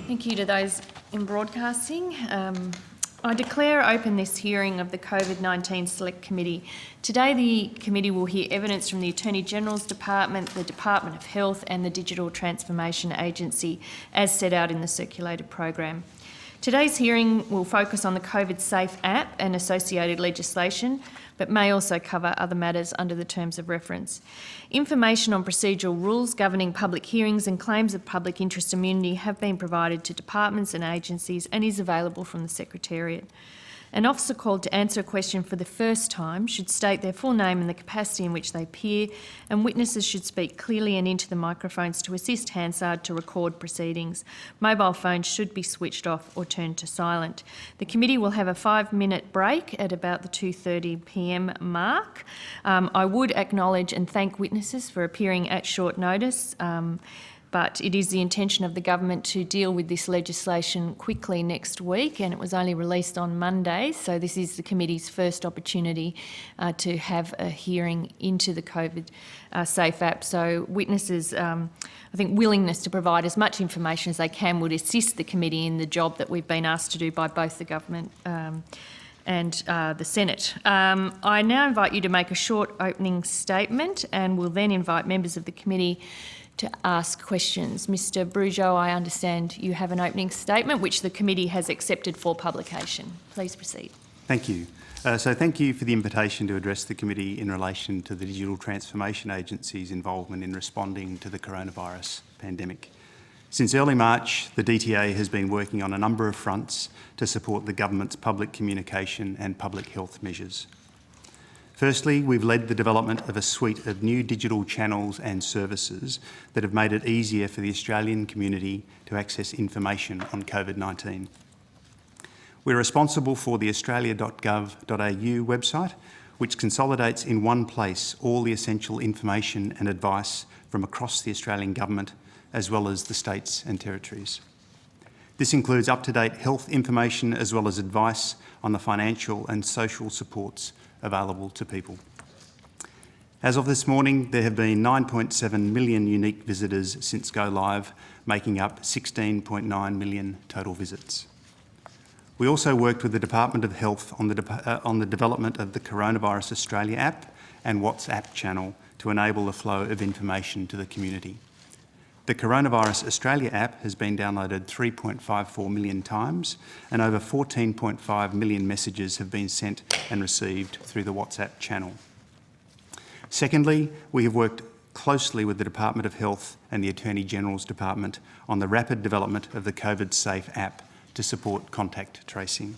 Thank you to those in broadcasting. I declare open this hearing of the COVID-19 Select Committee. Today the committee will hear evidence from the Attorney-General's Department, the Department of Health and the Digital Transformation Agency as set out in the circulated program. Today's hearing will focus on the COVIDSafe app and associated legislation, but may also cover other matters under the terms of reference. Information on procedural rules governing public hearings and claims of public interest immunity have been provided to departments and agencies and is available from the Secretariat. An officer called to answer a question for the first time should state their full name and the capacity in which they appear, and witnesses should speak clearly and into the microphones to assist Hansard to record proceedings. Mobile phones should be switched off or turned to silent. The committee will have a 5-minute break at about the 2:30 p.m. mark. I would acknowledge and thank witnesses for appearing at short notice. But it is the intention of the government to deal with this legislation quickly next week, and it was only released on Monday, so this is the committee's first opportunity to have a hearing into the COVIDSafe app. So witnesses, I think willingness to provide as much information as they can would assist the committee in the job that we've been asked to do by both the government and the Senate. I now invite you to make a short opening statement, and will then invite members of the committee to ask questions. Mr Brugeau, I understand you have an opening statement which the committee has accepted for publication. Please proceed. Thank you. Thank you for the invitation to address the committee in relation to the Digital Transformation Agency's involvement in responding to the coronavirus pandemic. Since early March, the DTA has been working on a number of fronts to support the government's public communication and public health measures. Firstly, we've led the development of a suite of new digital channels and services that have made it easier for the Australian community to access information on COVID-19. We're responsible for the australia.gov.au website, which consolidates in one place all the essential information and advice from across the Australian government, as well as the states and territories. This includes up-to-date health information as well as advice on the financial and social supports available to people. As of this morning, there have been 9.7 million unique visitors since go live, making up 16.9 million total visits. We also worked with the Department of Health on the development of the Coronavirus Australia app and WhatsApp channel to enable the flow of information to the community. The Coronavirus Australia app has been downloaded 3.54 million times, and over 14.5 million messages have been sent and received through the WhatsApp channel. Secondly, we have worked closely with the Department of Health and the Attorney-General's Department on the rapid development of the COVIDSafe app to support contact tracing.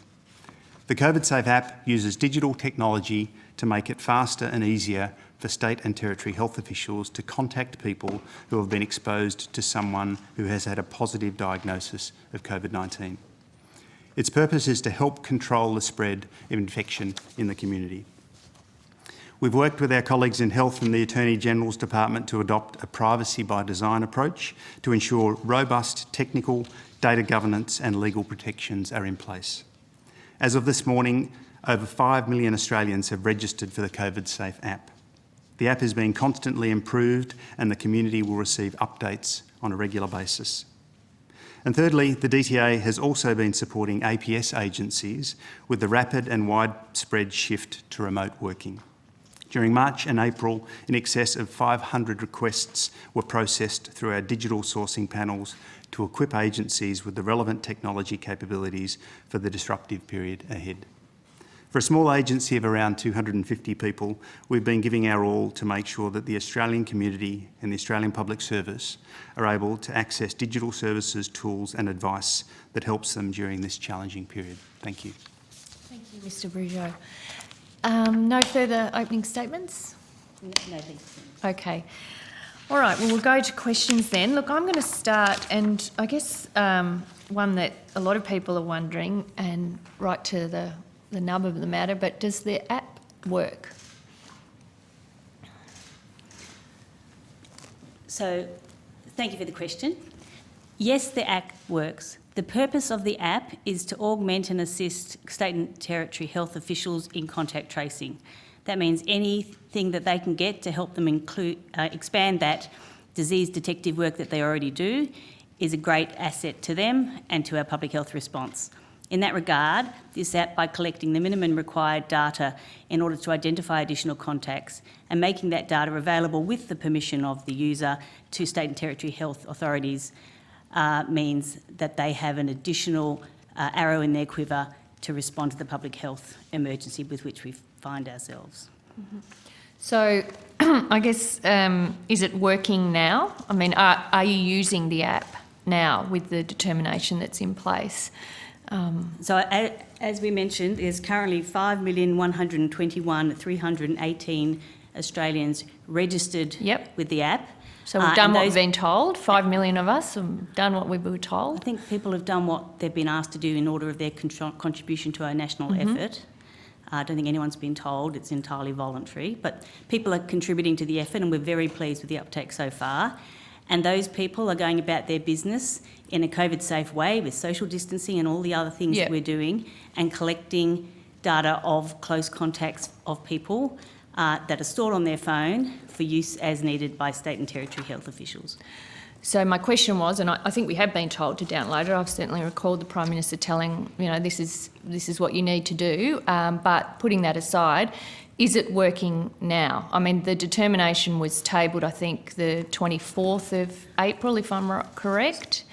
The COVIDSafe app uses digital technology to make it faster and easier for state and territory health officials to contact people who have been exposed to someone who has had a positive diagnosis of COVID-19. Its purpose is to help control the spread of infection in the community. We've worked with our colleagues in Health and the Attorney-General's Department to adopt a privacy by design approach to ensure robust technical, data governance and legal protections are in place. As of this morning, over 5 million Australians have registered for the COVIDSafe app. The app is being constantly improved and the community will receive updates on a regular basis. And thirdly, the DTA has also been supporting APS agencies with the rapid and widespread shift to remote working. During March and April, in excess of 500 requests were processed through our digital sourcing panels to equip agencies with the relevant technology capabilities for the disruptive period ahead. For a small agency of around 250 people, we've been giving our all to make sure that the Australian community and the Australian Public Service are able to access digital services, tools and advice that helps them during this challenging period. Thank you. Thank you, Mr Brugeau. No further opening statements? No, thank you. Okay. All right, well, we'll go to questions then. Look, I'm going to start, and I guess one that a lot of people are wondering, and right to the nub of the matter, but does the app work? So, thank you for the question. Yes, the app works. The purpose of the app is to augment and assist state and territory health officials in contact tracing. That means anything that they can get to help them expand that disease detective work that they already do is a great asset to them and to our public health response. In that regard, this app, by collecting the minimum required data in order to identify additional contacts and making that data available with the permission of the user to state and territory health authorities, means that they have an additional arrow in their quiver to respond to the public health emergency with which we find ourselves. Mm-hmm. So I guess, is it working now? I mean, are you using the app now with the determination that's in place? So as we mentioned, there's currently 5,121,318 Australians registered with the app. So we've done what we've been told, 5 million of us have done what we were told. I think people have done what they've been asked to do in order of their contribution to our national effort. I don't think anyone's been told, it's entirely voluntary, but people are contributing to the effort and we're very pleased with the uptake so far. And those people are going about their business in a COVID-safe way with social distancing and all the other things that we're doing, and collecting data of close contacts of people that are stored on their phone for use as needed by state and territory health officials. So my question was, and I think we have been told to download it. I've certainly recalled the Prime Minister telling, this is what you need to do. But putting that aside, is it working now? I mean, the determination was tabled, I think, the 24th of April, if I'm correct,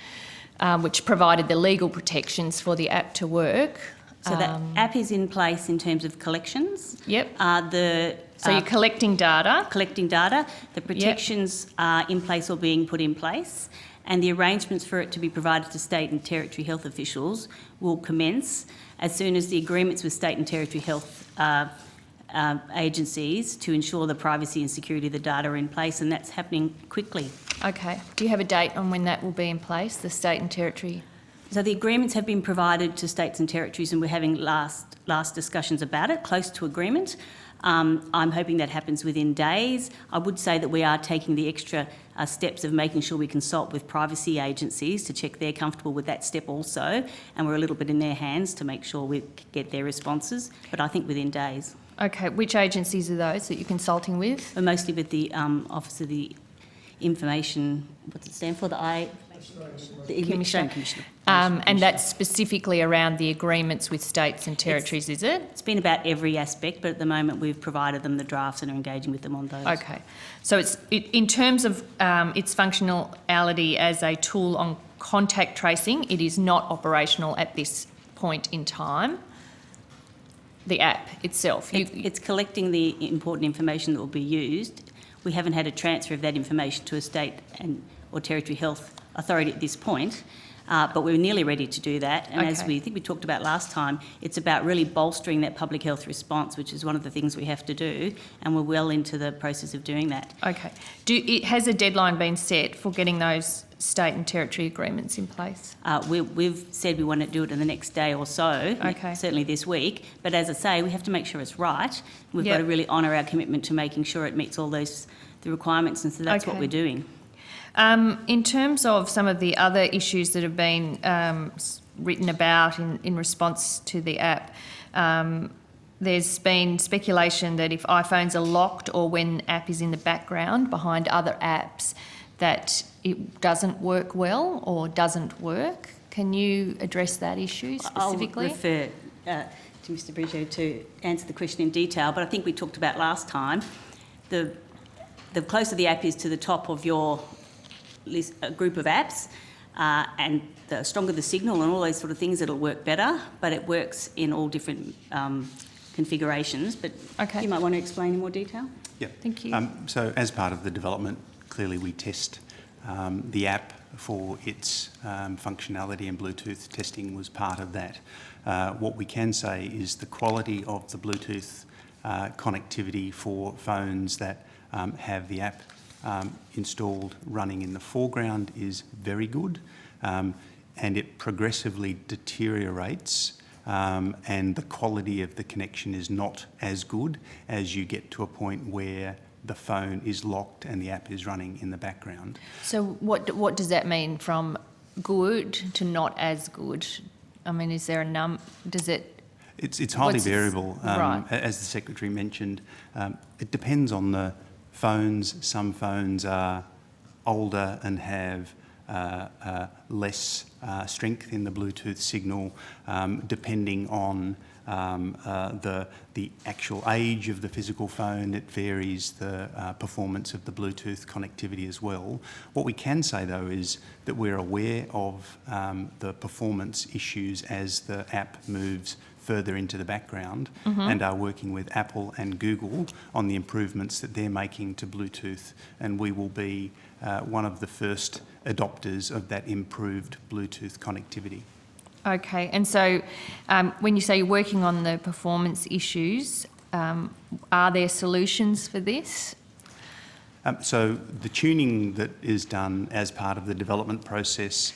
which provided the legal protections for the app to work. So that app is in place in terms of collections. Yep. So you're collecting data? Collecting data. The protections are in place or being put in place, and the arrangements for it to be provided to state and territory health officials will commence as soon as the agreements with state and territory health agencies to ensure the privacy and security of the data are in place, and that's happening quickly. Okay. Do you have a date on when that will be in place, the state and territory? So the agreements have been provided to states and territories, and we're having last discussions about it, close to agreement. I'm hoping that happens within days. I would say that we are taking the extra steps of making sure we consult with privacy agencies to check they're comfortable with that step also, and we're a little bit in their hands to make sure we get their responses, but I think within days. Okay. Which agencies are those that you're consulting with? But mostly with the Office of the Information, what's it stand for? The Commissioner. And that's specifically around the agreements with states and territories, is it? It's been about every aspect, but at the moment we've provided them the drafts and are engaging with them on those. Okay. So in terms of its functionality as a tool on contact tracing, it is not operational at this point in time, the app itself. It's collecting the important information that will be used. We haven't had a transfer of that information to a state or territory health authority at this point, but we're nearly ready to do that. And as we think we talked about last time, it's about really bolstering that public health response, which is one of the things we have to do, and we're well into the process of doing that. Okay. Has a deadline been set for getting those state and territory agreements in place? We've said we want to do it in the next day or so, certainly this week. But as I say, we have to make sure it's right. We've got to really honour our commitment to making sure it meets all the requirements, and so that's what we're doing. In terms of some of the other issues that have been written about in response to the app, there's been speculation that if iPhones are locked or when the app is in the background behind other apps, that it doesn't work well or doesn't work. Can you address that issue specifically? I'll refer to Mr Bridger to answer the question in detail, but I think we talked about last time, the closer the app is to the top of your list, a group of apps, and the stronger the signal and all those sort of things, it'll work better, but it works in all different configurations. But you might want to explain in more detail. Yeah. Thank you. So as part of the development, clearly we test the app for its functionality, and Bluetooth testing was part of that. What we can say is the quality of the Bluetooth connectivity for phones that have the app installed running in the foreground is very good, and it progressively deteriorates, and the quality of the connection is not as good as you get to a point where the phone is locked and the app is running in the background. So what does that mean, from good to not as good? I mean, is there a does it... It's highly variable. Right. As the Secretary mentioned, it depends on the phones. Some phones are older and have less strength in the Bluetooth signal, depending on the actual age of the physical phone. It varies the performance of the Bluetooth connectivity as well. What we can say though is that we're aware of the performance issues as the app moves further into the background, and are working with Apple and Google on the improvements that they're making to Bluetooth, and we will be one of the first adopters of that improved Bluetooth connectivity. Okay, and so when you say you're working on the performance issues, are there solutions for this? So the tuning that is done as part of the development process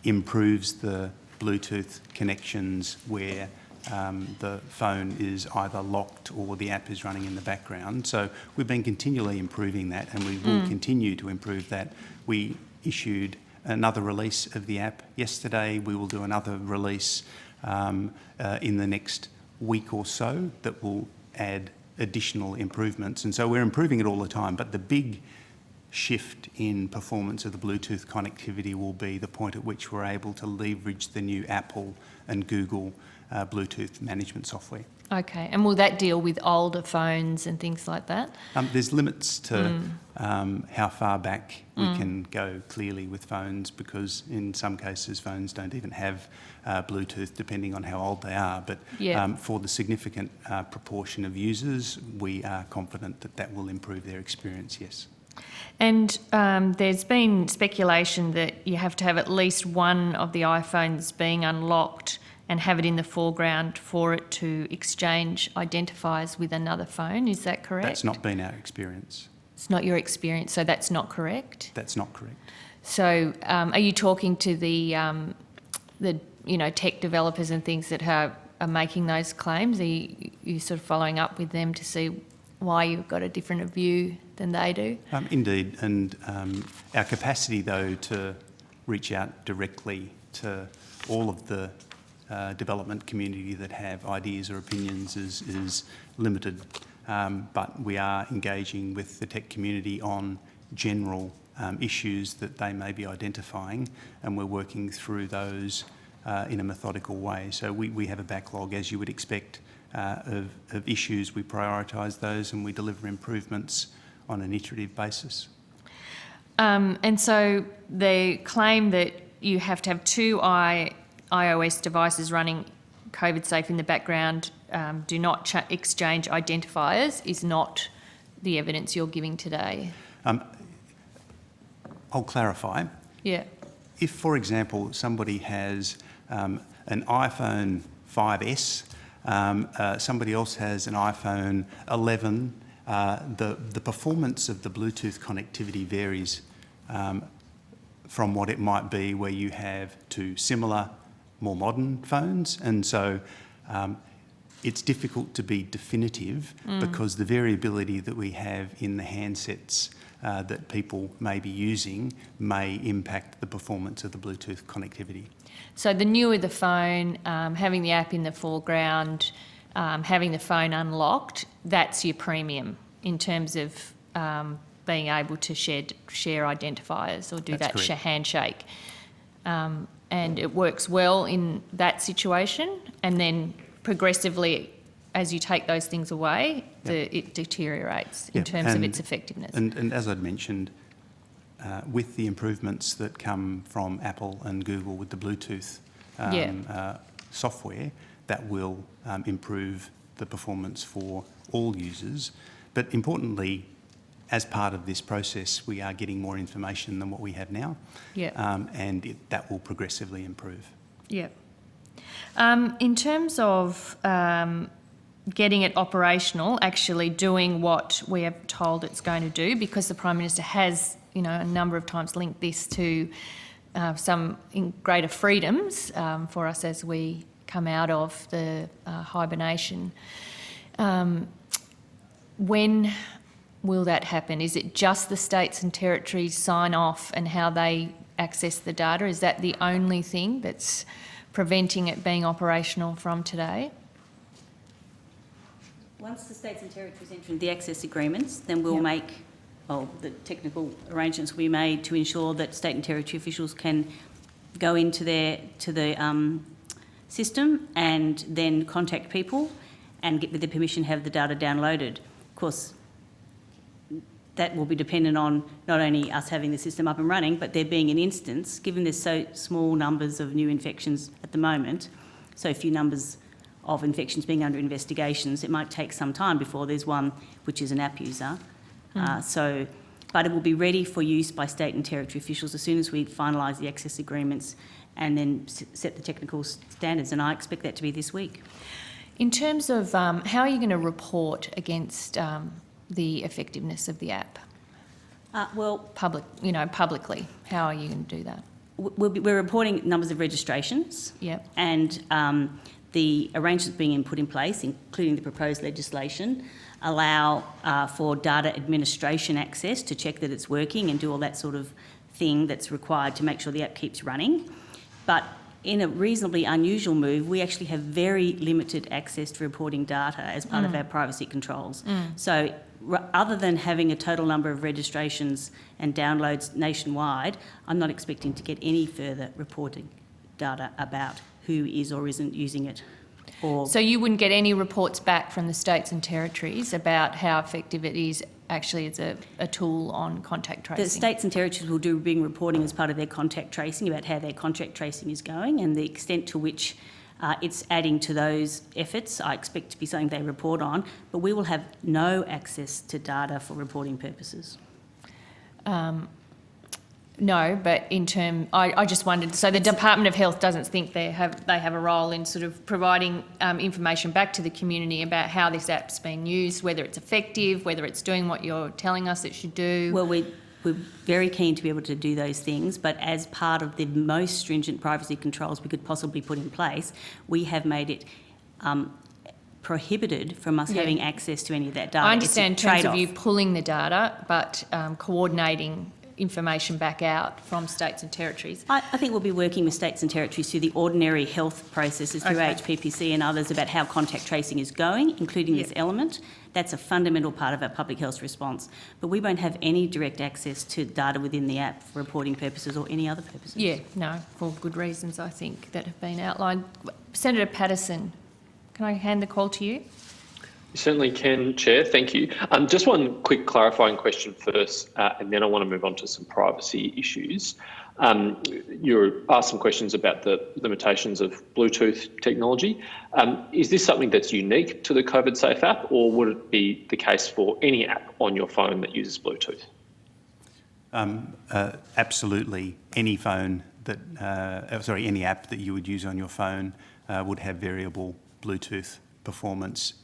improves the Bluetooth connections where the phone is either locked or the app is running in the background. So we've been continually improving that, and we will continue to improve that. We issued another release of the app yesterday. We will do another release in the next week or so that will add additional improvements. And so we're improving it all the time, but the big shift in performance of the Bluetooth connectivity will be the point at which we're able to leverage the new Apple and Google Bluetooth management software. Okay, and will that deal with older phones and things like that? There's limits to how far back we can go clearly with phones, because in some cases phones don't even have Bluetooth, depending on how old they are. But for the significant proportion of users, we are confident that that will improve their experience, yes. And there's been speculation that you have to have at least one of the iPhones being unlocked and have it in the foreground for it to exchange identifiers with another phone. Is that correct? That's not been our experience. It's not your experience, so that's not correct? That's not correct. So are you talking to the tech developers and things that are making those claims? Are you sort of following up with them to see why you've got a different view than they do? Indeed, and our capacity though to reach out directly to all of the development community that have ideas or opinions is limited, but we are engaging with the tech community on general issues that they may be identifying, and we're working through those in a methodical way. So we have a backlog, as you would expect, of issues. We prioritise those and we deliver improvements on an iterative basis. And so the claim that you have to have two iOS devices running COVIDSafe in the background, do not exchange identifiers, is not the evidence you're giving today. I'll clarify. Yeah. If, for example, somebody has an iPhone 5S, somebody else has an iPhone 11, the performance of the Bluetooth connectivity varies from what it might be where you have two similar, more modern phones, and so it's difficult to be definitive because the variability that we have in the handsets that people may be using may impact the performance of the Bluetooth connectivity. So the newer the phone, having the app in the foreground, having the phone unlocked, that's your premium in terms of being able to share identifiers or do That's that correct. handshake. And it works well in that situation, and then progressively, as you take those things away, it deteriorates in terms of its effectiveness. And as I'd mentioned, with the improvements that come from Apple and Google with the Bluetooth software, that will improve the performance for all users. But importantly, as part of this process, we are getting more information than what we have now, and that will progressively improve. Yeah. In terms of getting it operational, actually doing what we are told it's going to do, because the Prime Minister has, a number of times linked this to some greater freedoms for us as we come out of the hibernation. When will that happen? Is it just the states and territories sign off and how they access the data? Is that the only thing that's preventing it being operational from today? Once the states and territories enter into the access agreements, then we'll make the technical arrangements will be made to ensure that state and territory officials can go into the system and then contact people and get with their permission have the data downloaded. Of course, that will be dependent on not only us having the system up and running, but there being an instance, given there's so small numbers of new infections at the moment, so few numbers of infections being under investigations, it might take some time before there's one which is an app user. But it will be ready for use by state and territory officials as soon as we finalise the access agreements and then set the technical standards, and I expect that to be this week. In terms of how are you going to report against the effectiveness of the app? Publicly, how are you going to do that? We're reporting numbers of registrations. Yep. And the arrangements being put in place, including the proposed legislation, allow for data administration access to check that it's working and do all that sort of thing that's required to make sure the app keeps running. But in a reasonably unusual move, we actually have very limited access to reporting data as part of our privacy controls. So other than having a total number of registrations and downloads nationwide, I'm not expecting to get any further reporting data about who is or isn't using it. So you wouldn't get any reports back from the states and territories about how effective it is actually as a tool on contact tracing? The states and territories will do reporting as part of their contact tracing about how their contact tracing is going and the extent to which it's adding to those efforts. I expect to be something they report on, but we will have no access to data for reporting purposes. No, but I just wondered, so the Department of Health doesn't think they have a role in sort of providing information back to the community about how this app's been used, whether it's effective, whether it's doing what you're telling us it should do? Well, we're very keen to be able to do those things, but as part of the most stringent privacy controls we could possibly put in place, we have made it prohibited from us having access to any of that data. I understand in terms of you pulling the data, but coordinating information back out from states and territories. I think we'll be working with states and territories through the ordinary health processes through HPPC and others about how contact tracing is going, including this element. That's a fundamental part of our public health response. But we won't have any direct access to data within the app for reporting purposes or any other purposes. Yeah, no, for good reasons, I think, that have been outlined. Senator Patterson, can I hand the call to you? You certainly can, Chair. Thank you. Just one quick clarifying question first, and then I want to move on to some privacy issues. You asked some questions about the limitations of Bluetooth technology. Is this something that's unique to the COVIDSafe app, or would it be the case for any app on your phone that uses Bluetooth? Absolutely. Any phone that, any app that you would use on your phone would have variable Bluetooth performance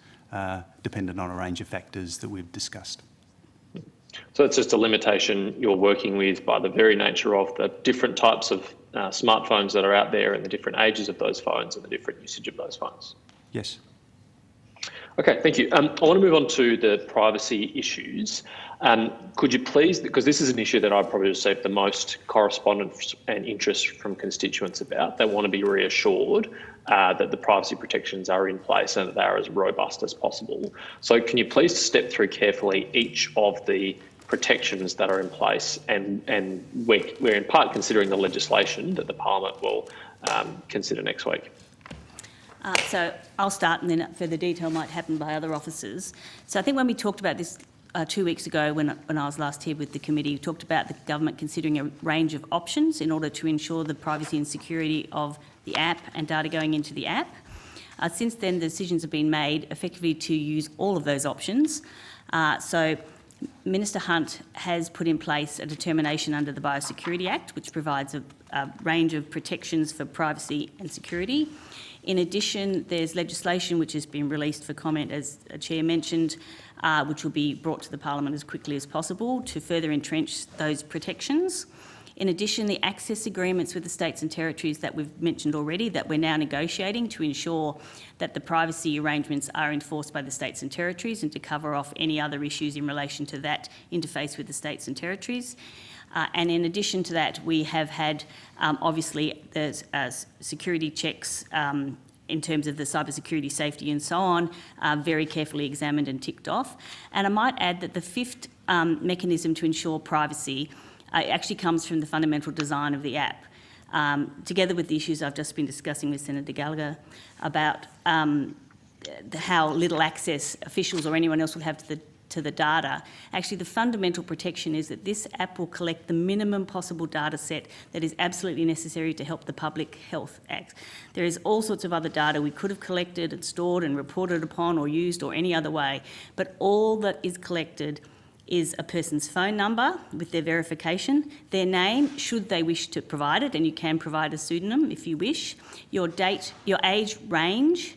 dependent on a range of factors that we've discussed. So it's just a limitation you're working with by the very nature of the different types of smartphones that are out there and the different ages of those phones and the different usage of those phones? Yes. Okay, thank you. I want to move on to the privacy issues. Could you please, because this is an issue that I've probably received the most correspondence and interest from constituents about, they want to be reassured that the privacy protections are in place and that they are as robust as possible. So can you please step through carefully each of the protections that are in place, and we're in part considering the legislation that the Parliament will consider next week. So I'll start, and then further detail might happen by other officers. So I think when we talked about this 2 weeks ago when I was last here with the committee, we talked about the government considering a range of options in order to ensure the privacy and security of the app and data going into the app. Since then, the decisions have been made effectively to use all of those options. So Minister Hunt has put in place a determination under the Biosecurity Act, which provides a range of protections for privacy and security. In addition, there's legislation which has been released for comment, as the Chair mentioned, which will be brought to the Parliament as quickly as possible to further entrench those protections. In addition, the access agreements with the states and territories that we've mentioned already, that we're now negotiating to ensure that the privacy arrangements are enforced by the states and territories and to cover off any other issues in relation to that interface with the states and territories. And in addition to that, we have had, obviously, there's security checks in terms of the cybersecurity, safety and so on, are very carefully examined and ticked off. And I might add that the fifth mechanism to ensure privacy actually comes from the fundamental design of the app, together with the issues I've just been discussing with Senator Gallagher about how little access officials or anyone else will have to the data. Actually, the fundamental protection is that this app will collect the minimum possible data set that is absolutely necessary to help the Public Health Act. There is all sorts of other data we could have collected and stored and reported upon or used or any other way, but all that is collected is a person's phone number with their verification, their name, should they wish to provide it, and you can provide a pseudonym if you wish, your date, your age range,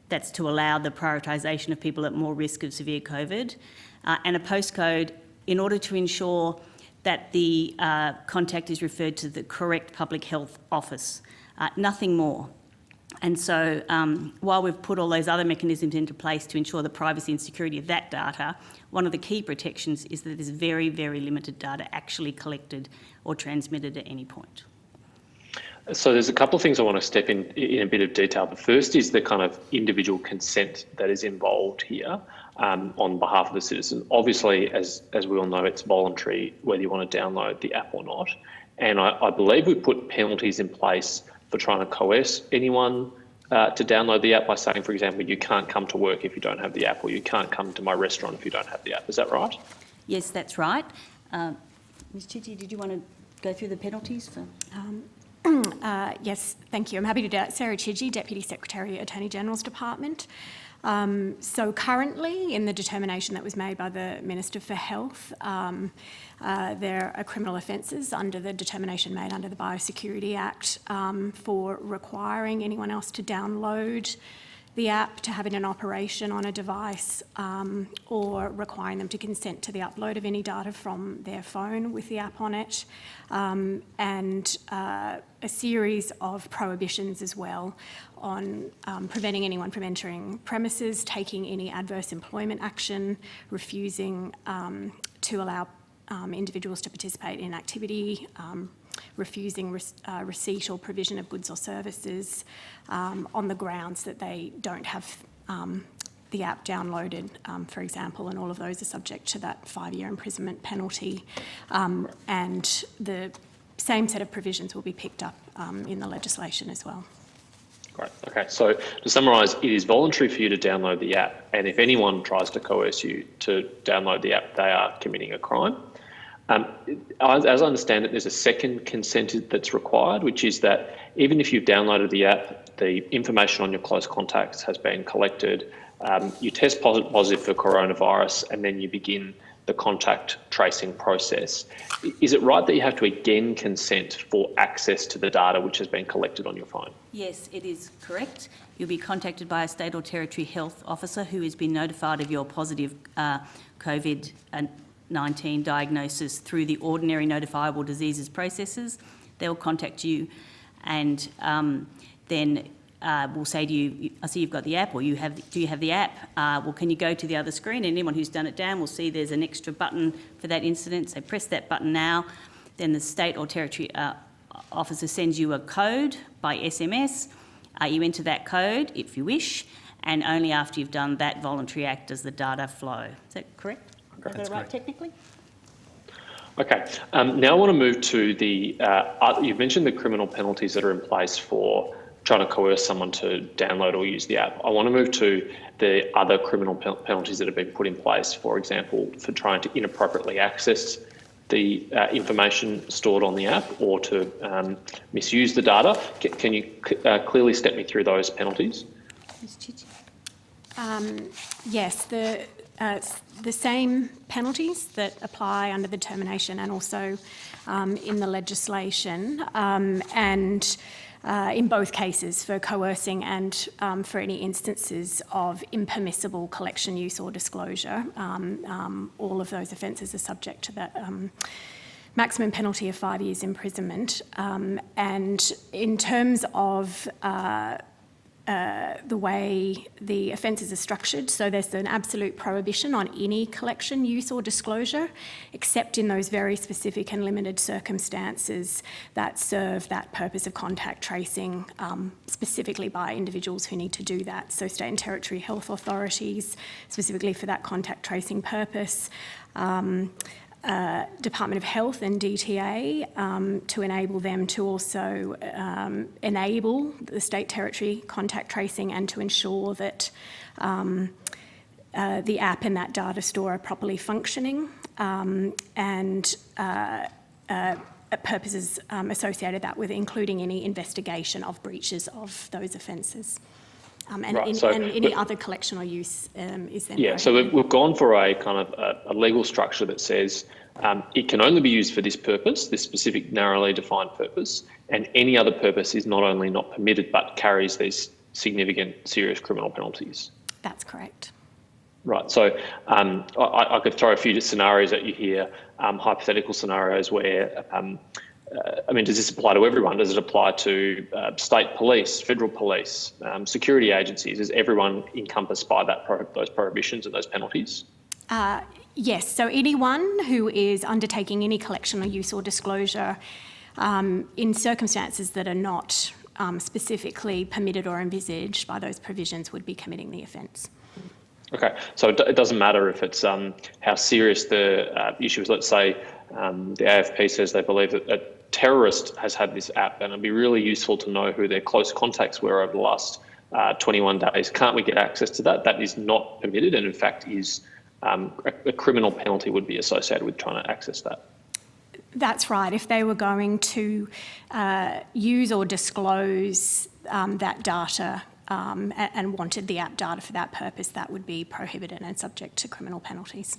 that's to allow the prioritisation of people at more risk of severe COVID, and a postcode in order to ensure that the contact is referred to the correct public health office, nothing more. And so while we've put all those other mechanisms into place to ensure the privacy and security of that data, one of the key protections is that there's very, very limited data actually collected or transmitted at any point. So there's a couple of things I want to step in a bit of detail. The first is the kind of individual consent that is involved here on behalf of the citizen. Obviously, as we all know, it's voluntary whether you want to download the app or not. And I believe we put penalties in place for trying to coerce anyone to download the app by saying, for example, you can't come to work if you don't have the app, or you can't come to my restaurant if you don't have the app. Is that right? Yes, that's right. Ms Chidgey, did you want to go through the penalties for... Yes, thank you. I'm happy to do that. Sarah Chidgey, Deputy Secretary, Attorney General's Department. So currently, in the determination that was made by the Minister for Health, there are criminal offences under the determination made under the Biosecurity Act for requiring anyone else to download the app, to have it in operation on a device, or requiring them to consent to the upload of any data from their phone with the app on it, and a series of prohibitions as well on preventing anyone from entering premises, taking any adverse employment action, refusing to allow individuals to participate in activity, refusing receipt or provision of goods or services on the grounds that they don't have the app downloaded, for example, and all of those are subject to that 5-year imprisonment penalty. And the same set of provisions will be picked up in the legislation as well. Great. Okay, so to summarise, it is voluntary for you to download the app, and if anyone tries to coerce you to download the app, they are committing a crime. As I understand it, there's a second consent that's required, which is that even if you've downloaded the app, the information on your close contacts has been collected, you test positive for coronavirus, and then you begin the contact tracing process. Is it right that you have to again consent for access to the data which has been collected on your phone? Yes, it is correct. You'll be contacted by a state or territory health officer who has been notified of your positive COVID-19 diagnosis through the ordinary notifiable diseases processes. They'll contact you and then we'll say to you, I see you've got the app, or do you have the app? Well, can you go to the other screen? And anyone who's done it down will see there's an extra button for that incident. So press that button now. Then the state or territory officer sends you a code by SMS. You enter that code if you wish, and only after you've done that voluntary act does the data flow. Is that correct? Is that right technically? Okay. Now I want to move to the, you've mentioned the criminal penalties that are in place for trying to coerce someone to download or use the app. I want to move to the other criminal penalties that have been put in place, for example, for trying to inappropriately access the information stored on the app or to misuse the data. Can you clearly step me through those penalties? Yes, the same penalties that apply under the determination and also in the legislation, and in both cases for coercing and for any instances of impermissible collection, use or disclosure. All of those offences are subject to that maximum penalty of 5 years imprisonment. And in terms of the way the offences are structured. So there's an absolute prohibition on any collection, use or disclosure, except in those very specific and limited circumstances that serve that purpose of contact tracing, specifically by individuals who need to do that. So state and territory health authorities, specifically for that contact tracing purpose, Department of Health and DTA to enable them to also enable the state territory contact tracing and to ensure that the app and that data store are properly functioning and purposes associated that with including any investigation of breaches of those offences. And any other collection or use is then Yeah, so we've gone for a kind of a legal structure that says it can only be used for this purpose, this specific narrowly defined purpose, and any other purpose is not only not permitted but carries these significant serious criminal penalties. That's correct. Right, so I could throw a few scenarios at you here, hypothetical scenarios where does this apply to everyone? Does it apply to state police, federal police, security agencies? Is everyone encompassed by those prohibitions and those penalties? Yes, so anyone who is undertaking any collection or use or disclosure in circumstances that are not specifically permitted or envisaged by those provisions would be committing the offence. Okay, so it doesn't matter if it's how serious the issue is. Let's say the AFP says they believe that a terrorist has had this app, and it'd be really useful to know who their close contacts were over the last 21 days. Can't we get access to that? That is not permitted, and in fact is a criminal penalty would be associated with trying to access that. That's right. If they were going to use or disclose that data and wanted the app data for that purpose, that would be prohibited and subject to criminal penalties.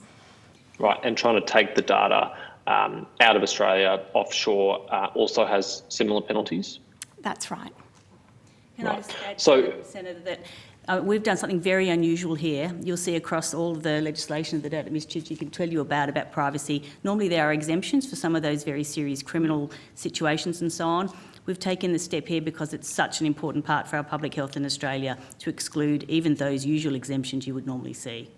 Right, and trying to take the data out of Australia offshore also has similar penalties? That's right. Can I just add, Senator, that we've done something very unusual here. You'll see across all of the legislation that Ms Chidgey can tell you about privacy. Normally there are exemptions for some of those very serious criminal situations and so on. We've taken the step here because it's such an important part for our public health in Australia to exclude even those usual exemptions you would normally see.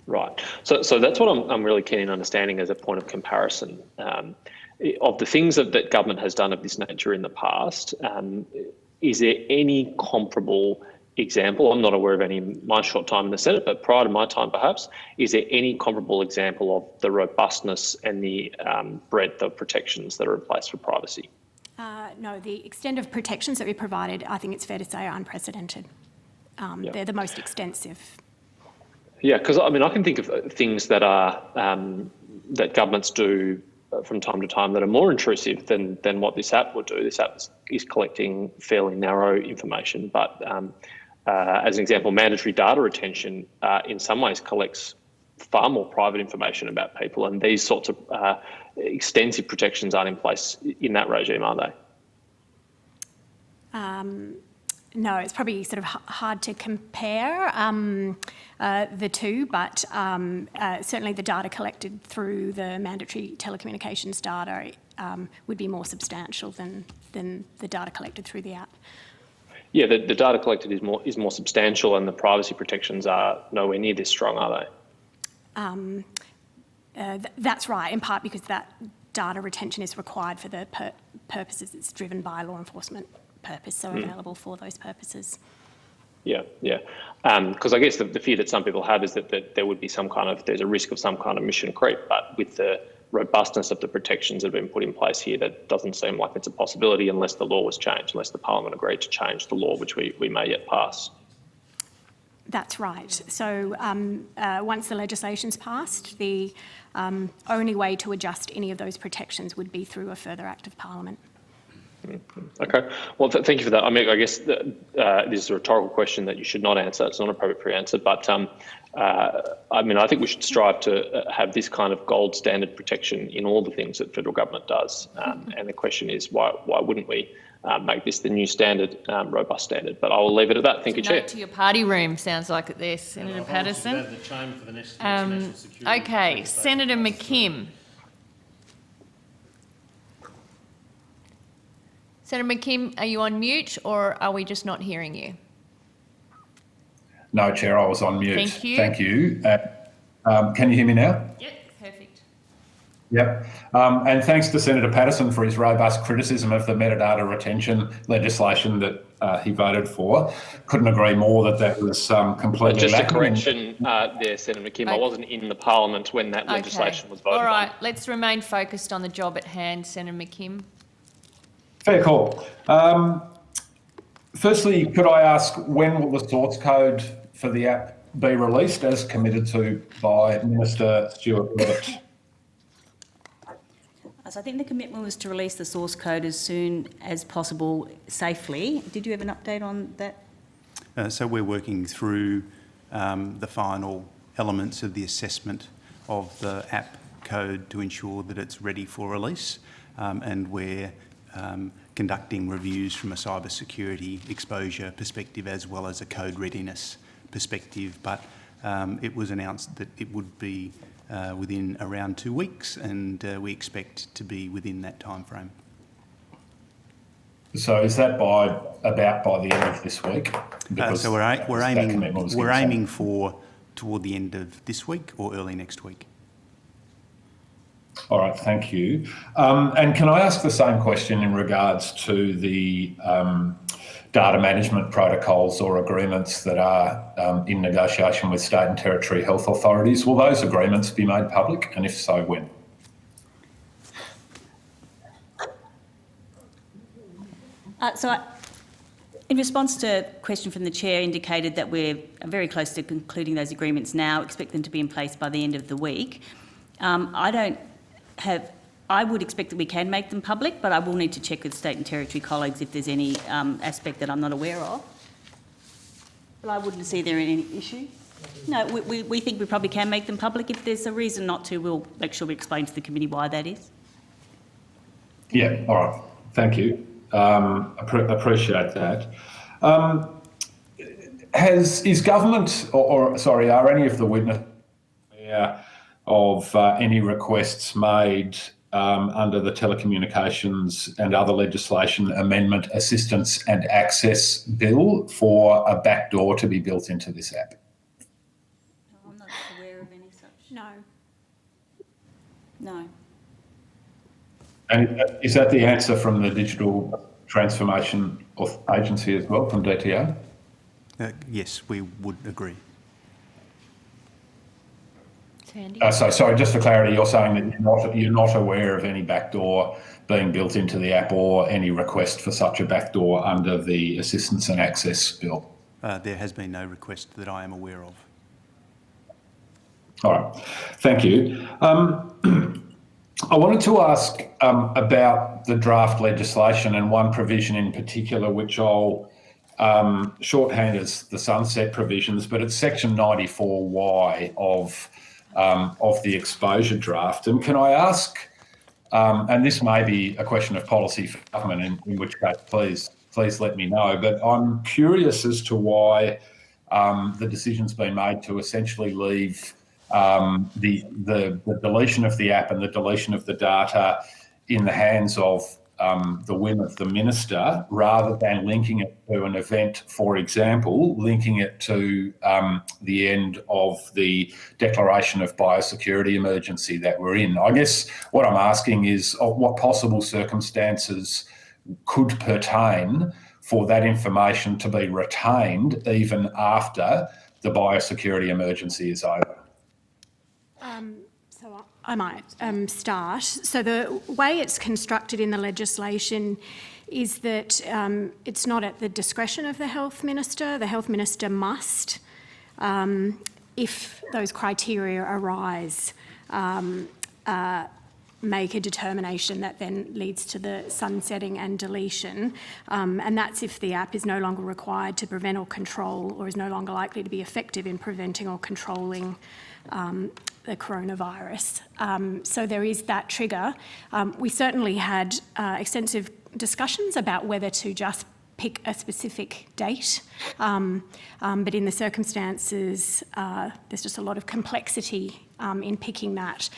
Right. So that's what I'm really keen in understanding as a point of comparison. Of the things that government has done of this nature in the past, is there any comparable example? I'm not aware of any in my short time in the Senate, but prior to my time perhaps, is there any comparable example of the robustness and the breadth of protections that are in place for privacy? No, the extent of protections that we provided, I think it's fair to say, are unprecedented. They're the most extensive. Yeah, because I can think of things that are that governments do from time to time that are more intrusive than what this app would do. This app is collecting fairly narrow information, but as an example, mandatory data retention in some ways collects far more private information about people, and these sorts of extensive protections aren't in place in that regime, are they? No, it's probably sort of hard to compare the two, but certainly the data collected through the mandatory telecommunications data would be more substantial than the data collected through the app. Yeah, the data collected is more substantial, and the privacy protections are nowhere near this strong, are they? That's right, in part because that data retention is required for the purposes it's driven by law enforcement purpose, so available for those purposes. Yeah. Because I guess the fear that some people have is that there would be there's a risk of some kind of mission creep, but with the robustness of the protections that have been put in place here, that doesn't seem like it's a possibility unless the law was changed, unless the Parliament agreed to change the law, which we may yet pass. That's right. So once the legislation's passed, the only way to adjust any of those protections would be through a further act of Parliament. Okay. Well, thank you for that. I guess this is a rhetorical question that you should not answer. It's not appropriate for your answer, but I think we should strive to have this kind of gold standard protection in all the things that federal government does. And the question is, why wouldn't we make this the new standard, robust standard? But I will leave it at that. Thank you, Chair. Note to your party room sounds like it there, Senator Patterson. Okay, Senator McKim. Senator McKim, are you on mute or are we just not hearing you? No, Chair, I was on mute. Thank you. Thank you. Can you hear me now? Yep, perfect. Yep. And thanks to Senator Patterson for his robust criticism of the metadata retention legislation that he voted for. Couldn't agree more that was completely Just a lacking. correction there, Senator McKim. I wasn't in the Parliament when that legislation was voted All right, on. let's remain focused on the job at hand, Senator McKim. Fair call. Firstly, could I ask when will the source code for the app be released as committed to by Minister Stewart-Robert? So I think the commitment was to release the source code as soon as possible safely. Did you have an update on that? So we're working through the final elements of the assessment of the app code to ensure that it's ready for release, and we're conducting reviews from a cybersecurity exposure perspective as well as a code readiness perspective, but it was announced that it would be within around 2 weeks, and we expect to be within that time frame. So is that by the end of this week? So we're aiming for toward the end of this week or early next week. All right, thank you. And can I ask the same question in regards to the data management protocols or agreements that are in negotiation with state and territory health authorities? Will those agreements be made public, and if so, when? In response to a question from the Chair, indicated that we're very close to concluding those agreements now, expect them to be in place by the end of the week. I would expect that we can make them public, but I will need to check with state and territory colleagues if there's any aspect that I'm not aware of. But I wouldn't see there any issue. No, we think we probably can make them public. If there's a reason not to, we'll make sure we explain to the committee why that is. Yeah, all right. Thank you. Appreciate that. Is government, are any of the witnesses aware of any requests made under the Telecommunications and Other Legislation Amendment Assistance and Access Bill for a backdoor to be built into this app? I'm not aware of any such. No. No. And is that the answer from the Digital Transformation Agency as well, from DTO? Yes, we would agree. Sandy? So, sorry, just for clarity, you're saying that you're not aware of any backdoor being built into the app or any request for such a backdoor under the Assistance and Access Bill? There has been no request that I am aware of. All right, thank you. I wanted to ask about the draft legislation and one provision in particular, which I'll shorthand as the sunset provisions, but it's section 94Y of the exposure draft. And can I ask, and this may be a question of policy for government, in which case please let me know, but I'm curious as to why the decision's been made to essentially leave the deletion of the app and the deletion of the data in the hands of the whim of the minister, rather than linking it to an event, for example, linking it to the end of the declaration of biosecurity emergency that we're in. I guess what I'm asking is what possible circumstances could pertain for that information to be retained even after the biosecurity emergency is over. So I might start. So the way it's constructed in the legislation is that it's not at the discretion of the Health Minister. The Health Minister must, if those criteria arise, make a determination that then leads to the sunsetting and deletion. And that's if the app is no longer required to prevent or control, or is no longer likely to be effective in preventing or controlling the coronavirus. So there is that trigger. We certainly had extensive discussions about whether to just pick a specific date, but in the circumstances, there's just a lot of complexity in picking that,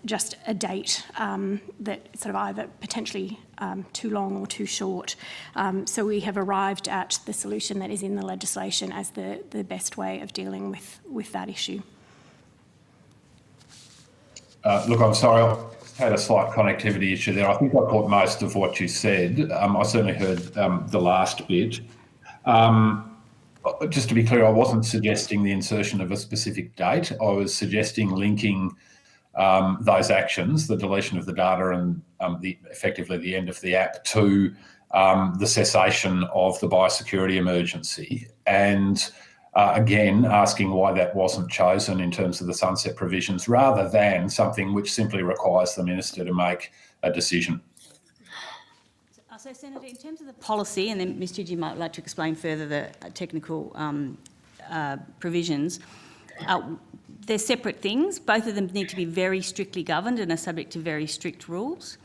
just a date that sort of either potentially too long or too short. So we have arrived at the solution that is in the legislation as the best way of dealing with that issue. Look, I'm sorry, I had a slight connectivity issue there. I think I caught most of what you said. I certainly heard the last bit. Just to be clear, I wasn't suggesting the insertion of a specific date. I was suggesting linking those actions, the deletion of the data and effectively the end of the app, to the cessation of the biosecurity emergency. And again, asking why that wasn't chosen in terms of the sunset provisions, rather than something which simply requires the minister to make a decision. So, Senator, in terms of the policy, and then Ms Chidgey might like to explain further the technical provisions, they're separate things. Both of them need to be very strictly governed and are subject to very strict rules.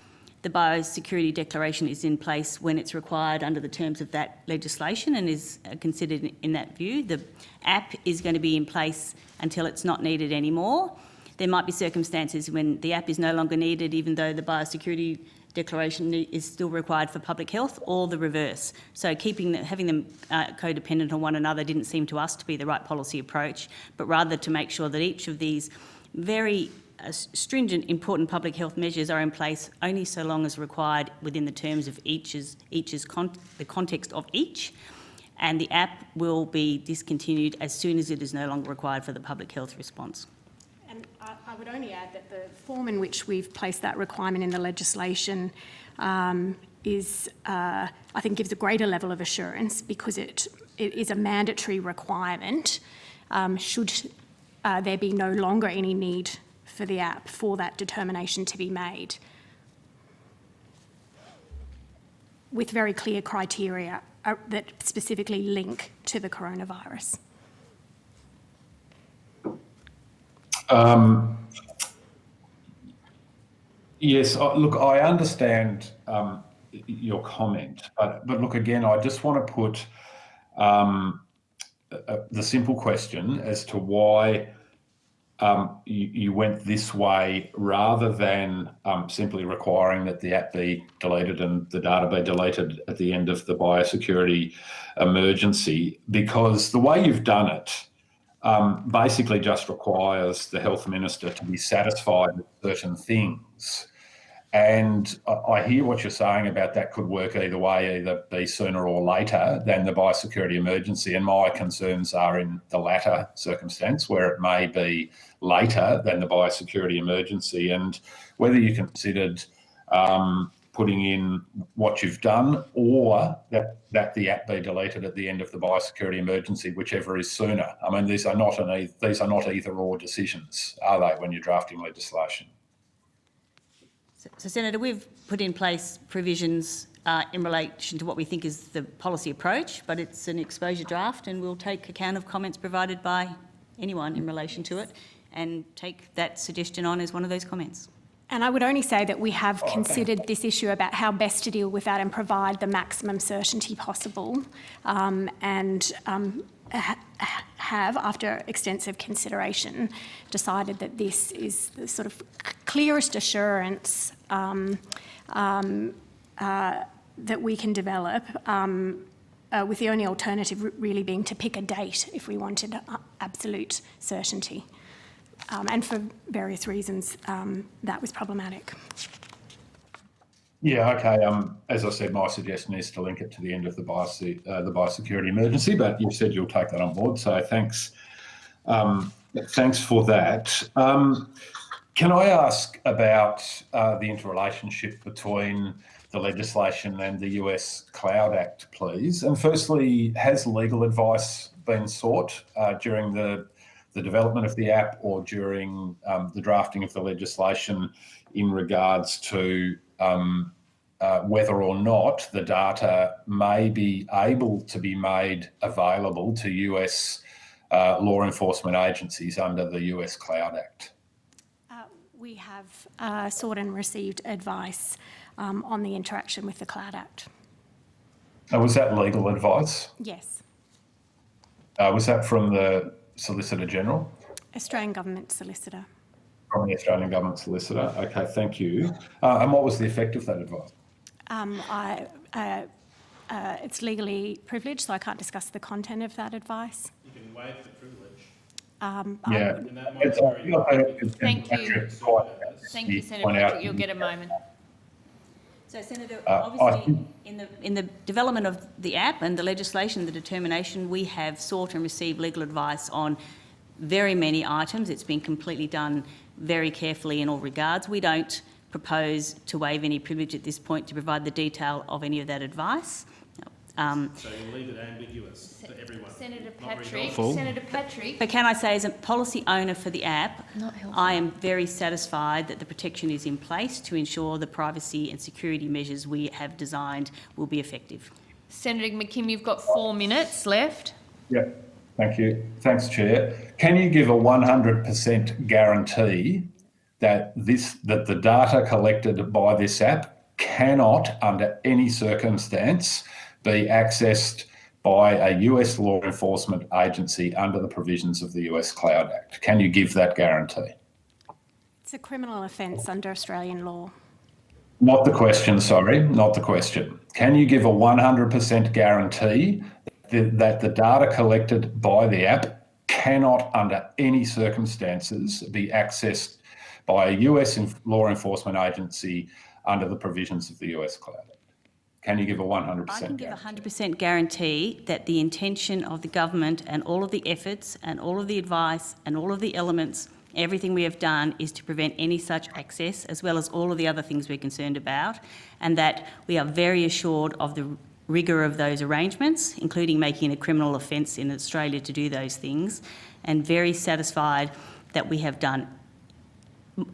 The biosecurity declaration is in place when it's required under the terms of that legislation and is considered in that view. The app is going to be in place until it's not needed anymore. There might be circumstances when the app is no longer needed, even though the biosecurity declaration is still required for public health, or the reverse. So having them codependent on one another didn't seem to us to be the right policy approach, but rather to make sure that each of these very stringent, important public health measures are in place only so long as required within the terms of the context of each, and the app will be discontinued as soon as it is no longer required for the public health response. And I would only add that the form in which we've placed that requirement in the legislation is, I think, gives a greater level of assurance, because it is a mandatory requirement should there be no longer any need for the app for that determination to be made, with very clear criteria that specifically link to the coronavirus. Yes, look, I understand your comment, but look, again, I just want to put the simple question as to why you went this way, rather than simply requiring that the app be deleted and the data be deleted at the end of the biosecurity emergency, because the way you've done it basically just requires the health minister to be satisfied with certain things. And I hear what you're saying about that could work either way, either be sooner or later than the biosecurity emergency. And my concerns are in the latter circumstance, where it may be later than the biosecurity emergency, and whether you considered putting in what you've done, or that the app be deleted at the end of the biosecurity emergency, whichever is sooner. I mean, these are not either or decisions, are they, when you're drafting legislation? So, Senator, we've put in place provisions in relation to what we think is the policy approach, but it's an exposure draft, and we'll take account of comments provided by anyone in relation to it and take that suggestion on as one of those comments. And I would only say that we have considered this issue about how best to deal with that and provide the maximum certainty possible, and have, after extensive consideration, decided that this is the sort of clearest assurance that we can develop, with the only alternative really being to pick a date if we wanted absolute certainty. And for various reasons, that was problematic. Yeah, okay. As I said, my suggestion is to link it to the end of the biosecurity emergency, but you said you'll take that on board, so thanks. Thanks for that. Can I ask about the interrelationship between the legislation and the US Cloud Act, please? And firstly, has legal advice been sought during the development of the app or during the drafting of the legislation in regards to whether or not the data may be able to be made available to US law enforcement agencies under the US Cloud Act? We have sought and received advice on the interaction with the Cloud Act. Was that legal advice? Yes. Was that from the Solicitor General? Australian Government Solicitor. From the Australian Government Solicitor. Okay, thank you. And what was the effect of that advice? It's legally privileged, so I can't discuss the content of that advice. You can waive the privilege. Yeah. And that might be very Thank you. Thank you, Senator Patrick. You'll get a moment. So, Senator, I obviously, think- in the development of the app and the legislation, the determination, we have sought and received legal advice on very many items. It's been completely done very carefully in all regards. We don't propose to waive any privilege at this point to provide the detail of any of that advice. So you'll leave it ambiguous for everyone. Senator Not Patrick, helpful. Senator Patrick. But can I say, as a policy owner for the app, Not helpful. I am very satisfied that the protection is in place to ensure the privacy and security measures we have designed will be effective. Senator McKim, you've got 4 minutes left. Yeah, thank you. Thanks, Chair. Can you give a 100% guarantee that the data collected by this app cannot, under any circumstance, be accessed by a US law enforcement agency under the provisions of the US Cloud Act? Can you give that guarantee? It's a criminal offence under Australian law. Not the question, sorry, not the question. Can you give a 100% guarantee that the data collected by the app cannot, under any circumstances, be accessed by a US law enforcement agency under the provisions of the US Cloud Act? Can you give a 100% I can give a guarantee? 100% guarantee that the intention of the government and all of the efforts and all of the advice and all of the elements, everything we have done is to prevent any such access, as well as all of the other things we're concerned about, and that we are very assured of the rigour of those arrangements, including making it a criminal offence in Australia to do those things, and very satisfied that we have done,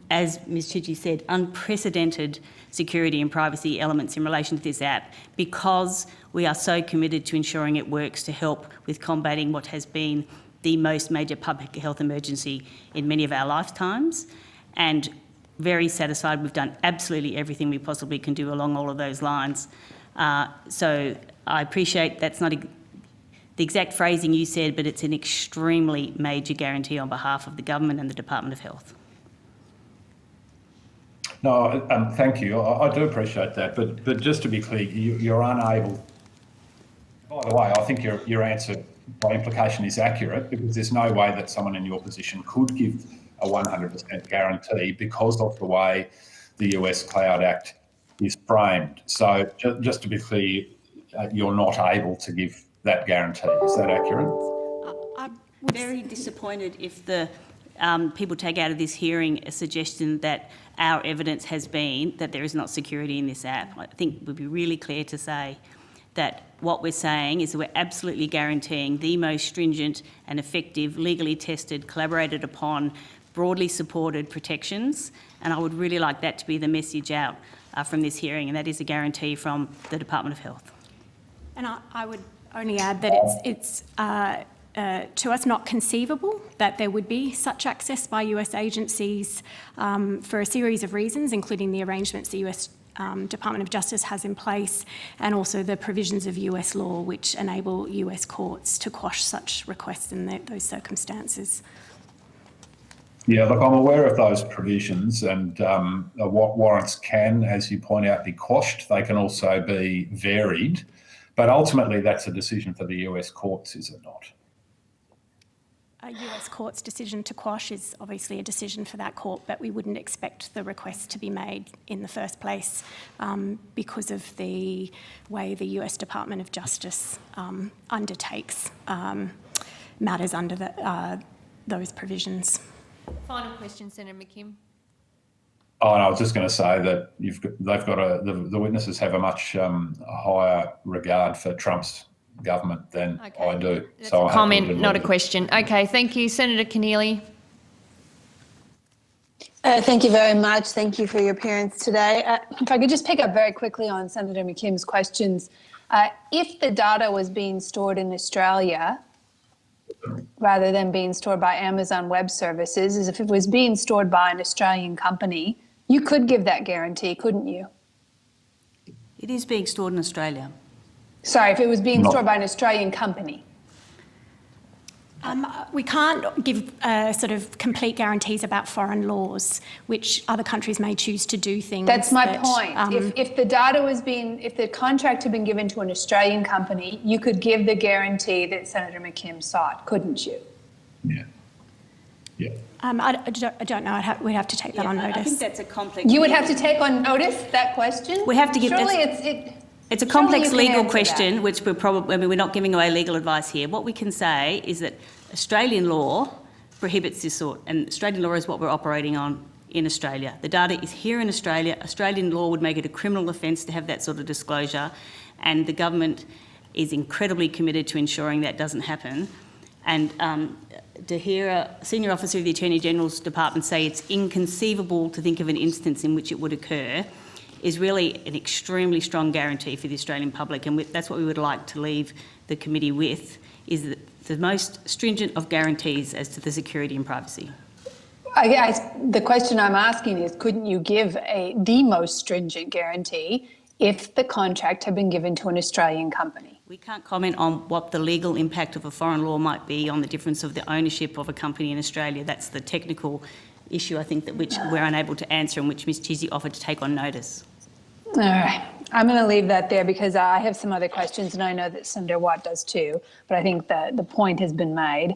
as Ms Chidgey said, unprecedented security and privacy elements in relation to this app, because we are so committed to ensuring it works to help with combating what has been the most major public health emergency in many of our lifetimes, and very satisfied we've done absolutely everything we possibly can do along all of those lines. So I appreciate that's not the exact phrasing you said, but it's an extremely major guarantee on behalf of the government and the Department of Health. No, thank you. I do appreciate that, but just to be clear, you're unable. By the way, I think your answer by implication is accurate, because there's no way that someone in your position could give a 100% guarantee because of the way the US Cloud Act is framed. So just to be clear, you're not able to give that guarantee. Is that accurate? Very disappointed if the people take out of this hearing a suggestion that our evidence has been that there is not security in this app. I think we'd be really clear to say that what we're saying is that we're absolutely guaranteeing the most stringent and effective, legally tested, collaborated upon, broadly supported protections, and I would really like that to be the message out from this hearing, and that is a guarantee from the Department of Health. And I would only add that it's to us not conceivable that there would be such access by US agencies for a series of reasons, including the arrangements the US Department of Justice has in place, and also the provisions of US law which enable US courts to quash such requests in those circumstances. Yeah, look, I'm aware of those provisions, and what warrants can, as you point out, be quashed. They can also be varied, but ultimately that's a decision for the US courts, is it not? A US court's decision to quash is obviously a decision for that court, but we wouldn't expect the request to be made in the first place because of the way the US Department of Justice undertakes matters under those provisions. Final question, Senator McKim. Oh, and I was just going to say that the witnesses have a much higher regard for Trump's government than I do. That's so a comment, not a question. Okay, thank you. Senator Keneally. Thank you very much. Thank you for your appearance today. If I could just pick up very quickly on Senator McKim's questions. If the data was being stored in Australia rather than being stored by Amazon Web Services, as if it was being stored by an Australian company, you could give that guarantee, couldn't you? It is being stored in Australia. Sorry, if it was being Not- stored by an Australian company. We can't give sort of complete guarantees about foreign laws, which other countries may choose to do things. That's my that, point. If the data was being, if the contract had been given to an Australian company, you could give the guarantee that Senator McKim sought, couldn't you? Yeah. Yeah. I don't know. We'd have to take that on I notice. think that's a complex. You would have to take on notice that question? We have to give- Surely It's a surely complex you can legal answer question, that. which we're probably, I mean, we're not giving away legal advice here. What we can say is that Australian law prohibits this sort, and Australian law is what we're operating on in Australia. The data is here in Australia. Australian law would make it a criminal offence to have that sort of disclosure, and the government is incredibly committed to ensuring that doesn't happen. And to hear a senior officer of the Attorney General's Department say it's inconceivable to think of an instance in which it would occur is really an extremely strong guarantee for the Australian public, and that's what we would like to leave the committee with, is that the most stringent of guarantees as to the security and privacy. I guess the question I'm asking is, couldn't you give the most stringent guarantee if the contract had been given to an Australian company? We can't comment on what the legal impact of a foreign law might be on the difference of the ownership of a company in Australia. That's the technical issue, I think, that which we're unable to answer and which Ms Chizzy offered to take on notice. All right. I'm going to leave that there because I have some other questions, and I know that Senator Watt does too, but I think the point has been made.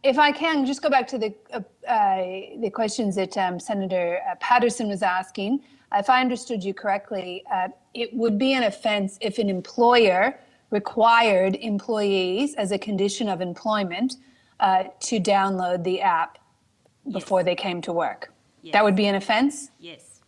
If I can just go back to the questions that Senator Patterson was asking. If I understood you correctly, it would be an offence if an employer required employees as a condition of employment to download the app before they came to work. Yes. That would be an offence? Yes.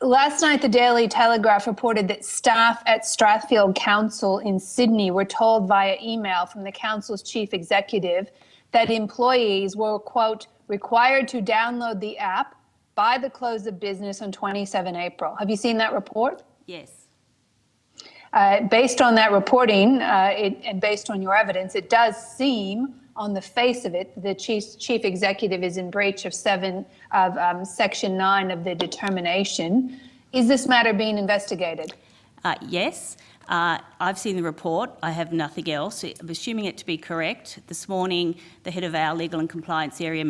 Last night, the Daily Telegraph reported that staff at Strathfield Council in Sydney were told via email from the council's chief executive that employees were, quote, required to download the app by the close of business on 27 April. Have you seen that report? Yes. Based on that reporting and based on your evidence, it does seem on the face of it, the chief executive is in breach of Section 9 of the determination. Is this matter being investigated? Yes. I've seen the report. I have nothing else. I'm assuming it to be correct. This morning, the head of our legal and compliance area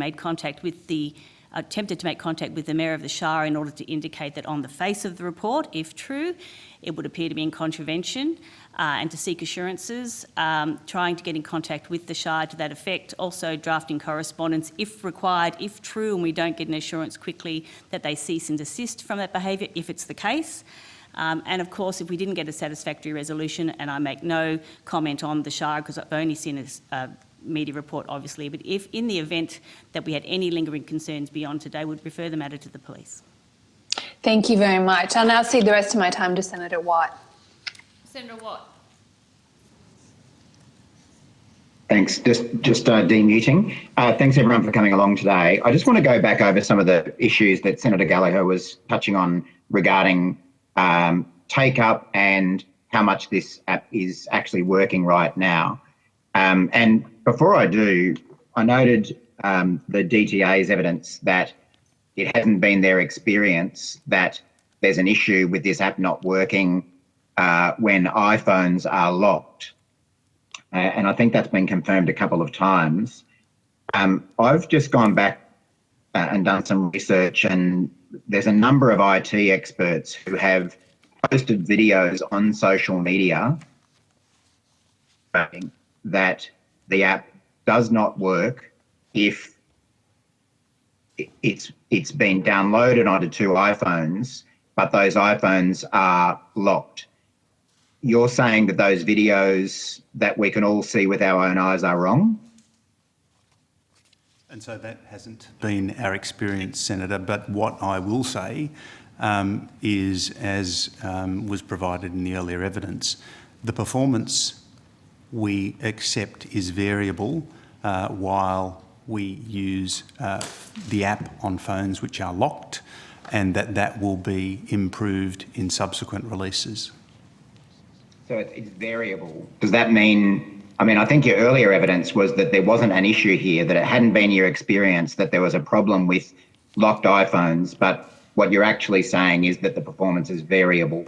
attempted to make contact with the Mayor of the Shire in order to indicate that on the face of the report, if true, it would appear to be in contravention and to seek assurances, trying to get in contact with the Shire to that effect, also drafting correspondence if required, if true, and we don't get an assurance quickly that they cease and desist from that behaviour if it's the case. And of course, if we didn't get a satisfactory resolution, and I make no comment on the Shire because I've only seen a media report, obviously, but if in the event that we had any lingering concerns beyond today, we'd refer the matter to the police. Thank you very much. I'll now cede the rest of my time to Senator Watt. Senator Watt. Thanks. Just demuting. Thanks everyone for coming along today. I just want to go back over some of the issues that Senator Gallagher was touching on regarding take up and how much this app is actually working right now. And before I do, I noted the DTA's evidence that it hasn't been their experience that there's an issue with this app not working when iPhones are locked. And I think that's been confirmed a couple of times. I've just gone back and done some research, and there's a number of IT experts who have posted videos on social media that the app does not work if it's been downloaded onto two iPhones, but those iPhones are locked. You're saying that those videos that we can all see with our own eyes are wrong? And so that hasn't been our experience, Senator, but what I will say is, as was provided in the earlier evidence, the performance we accept is variable while we use the app on phones which are locked, and that will be improved in subsequent releases. So it's variable. Does that mean, I think your earlier evidence was that there wasn't an issue here, that it hadn't been your experience that there was a problem with locked iPhones, but what you're actually saying is that the performance is variable.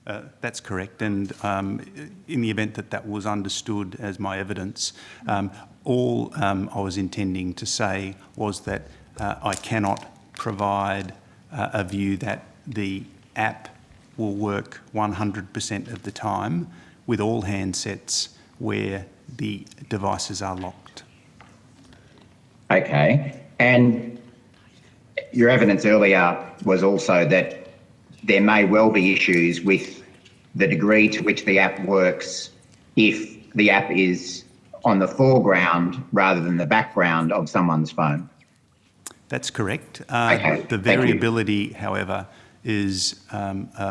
That's correct, and in the event that that was understood as my evidence, all I was intending to say was that I cannot provide a view that the app will work 100% of the time with all handsets where the devices are locked. Okay, and your evidence earlier was also that there may well be issues with the degree to which the app works if the app is on the foreground rather than the background of someone's phone. That's correct. Okay, The variability, however, is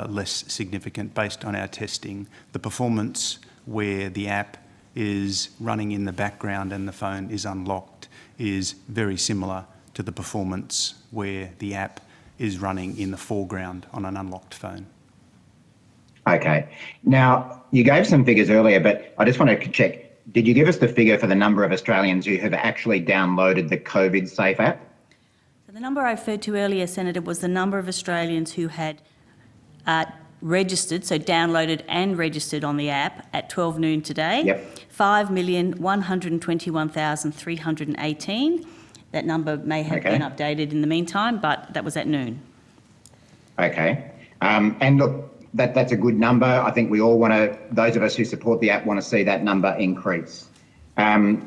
less significant based on our testing. The performance where the app is running in the background and the phone is unlocked is very similar to the performance where the app is running in the foreground on an unlocked phone. Okay. Now, you gave some figures earlier, but I just want to check. Did you give us the figure for the number of Australians who have actually downloaded the COVIDSafe app? So the number I referred to earlier, Senator, was the number of Australians who had registered, so downloaded and registered on the app at 12 noon today. Yep. 5,121,318. That number may have been updated in the meantime, but that was at noon. Okay. And look, that's a good number. I think we all want to, those of us who support the app want to see that number increase. Of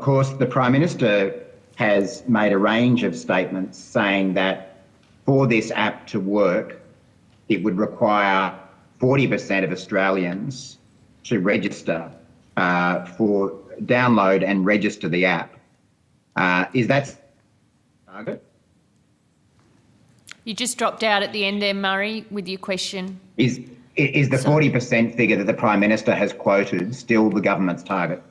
course, the Prime Minister has made a range of statements saying that for this app to work, it would require 40% of Australians to register for download and register the app. Is that target? You just dropped out at the end there, Murray, with your question. Is the 40% figure that the Prime Minister has quoted still the government's target?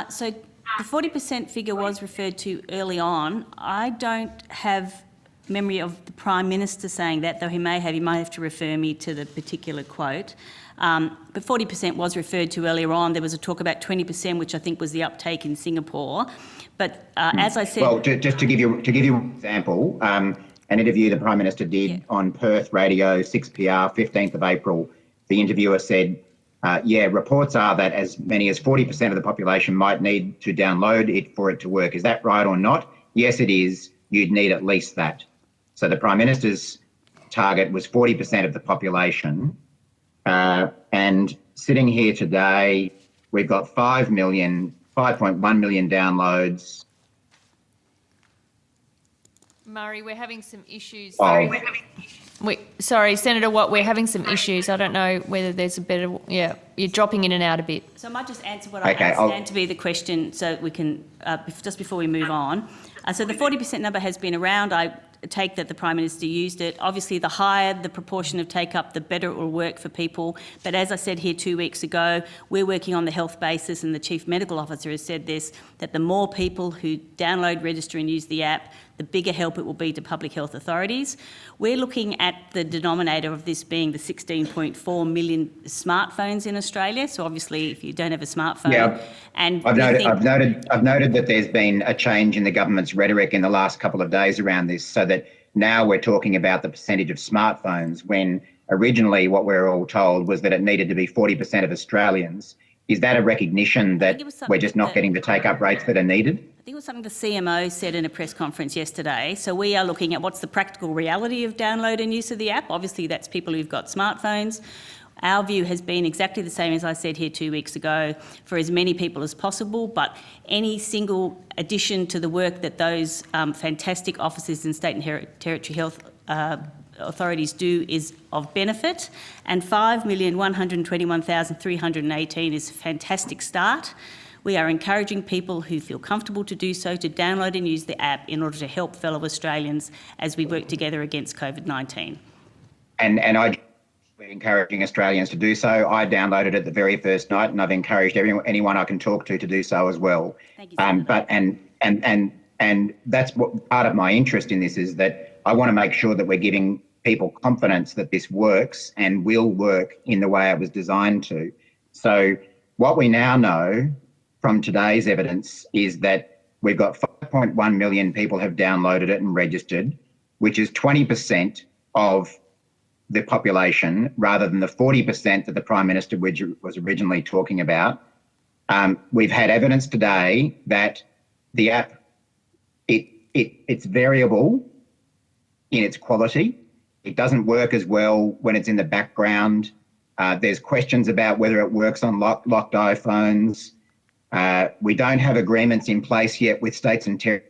So the 40% figure was referred to early on. I don't have memory of the Prime Minister saying that, though he might have to refer me to the particular quote. But 40% was referred to earlier on. There was a talk about 20%, which I think was the uptake in Singapore. But as I said... Well, just to give you an example, an interview the Prime Minister did on Perth Radio, 6PR, 15th of April, the interviewer said, reports are that as many as 40% of the population might need to download it for it to work. Is that right or not? Yes, it is. You'd need at least that. So the Prime Minister's target was 40% of the population. And sitting here today, we've got 5.1 million downloads. Murray, we're having some issues. Oh. Sorry, Senator Watt, we're having some issues. I don't know whether there's a better... Yeah, you're dropping in and out a bit. So I might just answer what I understand to be the question so we can, just before we move on. So the 40% number has been around. I take that the Prime Minister used it. Obviously, the higher the proportion of take-up, the better it will work for people. But as I said here 2 weeks ago, we're working on the health basis, and the Chief Medical Officer has said this, that the more people who download, register and use the app, the bigger help it will be to public health authorities. We're looking at the denominator of this being the 16.4 million smartphones in Australia. So obviously, if you don't have a smartphone, and I've noted that there's been a change in the government's rhetoric in the last couple of days around this, so that now we're talking about the percentage of smartphones when originally what we were all told was that it needed to be 40% of Australians. Is that a recognition that we're just not getting the take-up rates that are needed? I think it was something the CMO said in a press conference yesterday. So we are looking at what's the practical reality of download and use of the app. Obviously, that's people who've got smartphones. Our view has been exactly the same as I said here 2 weeks ago, for as many people as possible, but any single addition to the work that those fantastic officers in state and territory health authorities do is of benefit, and 5,121,318 is a fantastic start. We are encouraging people who feel comfortable to do so to download and use the app in order to help fellow Australians as we work together against COVID-19. And we're encouraging Australians to do so. I downloaded it the very first night, and I've encouraged anyone I can talk to do so as well. Thank you, Senator. And that's what part of my interest in this is, that I want to make sure that we're giving people confidence that this works and will work in the way it was designed to. So what we now know from today's evidence is that we've got 5.1 million people have downloaded it and registered, which is 20% of the population rather than the 40% that the Prime Minister was originally talking about. We've had evidence today that the app, it's variable in its quality. It doesn't work as well when it's in the background. There's questions about whether it works on locked iPhones. We don't have agreements in place yet with states and territories.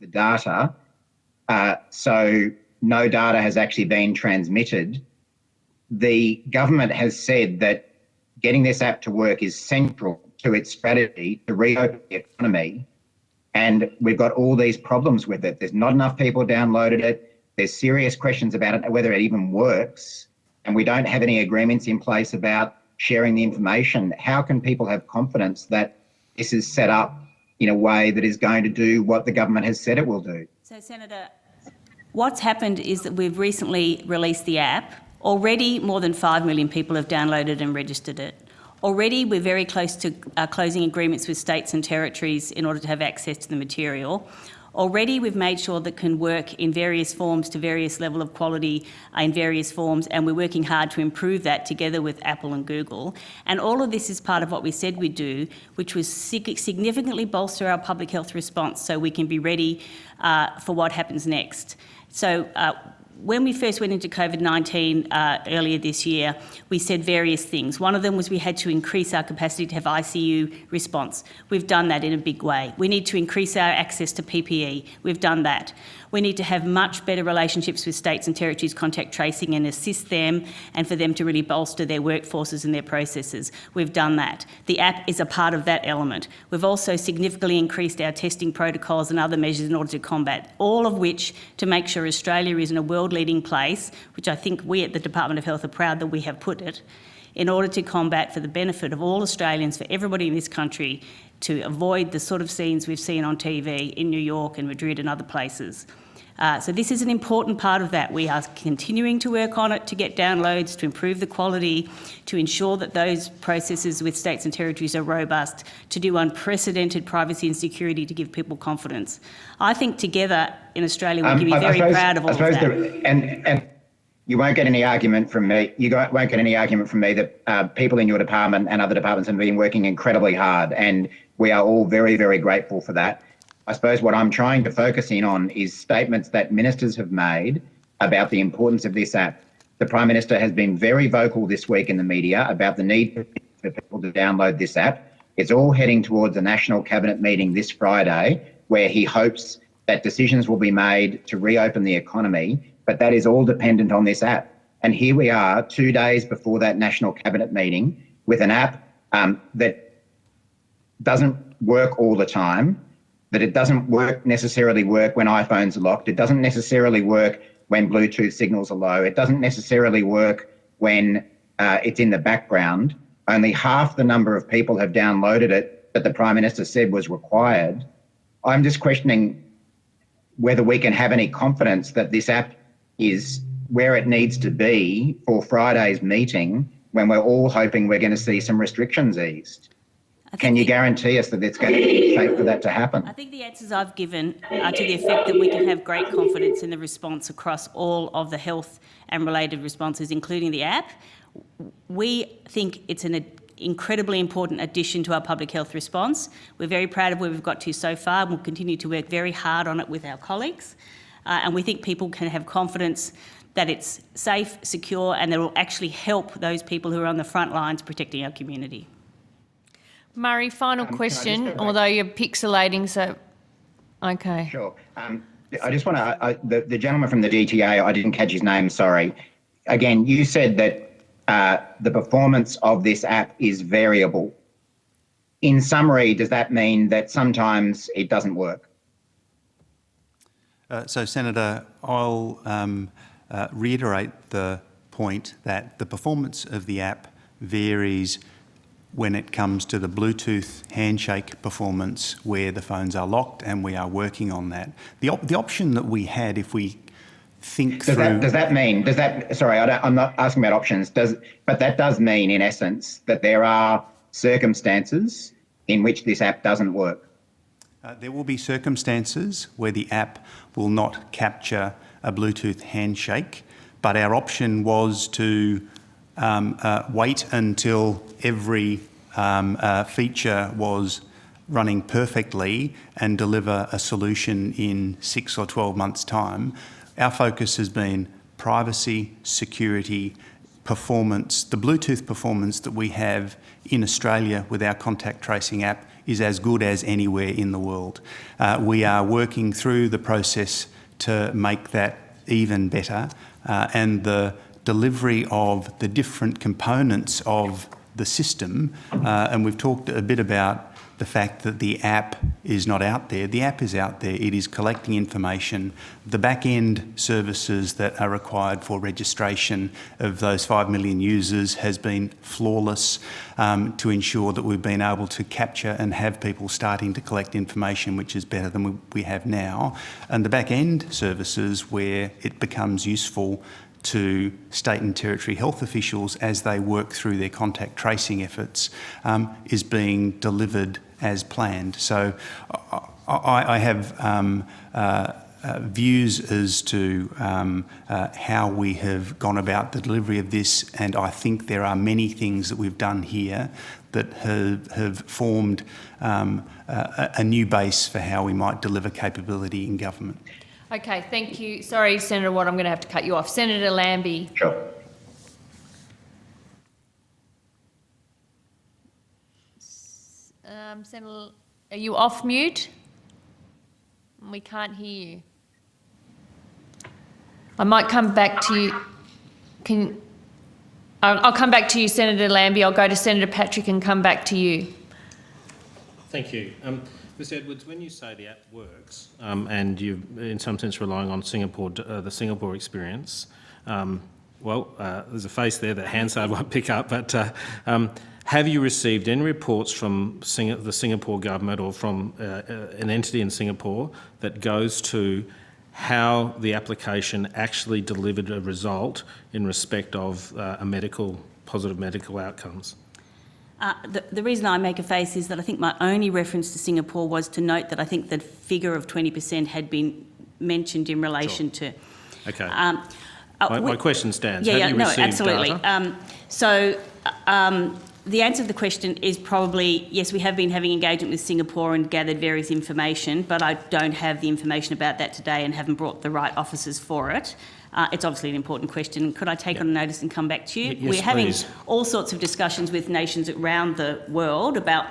The data, so no data has actually been transmitted. The government has said that getting this app to work is central to its strategy to reopen the economy, and we've got all these problems with it. There's not enough people downloaded it. There's serious questions about it, whether it even works, and we don't have any agreements in place about sharing the information. How can people have confidence that this is set up in a way that is going to do what the government has said it will do? So, Senator, what's happened is that we've recently released the app. Already more than 5 million people have downloaded and registered it. Already we're very close to closing agreements with states and territories in order to have access to the material. Already we've made sure that it can work in various forms to various level of quality in various forms, and we're working hard to improve that together with Apple and Google. And all of this is part of what we said we'd do, which was significantly bolster our public health response so we can be ready for what happens next. So when we first went into COVID-19 earlier this year, we said various things. One of them was we had to increase our capacity to have ICU response. We've done that in a big way. We need to increase our access to PPE. We've done that. We need to have much better relationships with states and territories contact tracing and assist them and for them to really bolster their workforces and their processes. We've done that. The app is a part of that element. We've also significantly increased our testing protocols and other measures in order to combat, all of which to make sure Australia is in a world-leading place, which I think we at the Department of Health are proud that we have put it, in order to combat for the benefit of all Australians, for everybody in this country, to avoid the sort of scenes we've seen on TV in New York and Madrid and other places. So this is an important part of that. We are continuing to work on it to get downloads, to improve the quality, to ensure that those processes with states and territories are robust, to do unprecedented privacy and security to give people confidence. I think together in Australia we can be very proud of all of that. And you won't get any argument from me. Won't get any argument from me that people in your department and other departments have been working incredibly hard, and we are all very, very grateful for that. I suppose what I'm trying to focus in on is statements that ministers have made about the importance of this app. The Prime Minister has been very vocal this week in the media about the need for people to download this app. It's all heading towards a National Cabinet meeting this Friday where he hopes that decisions will be made to reopen the economy, but that is all dependent on this app. And here we are 2 days before that National Cabinet meeting with an app that doesn't work all the time, that it doesn't necessarily work when iPhones are locked. It doesn't necessarily work when Bluetooth signals are low. It doesn't necessarily work when it's in the background. Only half the number of people have downloaded it that the Prime Minister said was required. I'm just questioning whether we can have any confidence that this app is where it needs to be for Friday's meeting when we're all hoping we're going to see some restrictions eased. Can you guarantee us that it's going to be safe for that to happen? I think the answers I've given are to the effect that we can have great confidence in the response across all of the health and related responses, including the app. We think it's an incredibly important addition to our public health response. We're very proud of where we've got to so far, and we'll continue to work very hard on it with our colleagues. And we think people can have confidence that it's safe, secure, and that it will actually help those people who are on the front lines protecting our community. Murray, final question, although you're pixelating, so... Okay. Sure. I just want to... the gentleman from the DTA, I didn't catch his name, sorry. Again, you said that the performance of this app is variable. In summary, does that mean that sometimes it doesn't work? So, Senator, I'll reiterate the point that the performance of the app varies when it comes to the Bluetooth handshake performance where the phones are locked, and we are working on that. The option that we had, if we think through... Does that mean, sorry, I'm not asking about options, but that does mean, in essence, that there are circumstances in which this app doesn't work? There will be circumstances where the app will not capture a Bluetooth handshake, but our option was to wait until every feature was running perfectly and deliver a solution in 6 or 12 months' time. Our focus has been privacy, security, performance. The Bluetooth performance that we have in Australia with our contact tracing app is as good as anywhere in the world. We are working through the process to make that even better, and the delivery of the different components of the system, and we've talked a bit about the fact that the app is not out there. The app is out there. It is collecting information. The back-end services that are required for registration of those 5 million users has been flawless to ensure that we've been able to capture and have people starting to collect information, which is better than we have now. And the back-end services where it becomes useful to state and territory health officials as they work through their contact tracing efforts is being delivered as planned. So I have views as to how we have gone about the delivery of this, and I think there are many things that we've done here that have formed a new base for how we might deliver capability in government. Okay, thank you. Sorry, Senator Watt, I'm going to have to cut you off. Senator Lambie. Sure. Senator, are you off mute? We can't hear you. I might come back to you. I'll come back to you, Senator Lambie. I'll go to Senator Patrick and come back to you. Thank you. Ms Edwards, when you say the app works, and you're in some sense relying on Singapore, the Singapore experience, there's a face there that Hansard won't pick up, but have you received any reports from the Singapore government or from an entity in Singapore that goes to how the application actually delivered a result in respect of positive medical outcomes? The reason I make a face is that I think my only reference to Singapore was to note that I think the figure of 20% had been mentioned in relation to... Okay. My question stands. Yeah, have you received absolutely. Data? The answer to the question is probably, yes, we have been having engagement with Singapore and gathered various information, but I don't have the information about that today and haven't brought the right officers for it. It's obviously an important question. Could I take on notice and come back to you? Yes, We're having please. all sorts of discussions with nations around the world about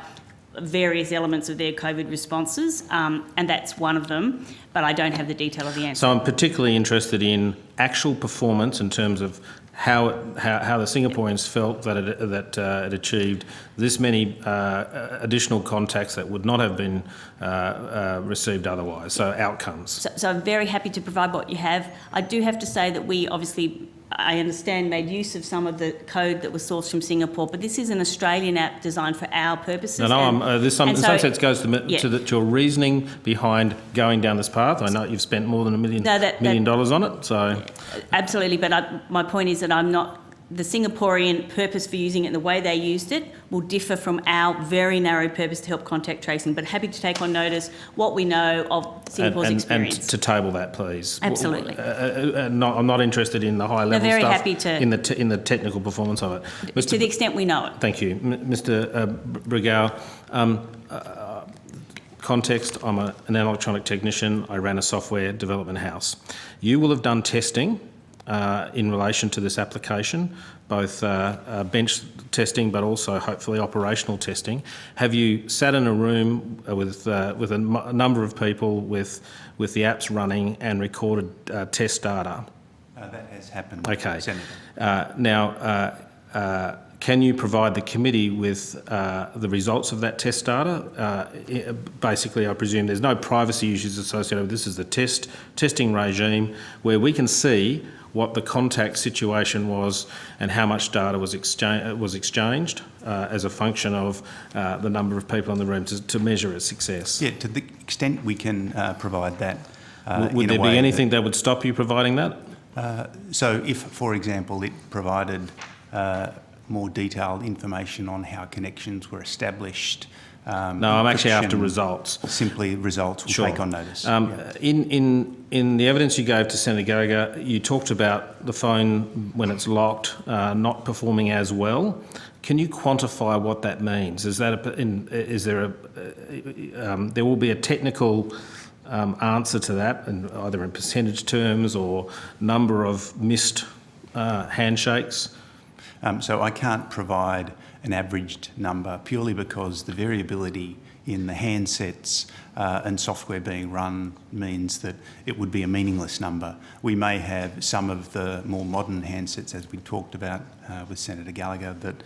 various elements of their COVID responses, and that's one of them, but I don't have the detail of the answer. So I'm particularly interested in actual performance in terms of how the Singaporeans felt that it achieved this many additional contacts that would not have been received otherwise, so outcomes. So I'm very happy to provide what you have. I do have to say that we obviously, I understand, made use of some of the code that was sourced from Singapore, but this is an Australian app designed for our purposes. This in some sense goes to your reasoning behind going down this path. I know you've spent more than $1 million on it, so... Absolutely, but my point is that I'm not... The Singaporean purpose for using it and the way they used it will differ from our very narrow purpose to help contact tracing, but happy to take on notice what we know of Singapore's experience. And to table that, please. Absolutely. I'm not interested in the high-level very stuff, happy to... in the technical performance of it. To the extent we know it. Thank you. Mr Brigau, context, I'm an electronic technician. I ran a software development house. You will have done testing in relation to this application, both bench testing but also hopefully operational testing. Have you sat in a room with a number of people with the apps running and recorded test data? That has happened, okay. Senator. Now, can you provide the committee with the results of that test data? Basically, I presume there's no privacy issues associated with this. Is the testing regime where we can see what the contact situation was and how much data was exchanged as a function of the number of people in the room to measure its success. Yeah, to the extent we can provide that. Would there be anything that would stop you providing that? So if, for example, it provided more detailed information on how connections were established. No, I'm actually after results. Simply results will Sure. take on notice. In the evidence you gave to Senator Gallagher, you talked about the phone, when it's locked, not performing as well. Can you quantify what that means? Is that there will be a technical answer to that, either in percentage terms or number of missed handshakes? So I can't provide an averaged number purely because the variability in the handsets and software being run means that it would be a meaningless number. We may have some of the more modern handsets, as we talked about with Senator Gallagher, that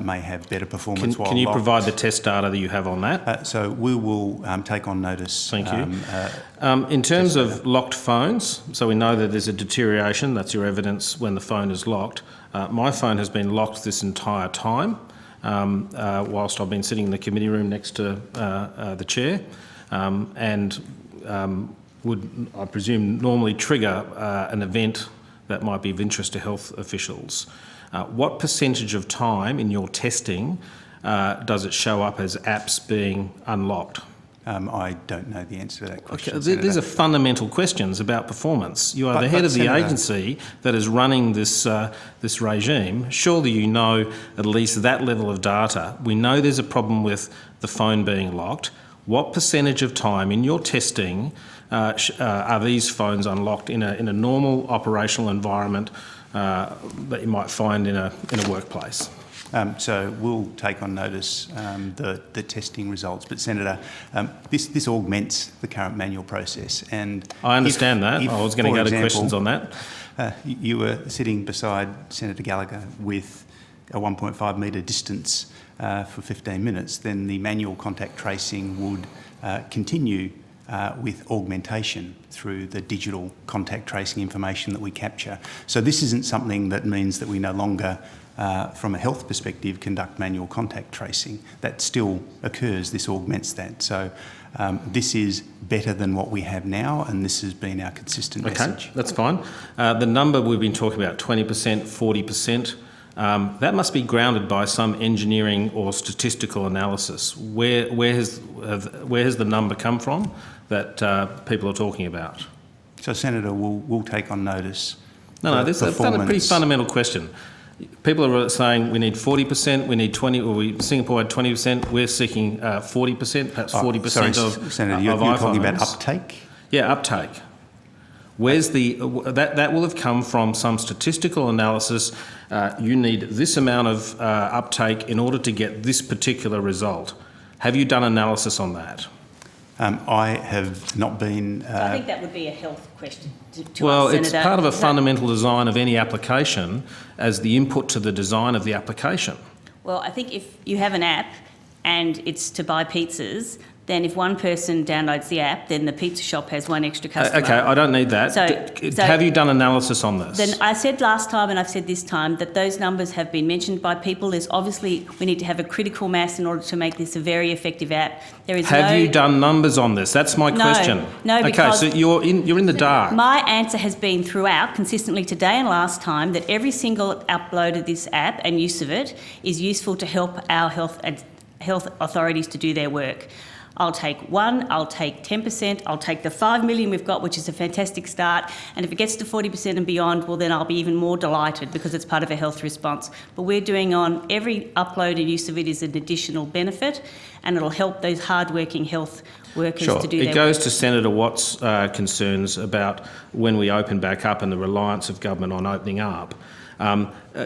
may have better performance while Can you locked. provide the test data that you have on that? So we will take on notice. Thank you. In terms of locked phones, so we know that there's a deterioration, that's your evidence when the phone is locked. My phone has been locked this entire time, whilst I've been sitting in the committee room next to the chair, and would, I presume, normally trigger an event that might be of interest to health officials. What percentage of time in your testing does it show up as apps being unlocked? I don't know the answer to that question. Okay, these are fundamental questions about performance. You are the head of the agency that is running this this regime. Surely you know at least that level of data. We know there's a problem with the phone being locked. What percentage of time in your testing are these phones unlocked in a normal operational environment that you might find in a workplace? So we'll take on notice the testing results. But Senator, this augments the current manual process. And I understand that. I was going to go to questions on that. You were sitting beside Senator Gallagher with a 1.5 metre distance for 15 minutes, then the manual contact tracing would continue with augmentation through the digital contact tracing information that we capture. So this isn't something that means that we no longer from a health perspective, conduct manual contact tracing. That still occurs. This augments that. So this is better than what we have now, and this has been our consistent message. Okay, that's fine. The number we've been talking about, 20%, 40%, that must be grounded by some engineering or statistical analysis. Where has the number come from that people are talking about? So, Senator, we'll take on notice. No, this is a pretty fundamental question. People are saying we need 40%, we need 20, or Singapore had 20%. We're seeking 40%, perhaps 40% of Senator, you're talking about uptake? Yeah, uptake. Where's that will have come from some statistical analysis. You need this amount of uptake in order to get this particular result. Have you done analysis on that? I have not been... I think that would be a health question to well, us, it's Senator. part of a fundamental design of any application as the input to the design of the application. Well, I think if you have an app and it's to buy pizzas, then if one person downloads the app, then the pizza shop has one extra customer. Okay, I don't need that. So have you done analysis on this? Then I said last time and I've said this time that those numbers have been mentioned by people. There's obviously, we need to have a critical mass in order to make this a very effective app. There is have you done numbers on this? That's my question. No, because... Okay, so you're in the dark. My answer has been throughout, consistently today and last time, that every single upload of this app and use of it is useful to help our health authorities to do their work. I'll take 1, I'll take 10%, I'll take the 5 million we've got, which is a fantastic start, and if it gets to 40% and beyond, well then I'll be even more delighted because it's part of a health response. But we're doing on every upload and use of it is an additional benefit, and it'll help those hard-working health workers to do their work. It goes to Senator Watt's concerns about when we open back up and the reliance of government on opening up.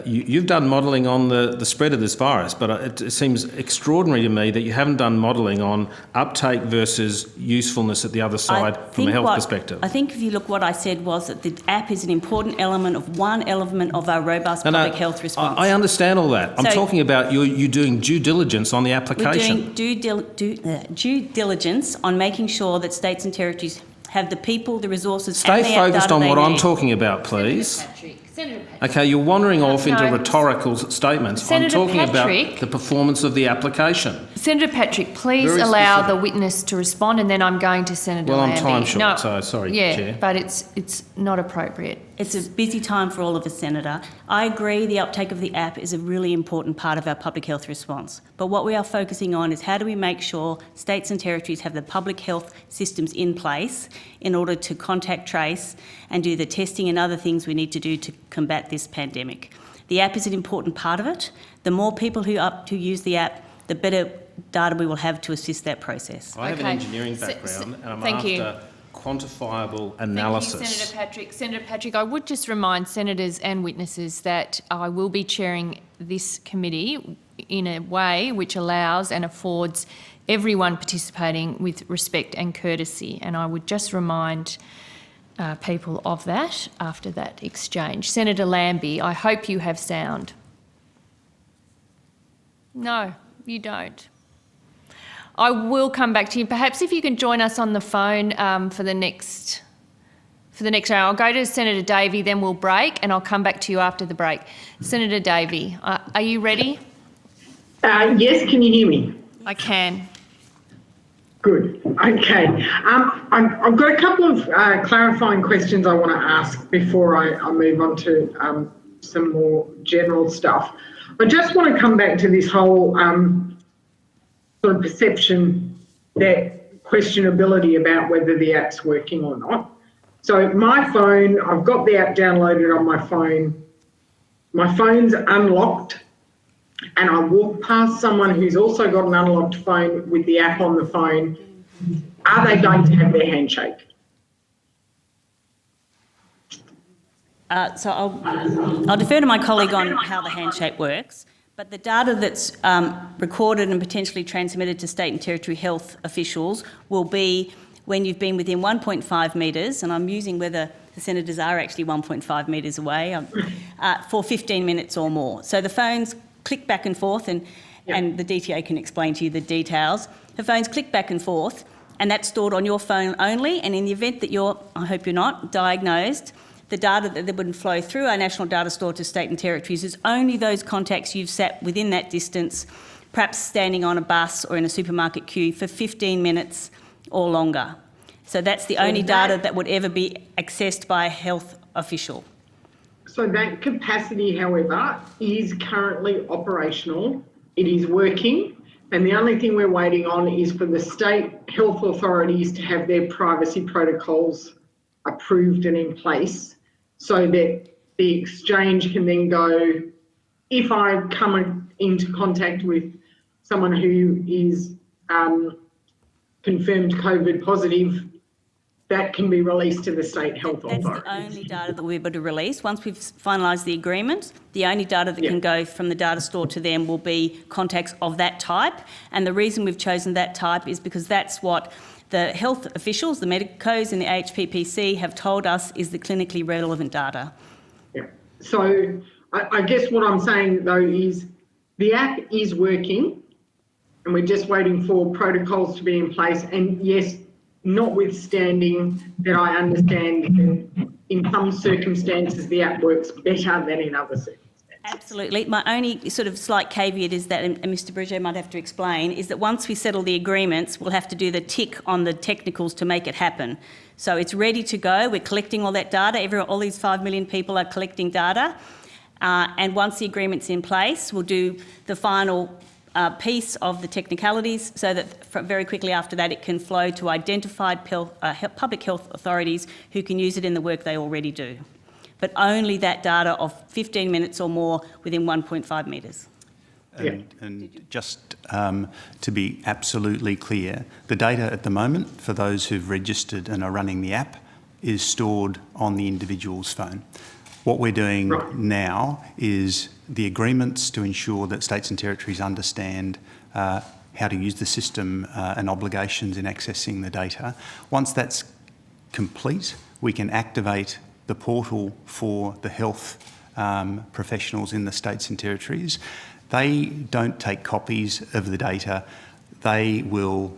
You've done modelling on the spread of this virus, but it seems extraordinary to me that you haven't done modelling on uptake versus usefulness at the other side from a health perspective. I think if you look, what I said was that the app is an important element of our robust public health response. I understand all that. I'm talking about you doing due diligence on the application. We're doing due diligence on making sure that states and territories have the people, the resources, Stay and the focused on what I'm need. talking about, please. Senator Patrick. Okay, you're wandering off into No. rhetorical statements. Senator I'm talking Patrick. about the performance of the application. Senator Patrick, please Very allow specific. the witness to respond, and then I'm going to Senator Well, I'm Lambie. time short, so sorry, yeah, Chair. but it's not appropriate. It's a busy time for all of us, Senator. I agree the uptake of the app is a really important part of our public health response. But what we are focusing on is how do we make sure states and territories have the public health systems in place in order to contact trace and do the testing and other things we need to do to combat this pandemic. The app is an important part of it. The more people who use the app, the better data we will have to assist that process. I have an Okay. engineering background and I'm Thank you. after quantifiable analysis. Thank you, Senator Patrick. Senator Patrick, I would just remind senators and witnesses that I will be chairing this committee in a way which allows and affords everyone participating with respect and courtesy, and I would just remind people of that after that exchange. Senator Lambie, I hope you have sound. No, you don't. I will come back to you. Perhaps if you can join us on the phone for the next hour. I'll go to Senator Davey, then we'll break, and I'll come back to you after the break. Senator Davey, are you ready? Yes, can you hear me? I can. Good. Okay. I've got a couple of clarifying questions I want to ask before I move on to some more general stuff. I just want to come back to this whole sort of perception, that questionability about whether the app's working or not. So my phone, I've got the app downloaded on my phone. My phone's unlocked, and I walk past someone who's also got an unlocked phone with the app on the phone. Are they going to have their handshake? So I'll defer to my colleague on how the handshake works, but the data that's recorded and potentially transmitted to state and territory health officials will be when you've been within 1.5 metres, and I'm using whether the senators are actually 1.5 metres away, for 15 minutes or more. So the phones click back and forth, and the DTA can explain to you the details. The phones click back and forth, and that's stored on your phone only, and in the event that you're, I hope you're not, diagnosed, the data that would flow through our national data store to state and territories is only those contacts you've sat within that distance, perhaps standing on a bus or in a supermarket queue for 15 minutes or longer. So that's the only data that would ever be accessed by a health official. So that capacity, however, is currently operational. It is working, and the only thing we're waiting on is for the state health authorities to have their privacy protocols approved and in place, so that the exchange can then go, if I come into contact with someone who is confirmed COVID positive, that can be released to the state health authorities. That's the only data that we'll be able to release. Once we've finalised the agreement, the only data that can go from the data store to them will be contacts of that type. And the reason we've chosen that type is because that's what the health officials, the medicos and the HPPC have told us is the clinically relevant data. Yeah. So I guess what I'm saying though is the app is working, and we're just waiting for protocols to be in place. And yes, notwithstanding that I understand that in some circumstances the app works better than in other circumstances. Absolutely. My only sort of slight caveat is that, and Mr Bridget might have to explain, is that once we settle the agreements, we'll have to do the tick on the technicals to make it happen. So it's ready to go. We're collecting all that data. All these 5 million people are collecting data. And once the agreement's in place, we'll do the final piece of the technicalities so that very quickly after that it can flow to identified public health authorities who can use it in the work they already do. But only that data of 15 minutes or more within 1.5 metres. And just to be absolutely clear, the data at the moment for those who've registered and are running the app is stored on the individual's phone. What we're doing now is the agreements to ensure that states and territories understand how to use the system and obligations in accessing the data. Once that's complete, we can activate the portal for the health professionals in the states and territories. They don't take copies of the data. They will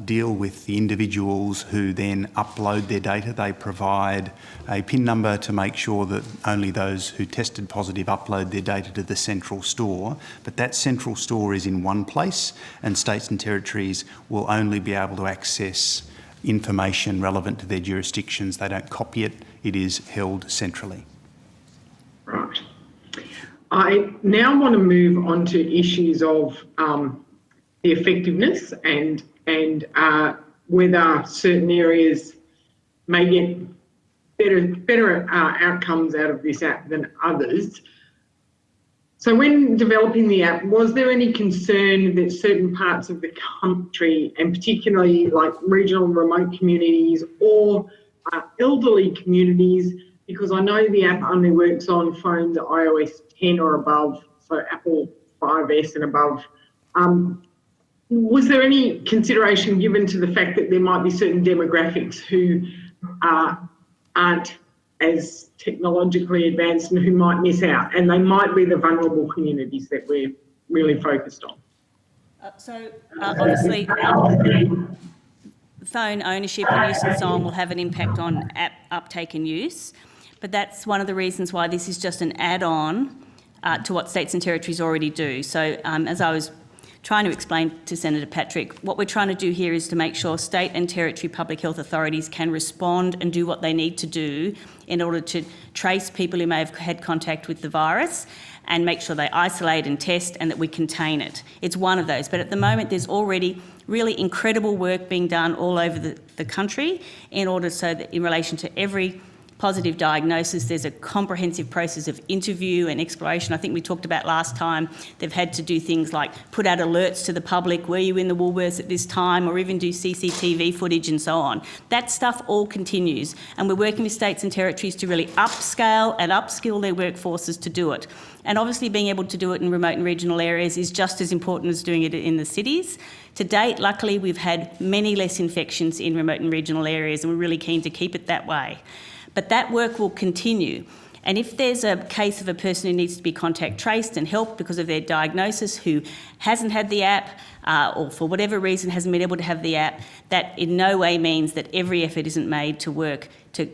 deal with the individuals who then upload their data. They provide a PIN number to make sure that only those who tested positive upload their data to the central store. But that central store is in one place, and states and territories will only be able to access information relevant to their jurisdictions. They don't copy it. It is held centrally. Right. I now want to move on to issues of the effectiveness and whether certain areas may get better outcomes out of this app than others. So when developing the app, was there any concern that certain parts of the country, and particularly like regional and remote communities or elderly communities, because I know the app only works on phones iOS 10 or above, so Apple 5S and above, was there any consideration given to the fact that there might be certain demographics who aren't as technologically advanced and who might miss out, and they might be the vulnerable communities that we're really focused on? Obviously, phone ownership and use and so on will have an impact on app uptake and use, but that's one of the reasons why this is just an add-on to what states and territories already do. So as I was trying to explain to Senator Patrick, what we're trying to do here is to make sure state and territory public health authorities can respond and do what they need to do in order to trace people who may have had contact with the virus and make sure they isolate and test and that we contain it. It's one of those. But at the moment, there's already really incredible work being done all over the country in order so that in relation to every positive diagnosis, there's a comprehensive process of interview and exploration. I think we talked about last time, they've had to do things like put out alerts to the public, were you in the Woolworths at this time, or even do CCTV footage and so on. That stuff all continues, and we're working with states and territories to really upscale and upskill their workforces to do it. And obviously being able to do it in remote and regional areas is just as important as doing it in the cities. To date, luckily, we've had many less infections in remote and regional areas, and we're really keen to keep it that way. But that work will continue. And if there's a case of a person who needs to be contact traced and helped because of their diagnosis who hasn't had the app or for whatever reason hasn't been able to have the app, that in no way means that every effort isn't made to work to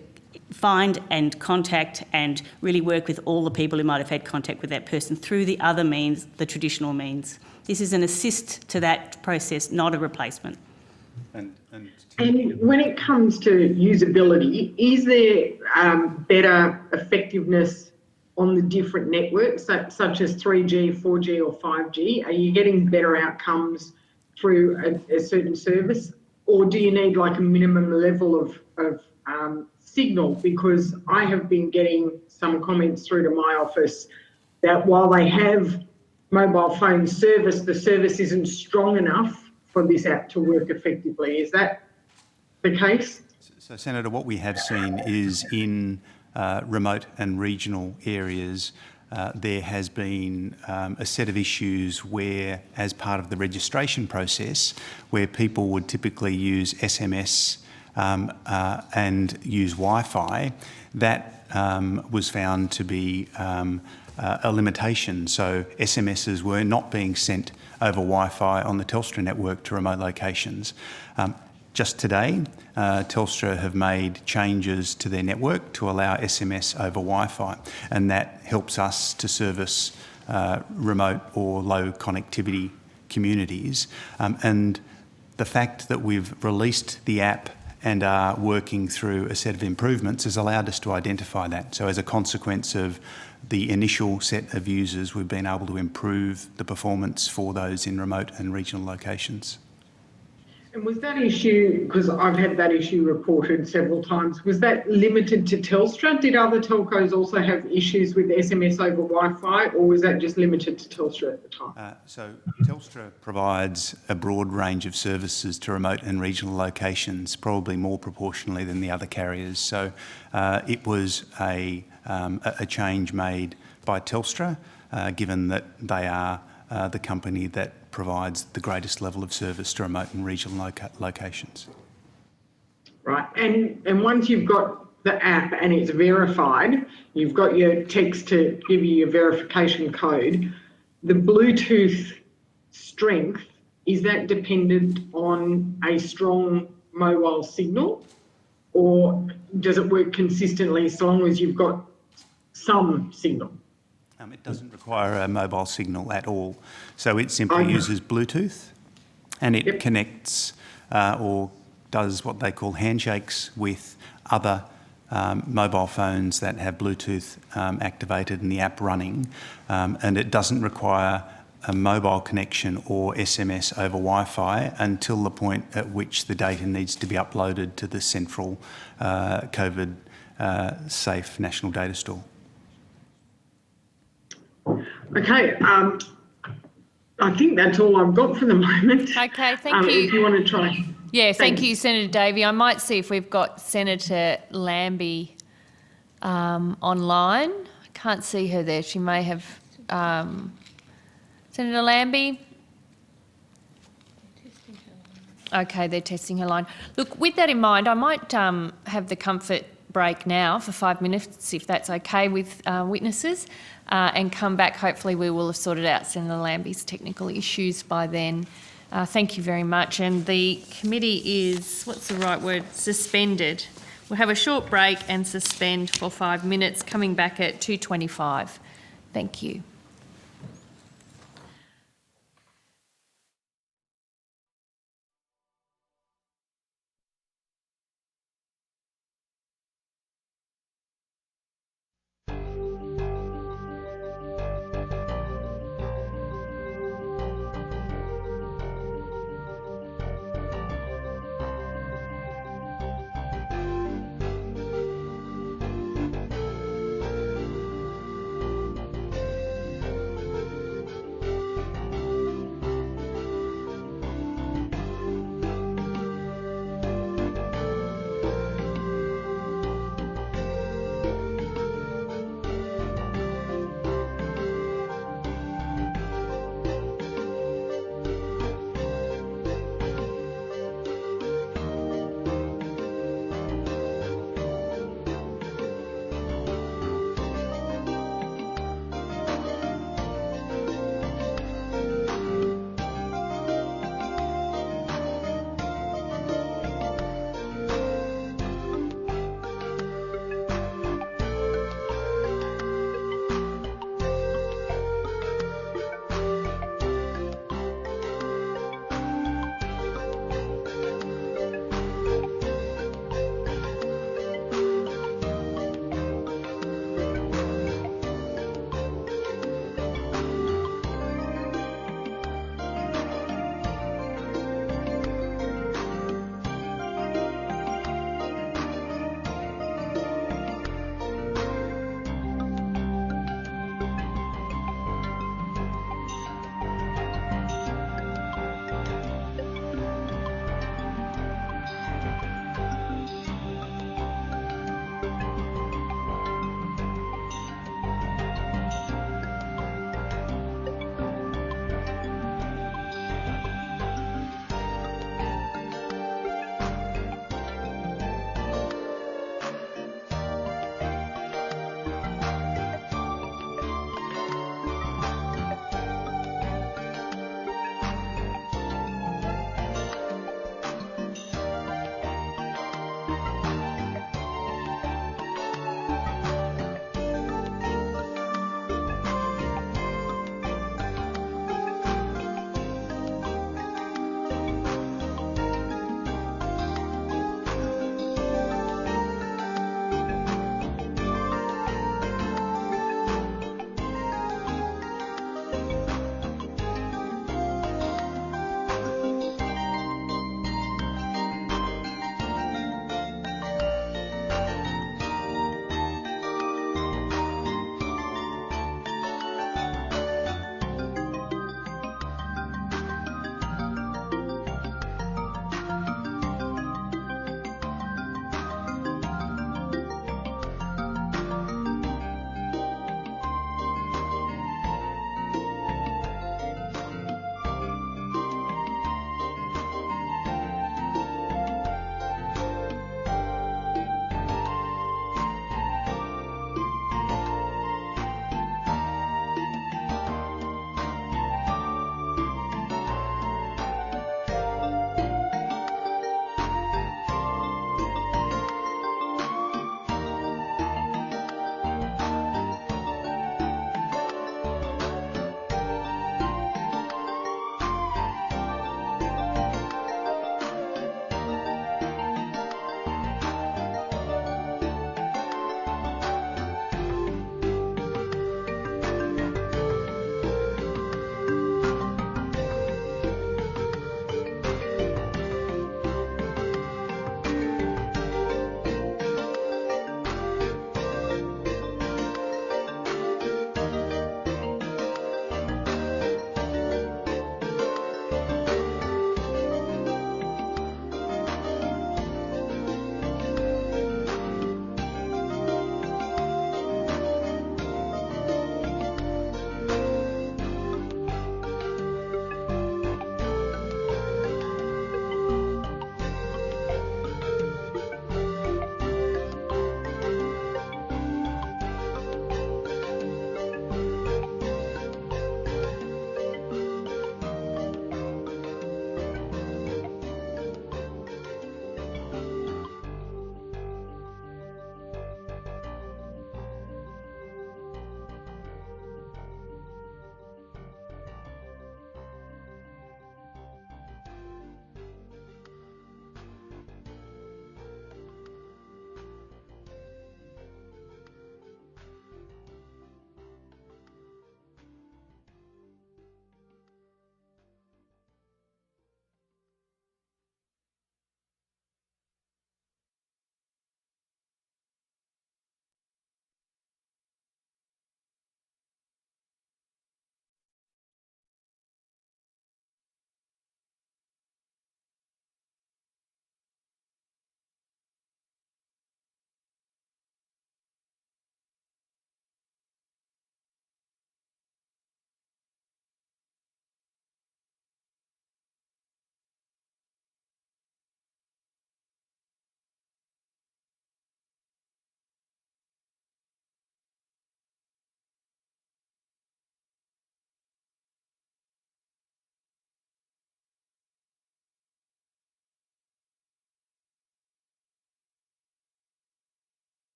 find and contact and really work with all the people who might have had contact with that person through the other means, the traditional means. This is an assist to that process, not a replacement. And when it comes to usability, is there better effectiveness on the different networks, such as 3G, 4G or 5G? Are you getting better outcomes through a certain service, or do you need like a minimum level of signal? Because I have been getting some comments through to my office that while they have mobile phone service, the service isn't strong enough for this app to work effectively. Is that the case? So, Senator, what we have seen is in remote and regional areas, there has been a set of issues where, as part of the registration process, where people would typically use SMS and use Wi-Fi, that was found to be a limitation. So SMSs were not being sent over Wi-Fi on the Telstra network to remote locations. Just today, Telstra have made changes to their network to allow SMS over Wi-Fi, and that helps us to service remote or low connectivity communities. And the fact that we've released the app and are working through a set of improvements has allowed us to identify that. So as a consequence of the initial set of users, we've been able to improve the performance for those in remote and regional locations. And was that issue, because I've had that issue reported several times, was that limited to Telstra? Did other telcos also have issues with SMS over Wi-Fi, or was that just limited to Telstra at the time? So Telstra provides a broad range of services to remote and regional locations, probably more proportionally than the other carriers. So it was a change made by Telstra, given that they are the company that provides the greatest level of service to remote and regional locations. Right, and once you've got the app and it's verified, you've got your text to give you your verification code, the Bluetooth strength is that dependent on a strong mobile signal, or does it work consistently so long as you've got some signal? It doesn't require a mobile signal at all. So it simply uses Bluetooth, and it connects or does what they call handshakes with other mobile phones that have Bluetooth activated and the app running, and it doesn't require a mobile connection or SMS over Wi-Fi until the point at which the data needs to be uploaded to the central COVID-Safe national data store. Okay, I think that's all I've got for the moment. Okay, thank you. If you want to try. Yeah, thank you, Senator Davey. I might see if we've got Senator Lambie online. I can't see her there. She may have... Senator Lambie? Okay, they're testing her line. Look, with that in mind, I might have the comfort break now for 5 minutes, if that's okay with witnesses, and come back. Hopefully we will have sorted out Senator Lambie's technical issues by then. Thank you very much. And the committee is, what's the right word, suspended. We'll have a short break and suspend for 5 minutes, coming back at 2:25. Thank you.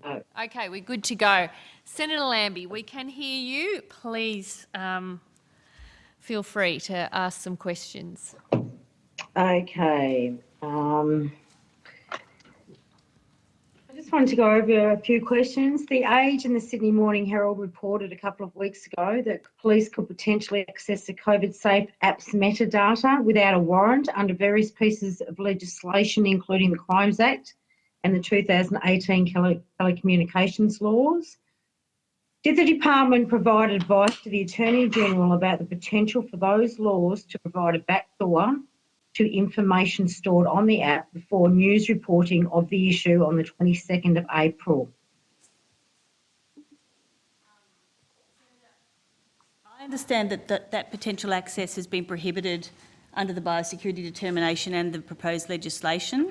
Okay, we're good to go. Senator Lambie, we can hear you. Please feel free to ask some questions. Okay. I just wanted to go over a few questions. The Age and the Sydney Morning Herald reported a couple of weeks ago that police could potentially access the COVIDSafe app's metadata without a warrant under various pieces of legislation, including the Crimes Act and the 2018 telecommunications laws. Did the department provide advice to the Attorney General about the potential for those laws to provide a backdoor to information stored on the app before news reporting of the issue on the 22nd of April? I understand that potential access has been prohibited under the biosecurity determination and the proposed legislation.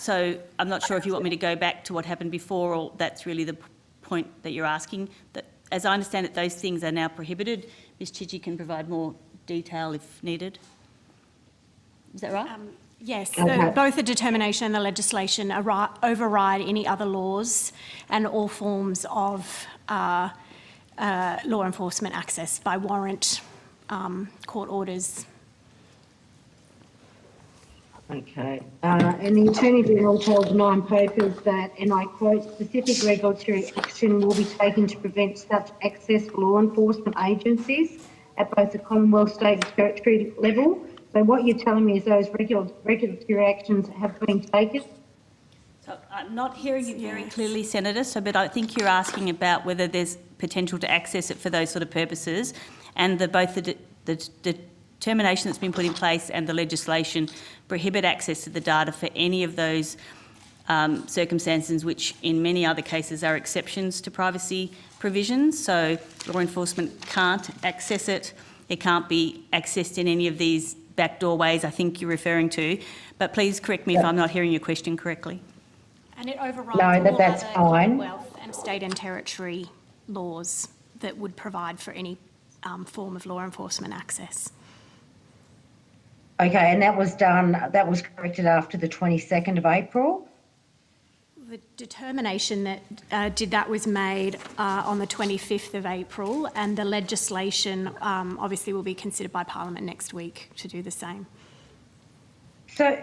So I'm not sure if you want me to go back to what happened before, or that's really the point that you're asking. That, as I understand it, those things are now prohibited. Ms Chidgey can provide more detail if needed. Is that right? Yes, Okay. both the determination and the legislation override any other laws and all forms of law enforcement access by warrant, court orders. Okay. And the Attorney General told Nine Papers that, and I quote, specific regulatory action will be taken to prevent such access for law enforcement agencies at both the Commonwealth, state and territory level. So what you're telling me is those regulatory actions have been taken? So I'm not hearing you very clearly, Senator, but I think you're asking about whether there's potential to access it for those sort of purposes, and both the determination that's been put in place and the legislation prohibit access to the data for any of those circumstances, which in many other cases are exceptions to privacy provisions. So law enforcement can't access it. It can't be accessed in any of these backdoor ways I think you're referring to. But please correct me if I'm not hearing your question correctly. And it overrides No, all that's other fine. Commonwealth and state and territory laws that would provide for any form of law enforcement access. Okay, and that was corrected after the 22nd of April? The determination that did that was made on the 25th of April, and the legislation obviously will be considered by Parliament next week to do the same. So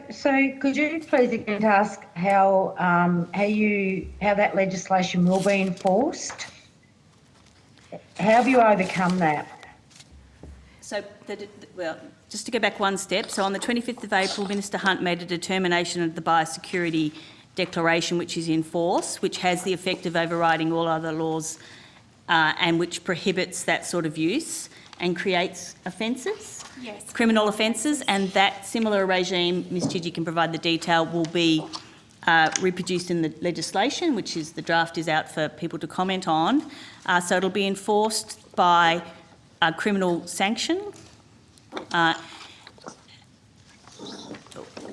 could you please again ask how that legislation will be enforced? How have you overcome that? So, well, just to go back one step, so on the 25th of April, Minister Hunt made a determination of the biosecurity declaration, which is in force, which has the effect of overriding all other laws and which prohibits that sort of use and creates offences, Yes. criminal offences, and that similar regime, Ms Chidgey can provide the detail, will be reproduced in the legislation, which is the draft is out for people to comment on. So it'll be enforced by a criminal sanction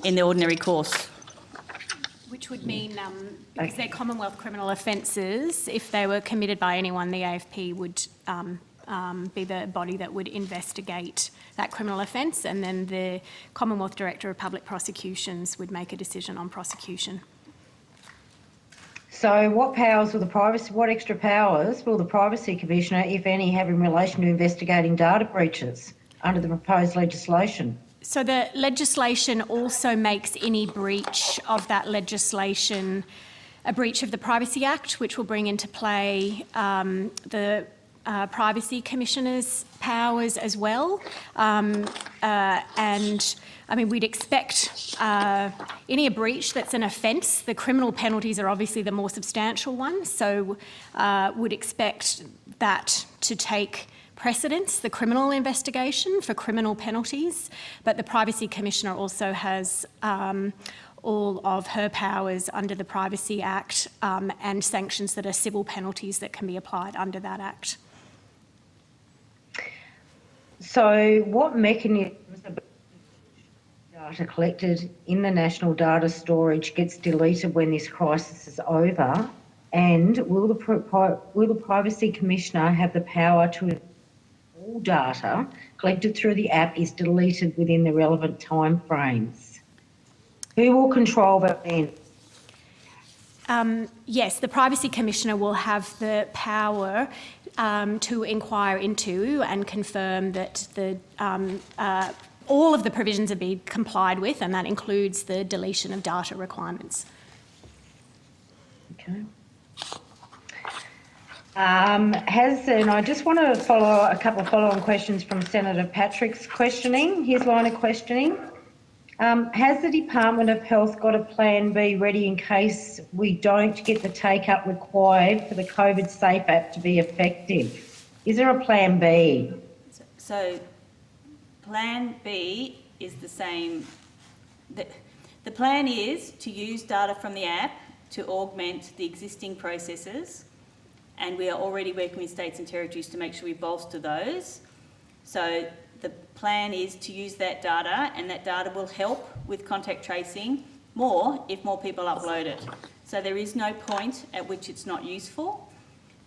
in the ordinary course. Which would mean, because they're Commonwealth criminal offences, if they were committed by anyone, the AFP would be the body that would investigate that criminal offence, and then the Commonwealth Director of Public Prosecutions would make a decision on prosecution. So what extra powers will the Privacy Commissioner, if any, have in relation to investigating data breaches under the proposed legislation? So the legislation also makes any breach of that legislation a breach of the Privacy Act, which will bring into play the Privacy Commissioner's powers as well. And I mean, we'd expect any breach that's an offence, the criminal penalties are obviously the more substantial ones, so would expect that to take precedence, the criminal investigation for criminal penalties, but the Privacy Commissioner also has all of her powers under the Privacy Act and sanctions that are civil penalties that can be applied under that Act. So what mechanisms of data collected in the national data storage gets deleted when this crisis is over? And will the Privacy Commissioner have the power to all data collected through the app is deleted within the relevant timeframes? Who will control that then? Yes, the Privacy Commissioner will have the power to inquire into and confirm that all of the provisions are being complied with, and that includes the deletion of data requirements. Okay. And I just want to follow a couple of follow-on questions from Senator Patrick's questioning, his line of questioning. Has the Department of Health got a plan B ready in case we don't get the take-up required for the COVIDSafe app to be effective? Is there a plan B? So plan B is the same. The plan is to use data from the app to augment the existing processes, and we are already working with states and territories to make sure we bolster those. So the plan is to use that data, and that data will help with contact tracing more if more people upload it. So there is no point at which it's not useful,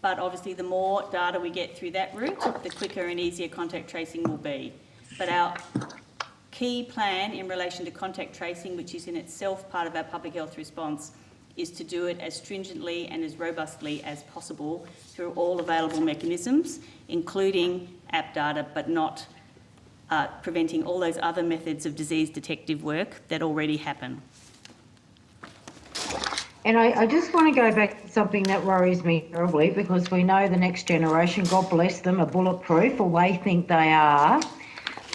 but obviously the more data we get through that route, the quicker and easier contact tracing will be. But our key plan in relation to contact tracing, which is in itself part of our public health response, is to do it as stringently and as robustly as possible through all available mechanisms, including app data, but not preventing all those other methods of disease detective work that already happen. And I just want to go back to something that worries me terribly, because we know the next generation, God bless them, are bulletproof, or they think they are.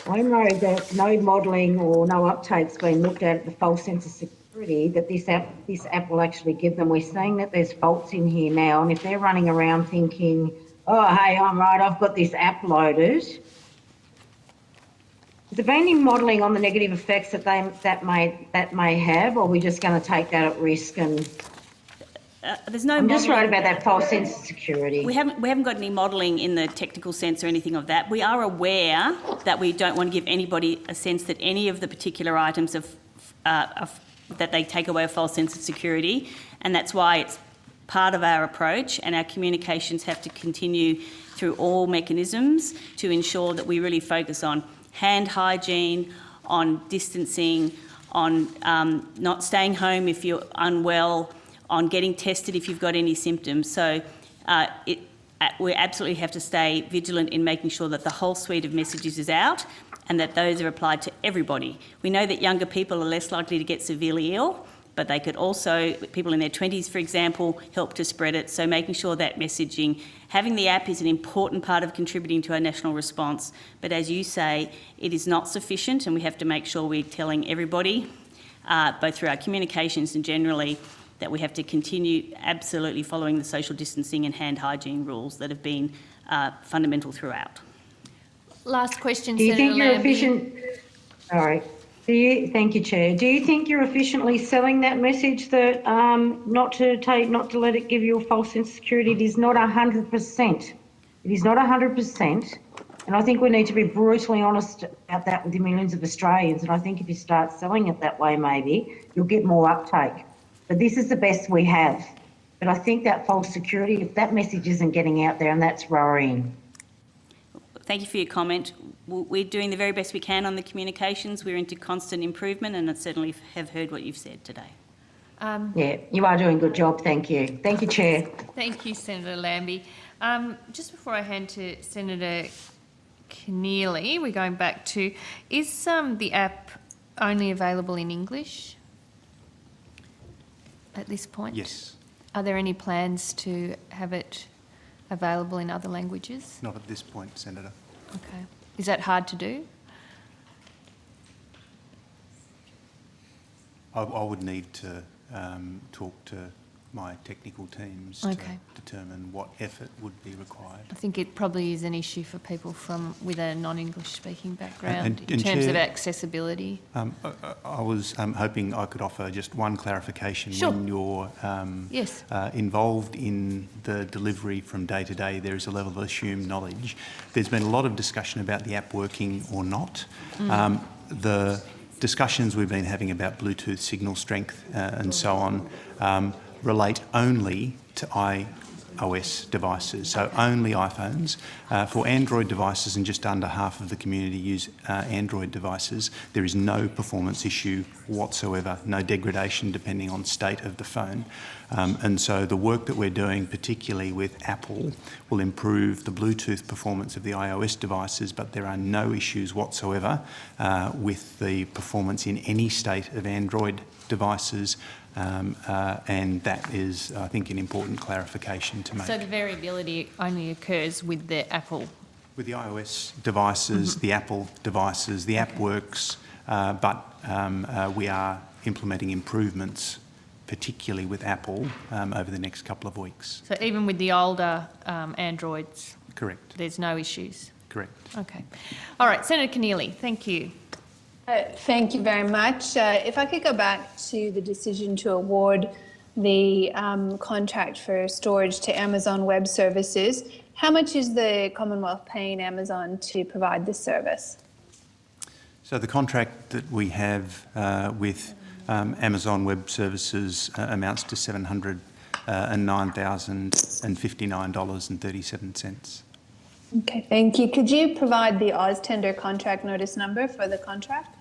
I know that no modelling or no uptake's been looked at the false sense of security that this app will actually give them. We're seeing that there's faults in here now, and if they're running around thinking, oh, hey, I'm right, I've got this app loaded. Has there been any modelling on the negative effects that may have, or are we just going to take that at risk? And there's no. I'm just worried about that false sense of security. We haven't got any modelling in the technical sense or anything of that. We are aware that we don't want to give anybody a sense that any of the particular items that they take away a false sense of security, and that's why it's part of our approach, and our communications have to continue through all mechanisms to ensure that we really focus on hand hygiene, on distancing, on not staying home if you're unwell, on getting tested if you've got any symptoms. So we absolutely have to stay vigilant in making sure that the whole suite of messages is out and that those are applied to everybody. We know that younger people are less likely to get severely ill, but they could also, people in their 20s, for example, help to spread it. So making sure that messaging, having the app is an important part of contributing to our national response. But as you say, it is not sufficient, and we have to make sure we're telling everybody, both through our communications and generally, that we have to continue absolutely following the social distancing and hand hygiene rules that have been fundamental throughout. Last question, Do you Senator think you're Lambie. efficient? Sorry. Thank you, Chair. Do you think you're efficiently selling that message that not to let it give you a false sense of security? It is not 100%. It is not 100%. And I think we need to be brutally honest about that with the millions of Australians. And I think if you start selling it that way, maybe you'll get more uptake. But this is the best we have. But I think that false security, if that message isn't getting out there, and that's worrying. Thank you for your comment. We're doing the very best we can on the communications. We're into constant improvement, and I certainly have heard what you've said today. Yeah, you are doing a good job. Thank you. Thank you, Chair. Thank you, Senator Lambie. Just before I hand to Senator Keneally, we're going back to, is the app only available in English at this point? Yes. Are there any plans to have it available in other languages? Not at this point, Senator. Okay. Is that hard to do? I would need to talk to my technical teams Okay. to determine what effort would be required. I think it probably is an issue for people with a non-English speaking background And in terms of Chair, accessibility. I was hoping I could offer just one clarification. Sure. When you're Yes. involved in the delivery from day to day, there is a level of assumed knowledge. There's been a lot of discussion about the app working or not. The discussions we've been having about Bluetooth signal strength and so on relate only to OS devices, so only iPhones. For Android devices, and just under half of the community use Android devices, there is no performance issue whatsoever, no degradation depending on state of the phone. And so the work that we're doing, particularly with Apple, will improve the Bluetooth performance of the iOS devices, but there are no issues whatsoever with the performance in any state of Android devices. And that is, I think, an important clarification to make. So the variability only occurs with the Apple? With the iOS devices, the Apple devices, the app works, but we are implementing improvements, particularly with Apple, over the next couple of weeks. So even with the older Androids? Correct. There's no issues? Correct. Okay. All right, Senator Keneally, thank you. Thank you very much. If I could go back to the decision to award the contract for storage to Amazon Web Services, how much is the Commonwealth paying Amazon to provide this service? So the contract that we have with Amazon Web Services amounts to $709,059.37. Okay, thank you. Could you provide the AusTender contract notice number for the contract?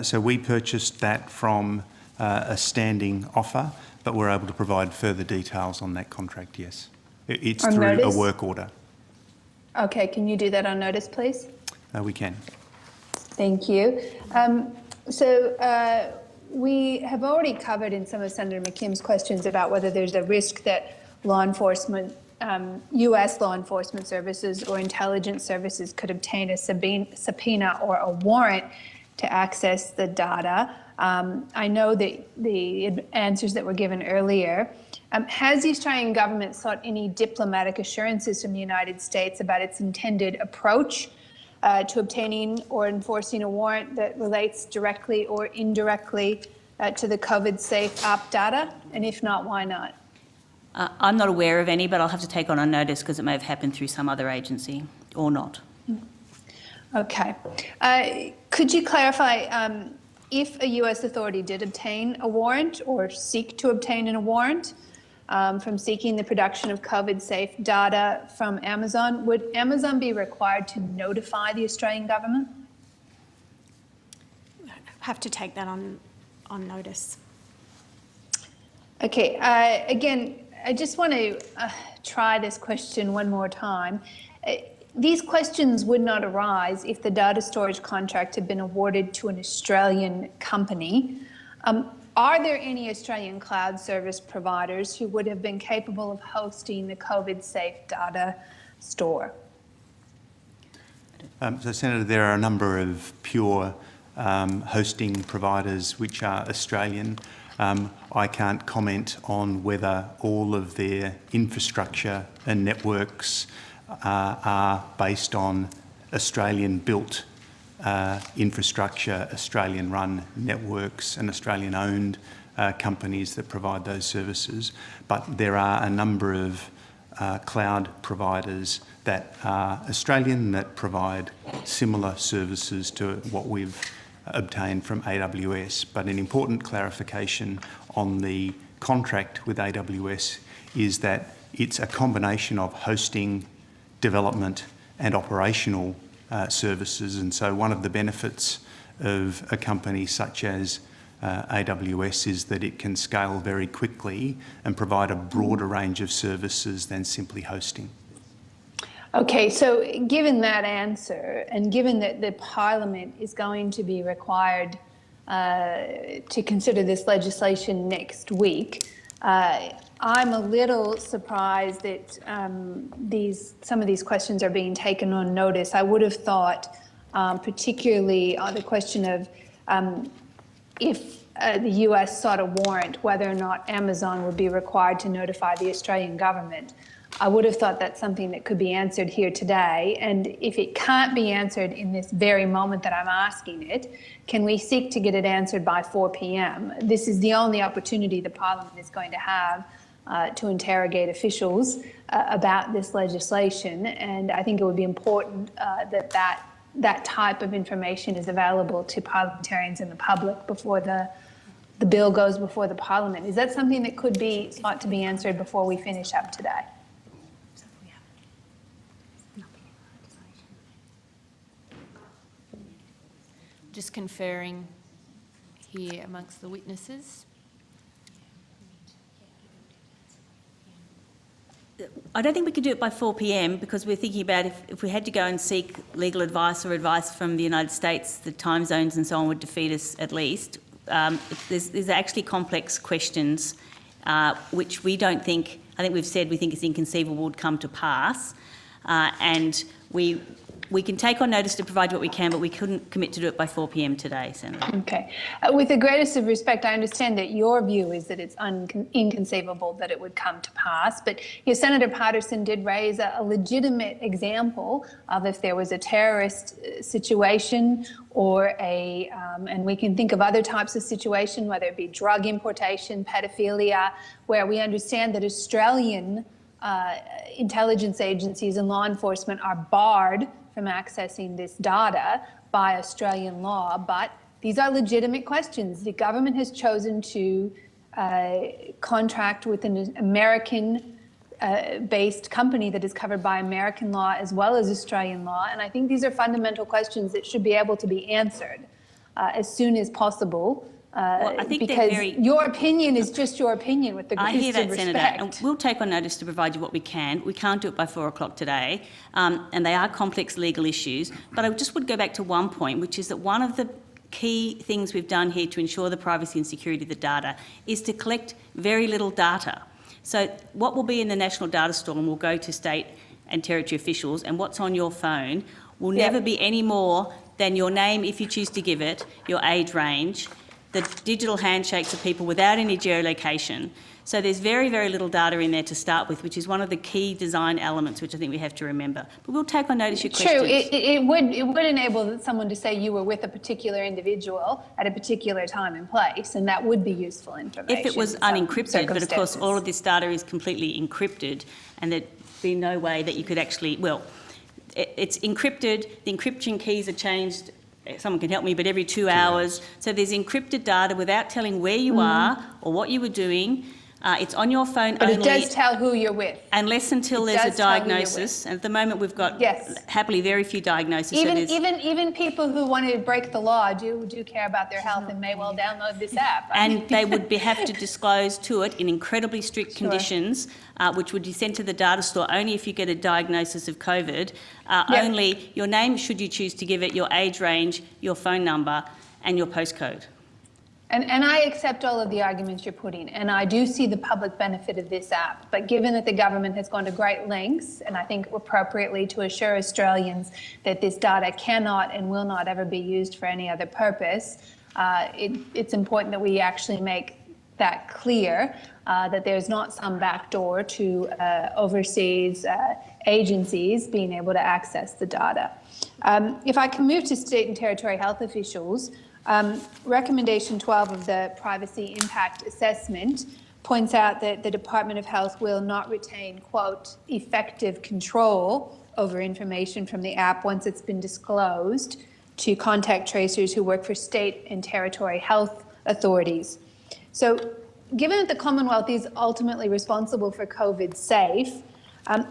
So we purchased that from a standing offer, but we're able to provide further details on that contract, yes. It's On through notice? a work order. Okay, can you do that on notice, please? We can. Thank you. We have already covered in some of Senator McKim's questions about whether there's a risk that law enforcement, US law enforcement services or intelligence services could obtain a subpoena or a warrant to access the data. I know that the answers that were given earlier. Has the Australian government sought any diplomatic assurances from the United States about its intended approach to obtaining or enforcing a warrant that relates directly or indirectly to the COVIDSafe app data? And if not, why not? I'm not aware of any, but I'll have to take on notice because it may have happened through some other agency or not. Okay. Could you clarify if a US authority did obtain a warrant or seek to obtain a warrant from seeking the production of COVIDSafe data from Amazon, would Amazon be required to notify the Australian government? Have to take that on notice. Okay. Again, I just want to try this question one more time. These questions would not arise if the data storage contract had been awarded to an Australian company. Are there any Australian cloud service providers who would have been capable of hosting the COVIDSafe data store? So, Senator, there are a number of pure hosting providers which are Australian. I can't comment on whether all of their infrastructure and networks are based on Australian-built infrastructure, Australian-run networks and Australian-owned companies that provide those services. But there are a number of cloud providers that are Australian that provide similar services to what we've obtained from AWS. But an important clarification on the contract with AWS is that it's a combination of hosting, development and operational services. And so one of the benefits of a company such as AWS is that it can scale very quickly and provide a broader range of services than simply hosting. Okay, so given that answer, and given that the Parliament is going to be required to consider this legislation next week, I'm a little surprised that some of these questions are being taken on notice. I would have thought, particularly on the question of if the US sought a warrant, whether or not Amazon would be required to notify the Australian government. I would have thought that's something that could be answered here today. And if it can't be answered in this very moment that I'm asking it, can we seek to get it answered by 4 p.m? This is the only opportunity the Parliament is going to have to interrogate officials about this legislation. And I think it would be important that type of information is available to parliamentarians and the public before the bill goes before the Parliament. Is that something that could be sought to be answered before we finish up today? just conferring here amongst the witnesses. I don't think we could do it by 4 p.m. because we're thinking about if we had to go and seek legal advice or advice from the United States, the time zones and so on would defeat us at least. There's actually complex questions which we don't think, I think we've said we think it's inconceivable would come to pass. And we can take on notice to provide what we can, but we couldn't commit to do it by 4 p.m. today, Senator. Okay. With the greatest of respect, I understand that your view is that it's inconceivable that it would come to pass, but Senator Patterson did raise a legitimate example of if there was a terrorist situation or and we can think of other types of situation, whether it be drug importation, pedophilia, where we understand that Australian intelligence agencies and law enforcement are barred from accessing this data by Australian law, but these are legitimate questions. The government has chosen to contract with an American-based company that is covered by American law as well as Australian law, and I think these are fundamental questions that should be able to be answered as soon as possible. Well, I think because your opinion is just your opinion with the greatest I hear that, of respect. Senator, and we'll take on notice to provide you what we can. We can't do it by 4 o'clock today, and they are complex legal issues. But I just would go back to one point, which is that one of the key things we've done here to ensure the privacy and security of the data is to collect very little data. So what will be in the National Data Store and will go to state and territory officials, and what's on your phone will never be any more than your name, if you choose to give it, your age range, the digital handshakes of people without any geolocation. So there's very, very little data in there to start with, which is one of the key design elements which I think we have to remember. But we'll take on notice your questions. True, it would enable someone to say you were with a particular individual at a particular time and place, and that would be useful information. If it was unencrypted, but of course all of this data is completely encrypted, and there'd be no way that you could actually, well, it's encrypted, the encryption keys are changed, someone can help me, but every 2 hours. So there's encrypted data without telling where you are or what you were doing. It's on your phone but only. But it does tell who you're with. Unless until there's a diagnosis. And at the moment we've got happily very few diagnoses. Even people who want to break the law do care about their health and may well download this app. And they would have to disclose to it in incredibly strict conditions, which would be sent to the data store only if you get a diagnosis of COVID. Only your name, should you choose to give it, your age range, your phone number and your postcode. And I accept all of the arguments you're putting, and I do see the public benefit of this app. But given that the government has gone to great lengths, and I think appropriately, to assure Australians that this data cannot and will not ever be used for any other purpose, it's important that we actually make that clear, that there's not some backdoor to overseas agencies being able to access the data. If I can move to state and territory health officials, recommendation 12 of the privacy impact assessment points out that the Department of Health will not retain, quote, effective control over information from the app once it's been disclosed to contact tracers who work for state and territory health authorities. So given that the Commonwealth is ultimately responsible for COVIDSafe,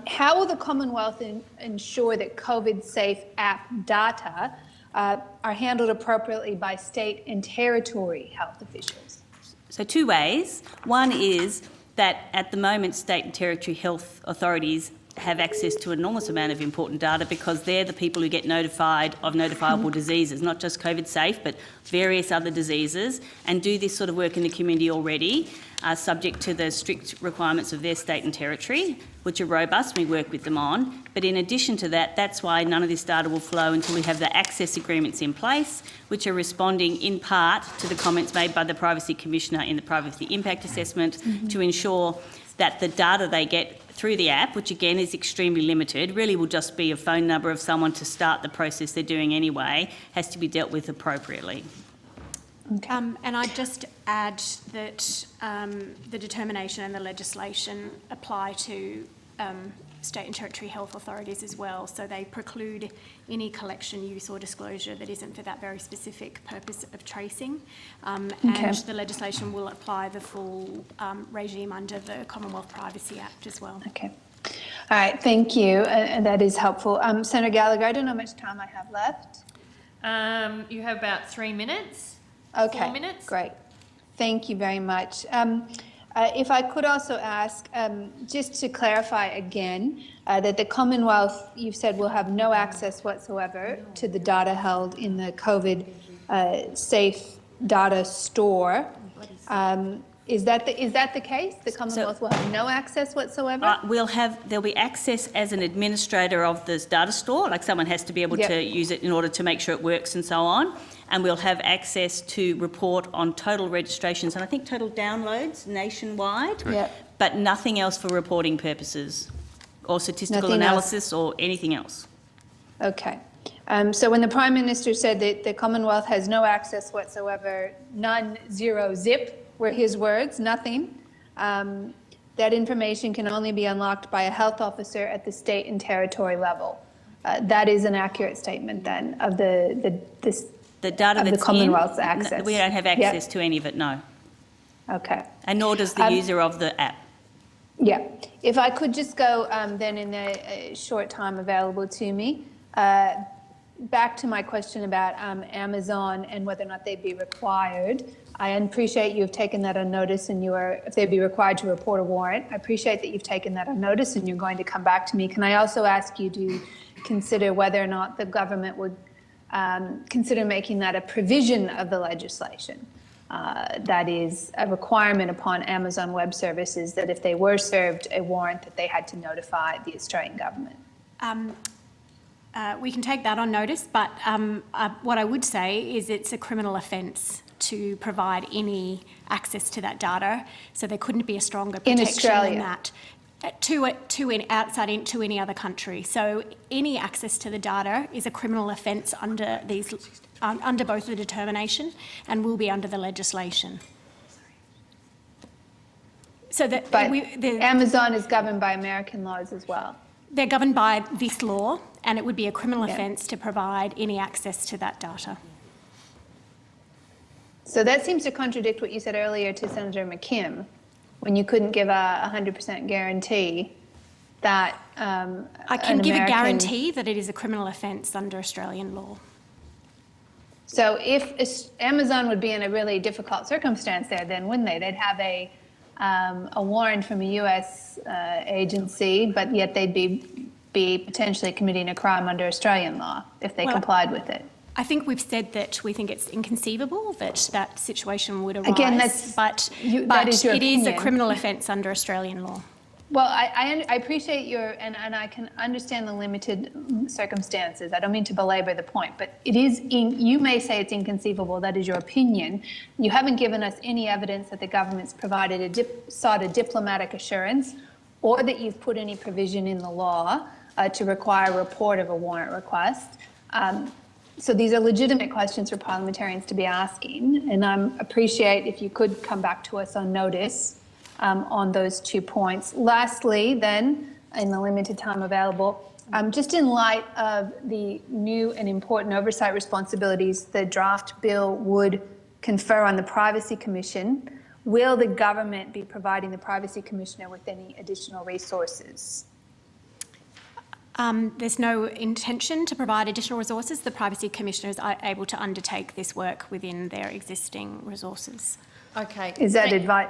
how will the Commonwealth ensure that COVIDSafe app data are handled appropriately by state and territory health officials? So 2 ways. One is that at the moment state and territory health authorities have access to an enormous amount of important data because they're the people who get notified of notifiable diseases, not just COVIDSafe, but various other diseases, and do this sort of work in the community already, subject to the strict requirements of their state and territory, which are robust, we work with them on. But in addition to that, that's why none of this data will flow until we have the access agreements in place, which are responding in part to the comments made by the Privacy Commissioner in the Privacy Impact Assessment to ensure that the data they get through the app, which again is extremely limited, really will just be a phone number of someone to start the process they're doing anyway, has to be dealt with appropriately. Okay. And I'd just add that the determination and the legislation apply to state and territory health authorities as well, so they preclude any collection, use or disclosure that isn't for that very specific purpose of tracing. And the legislation will apply the full regime under the Commonwealth Privacy Act as well. Okay. All right, thank you, and that is helpful. Senator Gallagher, I don't know how much time I have left. You have about 3 minutes. Okay, 4 minutes. great. Thank you very much. If I could also ask, just to clarify again, that the Commonwealth, you've said, will have no access whatsoever to the data held in the COVID-Safe data store. Is that the case? The Commonwealth will have no access whatsoever? There'll be access as an administrator of this data store, like someone has to be able to use it in order to make sure it works and so on. And we'll have access to report on total registrations and I think total downloads nationwide, but nothing else for reporting purposes or statistical analysis or anything else. Okay. So when the Prime Minister said that the Commonwealth has no access whatsoever, none, zero, zip, were his words, nothing, that information can only be unlocked by a health officer at the state and territory level. That is an accurate statement then of the data of that's the Commonwealth's access. We don't have access to any of it, no. Okay. And nor does the user of the app. Yeah. If I could just go then in the short time available to me, back to my question about Amazon and whether or not they'd be required. I appreciate you've taken that on notice and if they'd be required to report a warrant. I appreciate that you've taken that on notice and you're going to come back to me. Can I also ask you to consider whether or not the government would consider making that a provision of the legislation? That is a requirement upon Amazon Web Services that if they were served a warrant that they had to notify the Australian government. We can take that on notice, but what I would say is it's a criminal offence to provide any access to that data, so there couldn't be a stronger protection than that to any other country. So any access to the data is a criminal offence under under both the determination and will be under the legislation. So that Amazon is governed by American laws as well. They're governed by this law, and it would be a criminal offence to provide any access to that data. So that seems to contradict what you said earlier to Senator McKim, when you couldn't give a 100% guarantee that I can give a guarantee that it is a criminal offence under Australian law. So if Amazon would be in a really difficult circumstance there, then wouldn't they? They'd have a warrant from a US agency, but yet they'd be potentially committing a crime under Australian law if they complied with it. I think we've said that we think it's inconceivable that situation would arise. Again, but that is your opinion. Is a criminal offence under Australian law. Well, I appreciate and I can understand the limited circumstances. I don't mean to belabor the point, but it is, you may say it's inconceivable, that is your opinion. You haven't given us any evidence that the government's provided sought a diplomatic assurance or that you've put any provision in the law to require a report of a warrant request. So these are legitimate questions for parliamentarians to be asking, and I appreciate if you could come back to us on notice on those 2 points. Lastly, then, in the limited time available, just in light of the new and important oversight responsibilities the draft bill would confer on the Privacy Commission, will the government be providing the Privacy Commissioner with any additional resources? There's no intention to provide additional resources. The Privacy Commissioner is able to undertake this work within their existing resources. Okay. Is that advice?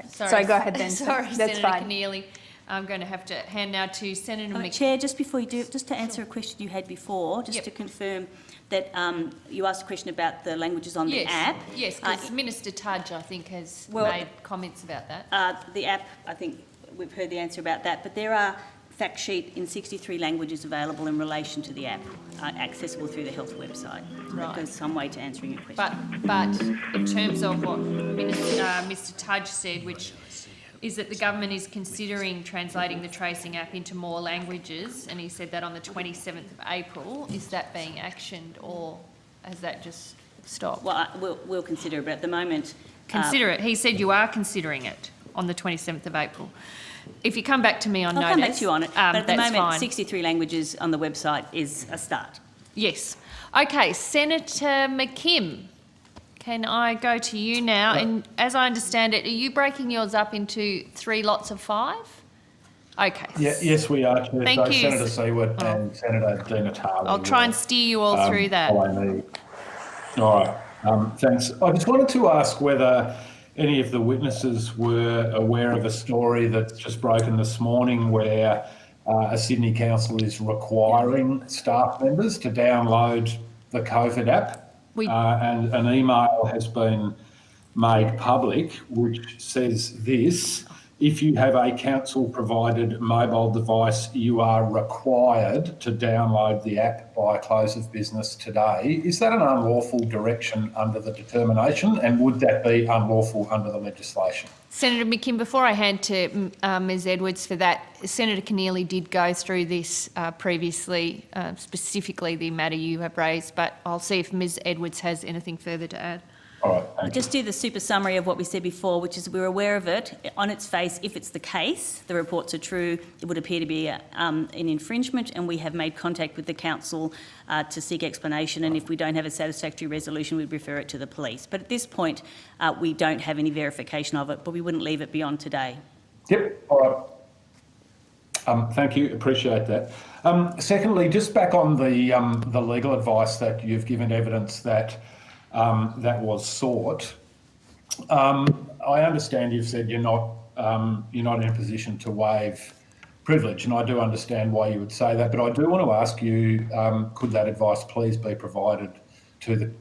Sorry, go ahead then. Sorry, that's Senator fine. Keneally. I'm going to have to hand now to Senator McKim. Chair, just before you do, just to answer a question you had before, just to confirm that you asked a question about the languages on the app. Yes, because Minister Tudge, I think, has made comments about that. The app, I think we've heard the answer about that, but there are fact sheet in 63 languages available in relation to the app, accessible through the health website. Right. There's some way to answering your question. But in terms of what Mr Tudge said, which is that the government is considering translating the tracing app into more languages, and he said that on the 27th of April, is that being actioned or has that just stopped? Well, we'll consider it, but at the moment... Consider it. He said you are considering it on the 27th of April. If you come back to me on notice... I'll come back to you on it, but at the moment, fine. 63 languages on the website is a start. Yes. Okay, Senator McKim, can I go to you now? And as I understand it, are you breaking yours up into 3 lots of 5? Okay. Yes, we are, Chair. Thank So you. Senator Seward and Senator Di Natale. I'll try and steer you all through that. Follow me. All right. Thanks. I just wanted to ask whether any of the witnesses were aware of a story that's just broken this morning where a Sydney council is requiring staff members to download the COVID app. And an email has been made public which says this: if you have a council-provided mobile device, you are required to download the app by close of business today. Is that an unlawful direction under the determination, and would that be unlawful under the legislation? Senator McKim, before I hand to Ms Edwards for that, Senator Keneally did go through this previously, specifically the matter you have raised, but I'll see if Ms Edwards has anything further to add. All right, I'll just do the super summary of what we said before, which is we're aware of it. On its face, if it's the case, the reports are true, it would appear to be an infringement, and we have made contact with the council to seek explanation, and if we don't have a satisfactory resolution, we'd refer it to the police. But at this point, we don't have any verification of it, but we wouldn't leave it beyond today. Yep, all right. Thank you, appreciate that. Secondly, just back on the legal advice that you've given evidence that that was sought. I understand you've said you're not in a position to waive privilege, and I do understand why you would say that. But I do want to ask you, could that advice please be provided to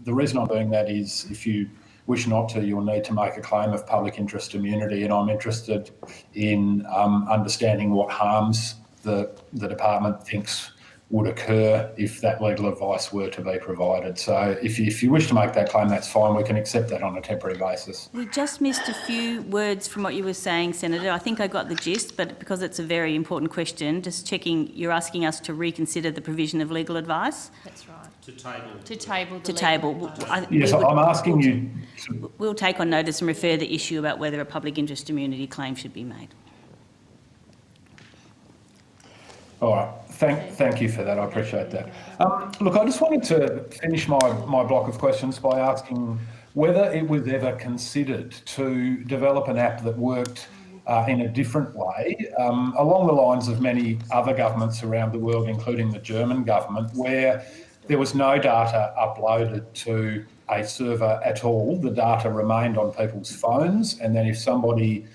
the reason I'm doing that is if you wish not to, you'll need to make a claim of public interest immunity, and I'm interested in understanding what harms the department thinks would occur if that legal advice were to be provided. So if you wish to make that claim, that's fine. We can accept that on a temporary basis. We just missed a few words from what you were saying, Senator. I think I got the gist, but because it's a very important question, just checking, you're asking us to reconsider the provision of legal advice? That's right. To table. To table. To table. Yes, I'm asking you. We'll take on notice and refer the issue about whether a public interest immunity claim should be made. All right. Thank you for that. I appreciate that. Look, I just wanted to finish my block of questions by asking whether it was ever considered to develop an app that worked in a different way, along the lines of many other governments around the world, including the German government, where there was no data uploaded to a server at all. The data remained on people's phones, and then if somebody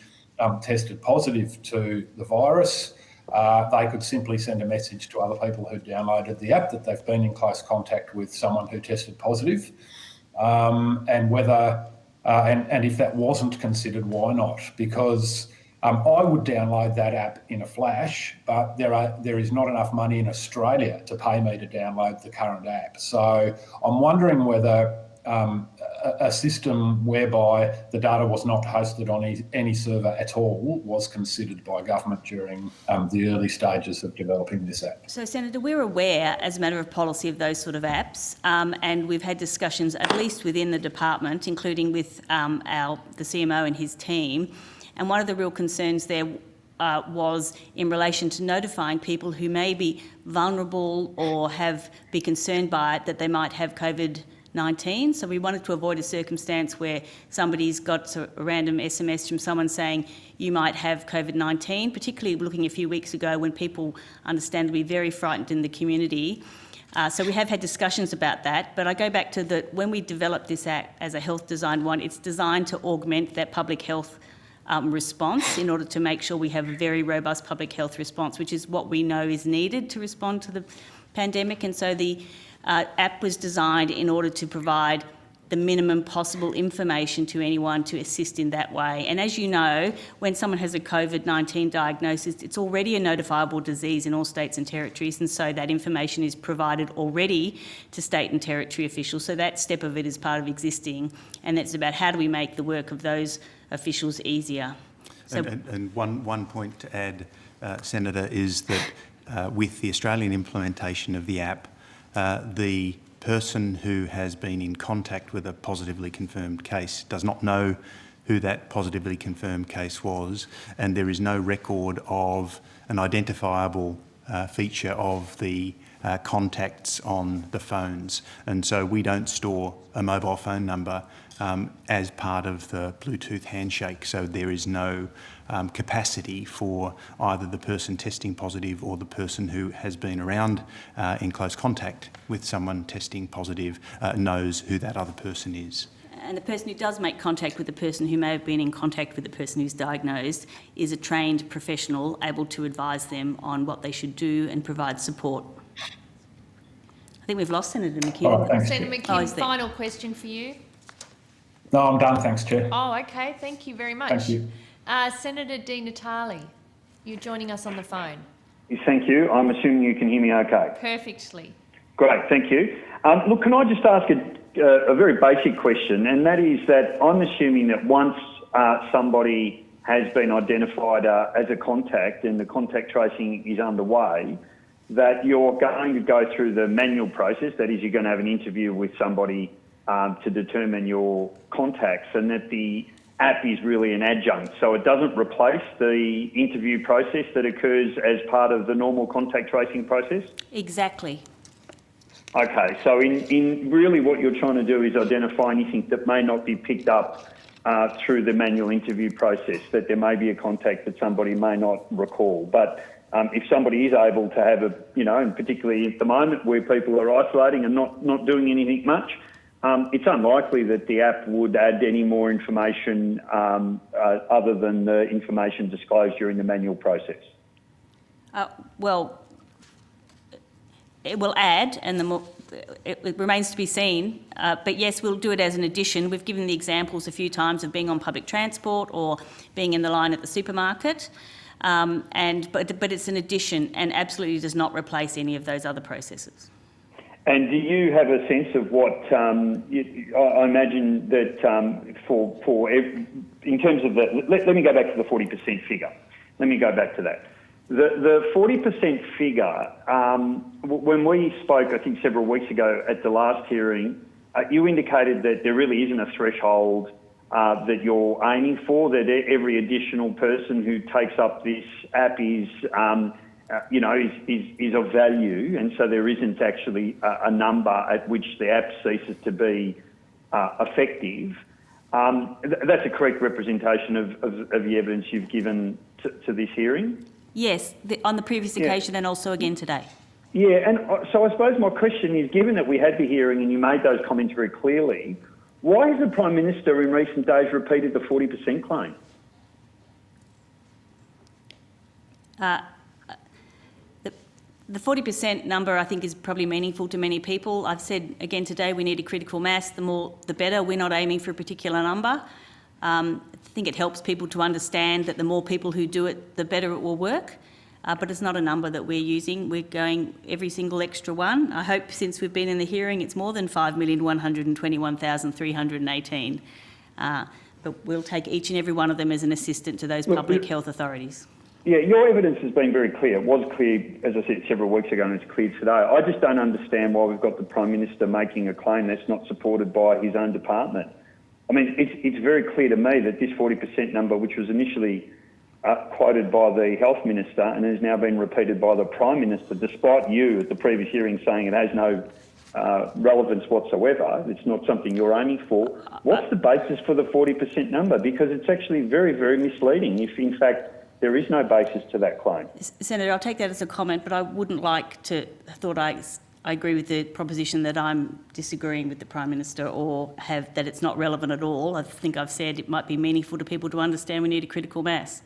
tested positive to the virus, they could simply send a message to other people who downloaded the app that they've been in close contact with someone who tested positive, and whether and if that wasn't considered, why not? Because I would download that app in a flash, but there is not enough money in Australia to pay me to download the current app. So I'm wondering whether a system whereby the data was not hosted on any server at all was considered by government during the early stages of developing this app. So, Senator, we're aware, as a matter of policy, of those sort of apps, and we've had discussions, at least within the department, including with the CMO and his team. And one of the real concerns there was in relation to notifying people who may be vulnerable or be concerned by it that they might have COVID-19. So we wanted to avoid a circumstance where somebody's got a random SMS from someone saying you might have COVID-19, particularly looking a few weeks ago when people understandably very frightened in the community. So we have had discussions about that, but I go back to when we developed this app as a health design one, it's designed to augment that public health response in order to make sure we have a very robust public health response, which is what we know is needed to respond to the pandemic. And so the app was designed in order to provide the minimum possible information to anyone to assist in that way. And as you know, when someone has a COVID-19 diagnosis, it's already a notifiable disease in all states and territories, and so that information is provided already to state and territory officials. So that step of it is part of existing, and it's about how do we make the work of those officials easier. So, and one point to add, Senator, is that with the Australian implementation of the app, the person who has been in contact with a positively confirmed case does not know who that positively confirmed case was, and there is no record of an identifiable feature of the contacts on the phones. And so we don't store a mobile phone number as part of the Bluetooth handshake, so there is no capacity for either the person testing positive or the person who has been around in close contact with someone testing positive knows who that other person is. And the person who does make contact with the person who may have been in contact with the person who's diagnosed is a trained professional able to advise them on what they should do and provide support. I think we've lost Senator McKim. Oh, thanks, Senator Chair. McKim, final question for you. No, I'm done, thanks, Chair. Oh, okay. Thank you very much. Thank you. Senator Di Natale, you're joining us on the phone. Thank you. I'm assuming you can hear me okay. Perfectly. Great, thank you. Look, can I just ask a very basic question, and that is that I'm assuming that once somebody has been identified as a contact and the contact tracing is underway, that you're going to go through the manual process, that is, you're going to have an interview with somebody to determine your contacts, and that the app is really an adjunct. So it doesn't replace the interview process that occurs as part of the normal contact tracing process? Exactly. Okay, so in really what you're trying to do is identify anything that may not be picked up through the manual interview process, that there may be a contact that somebody may not recall. But if somebody is able to have and particularly at the moment where people are isolating and not doing anything much, it's unlikely that the app would add any more information other than the information disclosed during the manual process. Well, it will add, and it remains to be seen. But yes, we'll do it as an addition. We've given the examples a few times of being on public transport or being in the line at the supermarket. But it's an addition and absolutely does not replace any of those other processes. And do you have a sense of what, I imagine that in terms of let me go back to the 40% figure. Let me go back to that. The 40% figure, when we spoke, I think several weeks ago at the last hearing, you indicated that there really isn't a threshold that you're aiming for, that every additional person who takes up this app is of value, and so there isn't actually a number at which the app ceases to be effective. That's a correct representation of the evidence you've given to this hearing? Yes, on the previous occasion and also again today. Yeah, and so I suppose my question is, given that we had the hearing and you made those comments very clearly, why has the Prime Minister in recent days repeated the 40% claim? The 40% number, I think, is probably meaningful to many people. I've said again today we need a critical mass. The more, the better. We're not aiming for a particular number. I think it helps people to understand that the more people who do it, the better it will work. But it's not a number that we're using. We're going every single extra one. I hope since we've been in the hearing, it's more than 5,121,318. But we'll take each and every one of them as an assistant to those public health authorities. Yeah, your evidence has been very clear. It was clear, as I said, several weeks ago, and it's clear today. I just don't understand why we've got the Prime Minister making a claim that's not supported by his own department. I mean, it's very clear to me that this 40% number, which was initially quoted by the Health Minister and has now been repeated by the Prime Minister, despite you at the previous hearing saying it has no relevance whatsoever, it's not something you're aiming for. What's the basis for the 40% number? Because it's actually very, very misleading if, in fact, there is no basis to that claim. Senator, I'll take that as a comment, but I wouldn't like to I agree with the proposition that I'm disagreeing with the Prime Minister or have that it's not relevant at all. I think I've said it might be meaningful to people to understand we need a critical mass.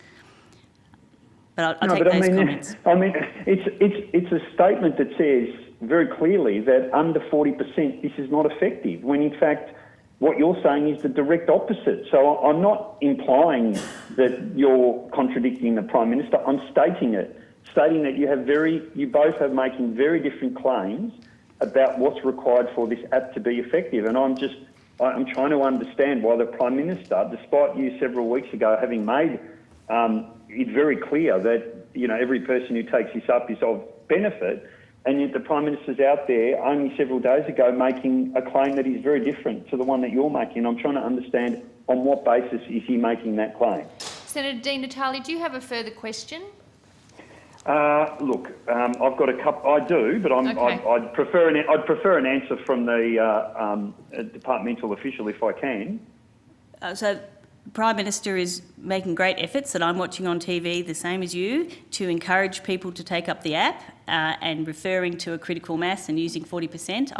But I'll take those comments. I mean, it's a statement that says very clearly that under 40% this is not effective, when in fact what you're saying is the direct opposite. So I'm not implying that you're contradicting the Prime Minister. I'm stating that you both are making very different claims about what's required for this app to be effective. And I'm trying to understand why the Prime Minister, despite you several weeks ago having made it very clear that every person who takes this up is of benefit, and yet the Prime Minister's out there only several days ago making a claim that is very different to the one that you're making. I'm trying to understand on what basis is he making that claim. Senator Di Natale, do you have a further question? Look, I've got a couple. I do, but I'd prefer an answer from the departmental official if I can. So Prime Minister is making great efforts that I'm watching on TV, the same as you, to encourage people to take up the app and referring to a critical mass and using 40%.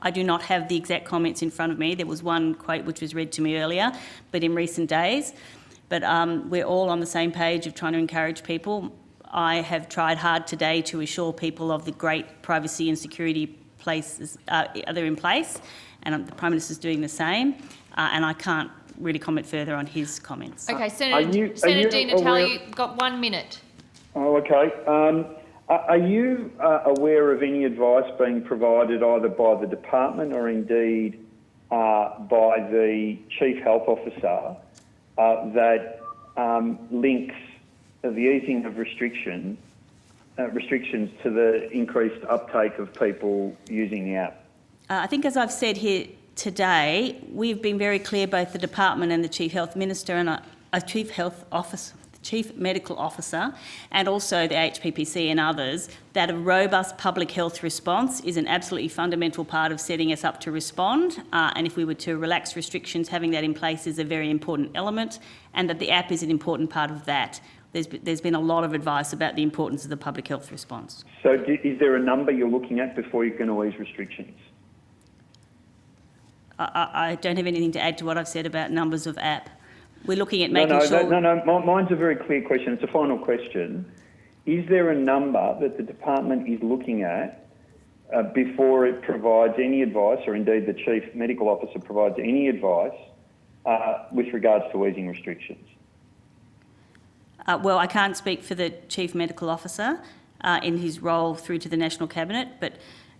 I do not have the exact comments in front of me. There was one quote which was read to me earlier, but in recent days. But we're all on the same page of trying to encourage people. I have tried hard today to assure people of the great privacy and security places that are in place, and the Prime Minister's doing the same, and I can't really comment further on his comments. Okay, Senator Di Natale, you've got 1 minute. Oh, okay. Are you aware of any advice being provided either by the department or indeed by the Chief Health Officer that links the easing of restrictions to the increased uptake of people using the app? I think, as I've said here today, we've been very clear, both the department and the Chief Health Minister and a Chief Health Officer, Chief Medical Officer, and also the HPPC and others, that a robust public health response is an absolutely fundamental part of setting us up to respond. And if we were to relax restrictions, having that in place is a very important element, and that the app is an important part of that. There's been a lot of advice about the importance of the public health response. So is there a number you're looking at before you can ease restrictions? I don't have anything to add to what I've said about numbers of app. We're looking at making sure... No, mine's a very clear question. It's a final question. Is there a number that the department is looking at before it provides any advice, or indeed the Chief Medical Officer provides any advice with regards to easing restrictions? Well, I can't speak for the Chief Medical Officer in his role through to the National Cabinet, but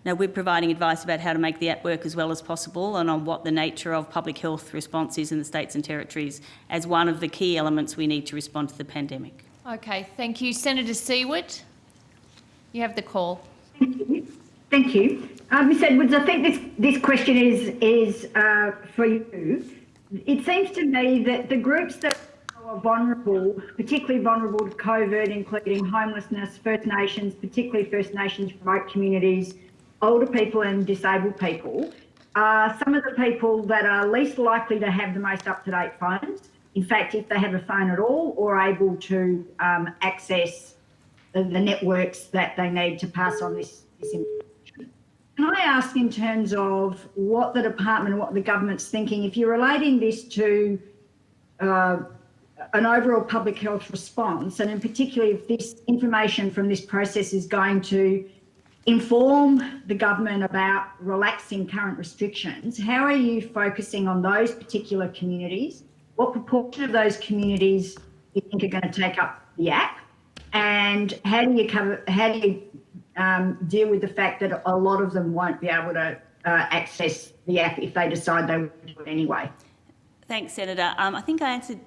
no, we're providing advice about how to make the app work as well as possible, and on what the nature of public health response is in the states and territories as one of the key elements we need to respond to the pandemic. Okay, thank you. Senator Siewert, you have the call. Thank you. Ms Edwards, I think this question is for you. It seems to me that the groups that are vulnerable, particularly vulnerable to COVID, including homelessness, First Nations, particularly First Nations remote communities, older people and disabled people, are some of the people that are least likely to have the most up-to-date phones. In fact, if they have a phone at all, or able to access the networks that they need to pass on this information. Can I ask, in terms of what the department and what the government's thinking, if you're relating this to an overall public health response, and in particular if this information from this process is going to inform the government about relaxing current restrictions, how are you focusing on those particular communities? What proportion of those communities do you think are going to take up the app? And how do you deal with the fact that a lot of them won't be able to access the app if they decide they want to do it anyway? Thanks, Senator. I think I answered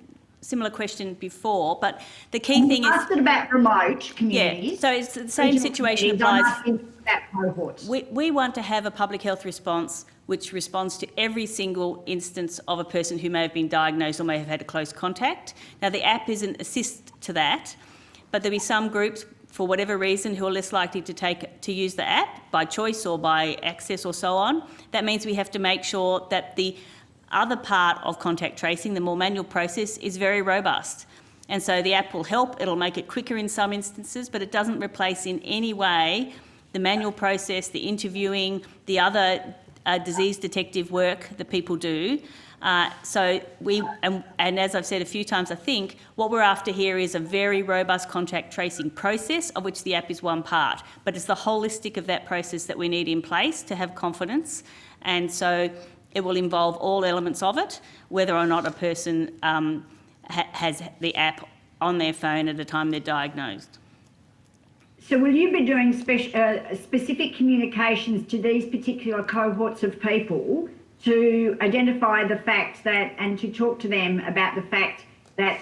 a similar question before, but the key thing is... I asked it about remote communities. Yeah, so it's the same situation applies. I'm asking about cohorts. We want to have a public health response which responds to every single instance of a person who may have been diagnosed or may have had a close contact. Now, the app is an assist to that, but there'll be some groups, for whatever reason, who are less likely to use the app by choice or by access or so on. That means we have to make sure that the other part of contact tracing, the more manual process, is very robust. And so the app will help, it'll make it quicker in some instances, but it doesn't replace in any way the manual process, the interviewing, the other disease detective work that people do. And as I've said a few times, I think what we're after here is a very robust contact tracing process, of which the app is one part. But it's the holistic of that process that we need in place to have confidence. And so it will involve all elements of it, whether or not a person has the app on their phone at the time they're diagnosed. So will you be doing specific communications to these particular cohorts of people to identify the fact that, and to talk to them about the fact that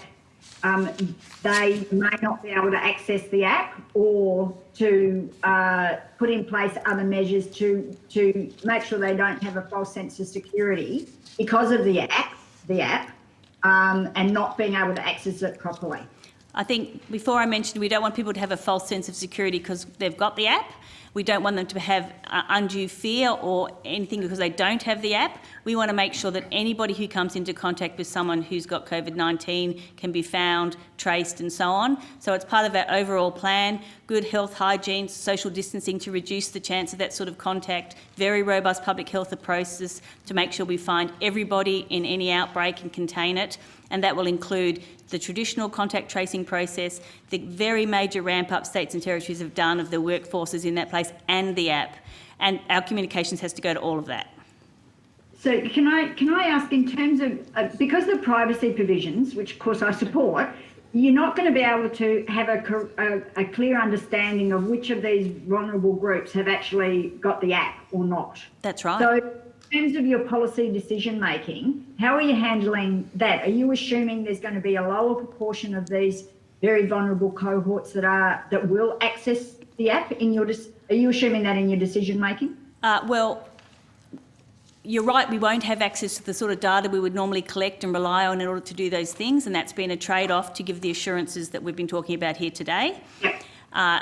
they may not be able to access the app, or to put in place other measures to make sure they don't have a false sense of security because of the app and not being able to access it properly? I think before I mentioned we don't want people to have a false sense of security because they've got the app. We don't want them to have undue fear or anything because they don't have the app. We want to make sure that anybody who comes into contact with someone who's got COVID-19 can be found, traced and so on. So it's part of our overall plan, good health, hygiene, social distancing to reduce the chance of that sort of contact, very robust public health process to make sure we find everybody in any outbreak and contain it. And that will include the traditional contact tracing process, the very major ramp-up states and territories have done of the workforces in that place, and the app. And our communications has to go to all of that. So can I ask, in terms of, because the privacy provisions, which of course I support, you're not going to be able to have a clear understanding of which of these vulnerable groups have actually got the app or not. That's right. So in terms of your policy decision making, how are you handling that? Are you assuming there's going to be a lower proportion of these very vulnerable cohorts that will access the app in your? Are you assuming that in your decision making? Well, you're right, we won't have access to the sort of data we would normally collect and rely on in order to do those things, and that's been a trade-off to give the assurances that we've been talking about here today. Yep.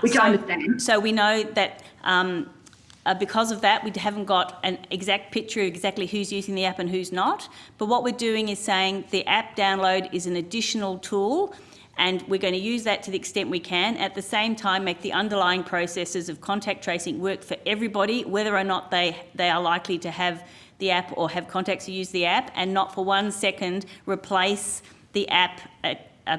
Which I understand. So we know that because of that, we haven't got an exact picture of exactly who's using the app and who's not, but what we're doing is saying the app download is an additional tool, and we're going to use that to the extent we can. At the same time, make the underlying processes of contact tracing work for everybody, whether or not they are likely to have the app or have contacts who use the app, and not for 1 second replace the app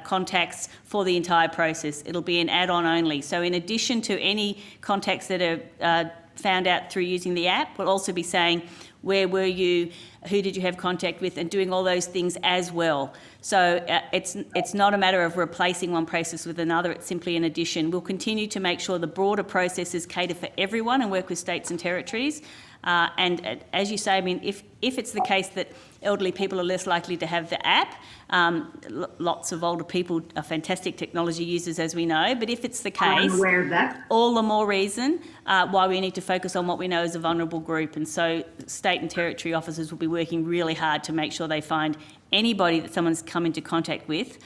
contacts for the entire process. It'll be an add-on only. So in addition to any contacts that are found out through using the app, we'll also be saying, where were you, who did you have contact with, and doing all those things as well. So it's not a matter of replacing one process with another, it's simply an addition. We'll continue to make sure the broader processes cater for everyone and work with states and territories. And as you say, I mean, if it's the case that elderly people are less likely to have the app, lots of older people are fantastic technology users, as we know, but if it's the case, I'm aware of that. All the more reason why we need to focus on what we know is a vulnerable group. And so state and territory officers will be working really hard to make sure they find anybody that someone's come into contact with,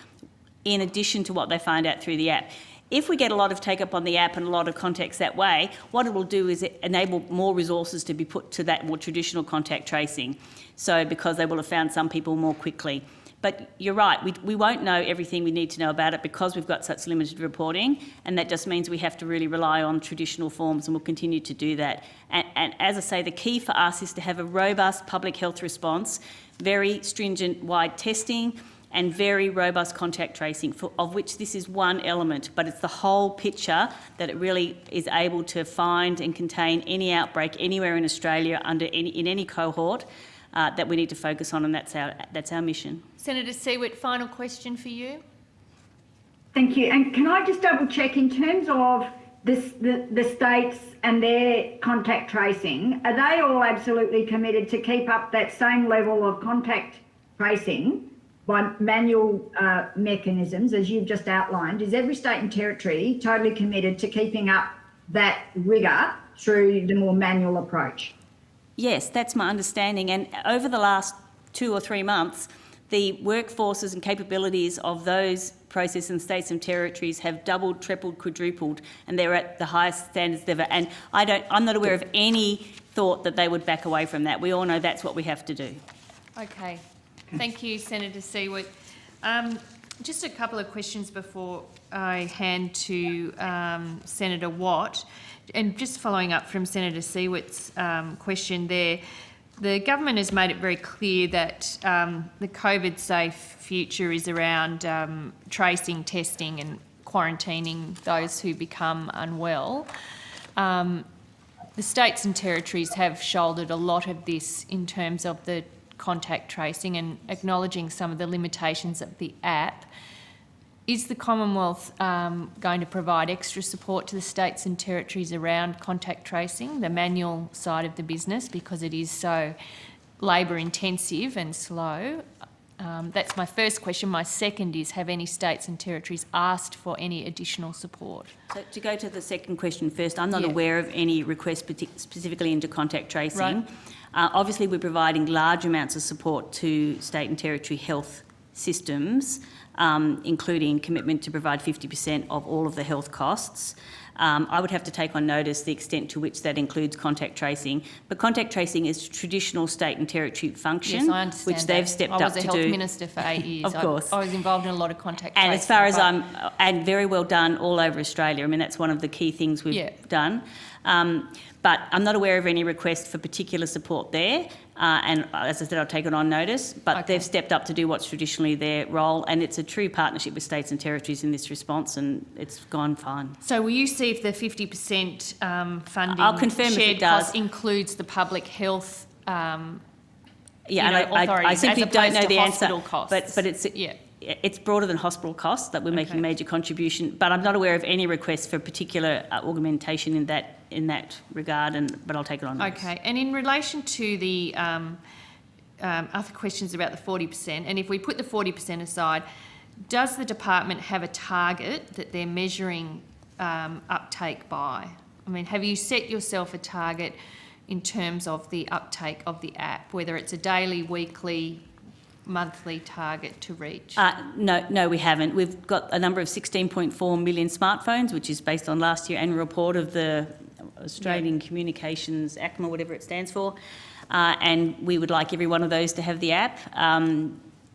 in addition to what they find out through the app. If we get a lot of take up on the app and a lot of contacts that way, what it will do is enable more resources to be put to that more traditional contact tracing. So because they will have found some people more quickly. But you're right, we won't know everything we need to know about it because we've got such limited reporting, and that just means we have to really rely on traditional forms, and we'll continue to do that. And as I say, the key for us is to have a robust public health response, very stringent wide testing, and very robust contact tracing, of which this is one element, but it's the whole picture that it really is able to find and contain any outbreak anywhere in Australia in any cohort that we need to focus on, and that's our mission. Senator Siewert, final question for you. Thank you. And can I just double check in terms of the states and their contact tracing, are they all absolutely committed to keep up that same level of contact tracing by manual mechanisms, as you've just outlined? Is every state and territory totally committed to keeping up that rigour through the more manual approach? Yes, that's my understanding. And over the last 2 or 3 months, the workforces and capabilities of those processes in states and territories have doubled, tripled, quadrupled, and they're at the highest standards ever. And I'm not aware of any thought that they would back away from that. We all know that's what we have to do. Okay. Thank you, Senator Siewert. Just a couple of questions before I hand to Senator Watt. And just following up from Senator Siewert's question there, the government has made it very clear that the COVID-safe future is around tracing, testing and quarantining those who become unwell. The states and territories have shouldered a lot of this in terms of the contact tracing and acknowledging some of the limitations of the app. Is the Commonwealth going to provide extra support to the states and territories around contact tracing, the manual side of the business, because it is so labour intensive and slow? That's my first question. My second is, have any states and territories asked for any additional support? So to go to the second question first, I'm not aware of any requests specifically into contact tracing. Right. Obviously, we're providing large amounts of support to state and territory health systems, including commitment to provide 50% of all of the health costs. I would have to take on notice the extent to which that includes contact tracing. But contact tracing is a traditional state and territory function, Yes, I understand which they've stepped up to do. I was a health minister for 8 years. Of course. I was involved in a lot of contact and tracing. as far as and very well done all over Australia. I mean, that's one of the key things we've done. But I'm not aware of any request for particular support there. And as I said, I'll take it on notice. But they've stepped up to do what's traditionally their role. And it's a true partnership with states and territories in this response, and it's gone fine. So will you see if the 50% funding I'll confirm if it does. includes the public health and authorities, I simply as don't know opposed to the answer. hospital costs? But it's broader than hospital costs that we're making a major contribution. But I'm not aware of any request for particular augmentation in that regard. But I'll take it on notice. Okay. And in relation to the other questions about the 40%, and if we put the 40% aside, does the department have a target that they're measuring uptake by? I mean, have you set yourself a target in terms of the uptake of the app, whether it's a daily, weekly, monthly target to reach? No, we haven't. We've got a number of 16.4 million smartphones, which is based on last year's annual report of the Australian Communications ACMA, whatever it stands for. And we would like every one of those to have the app.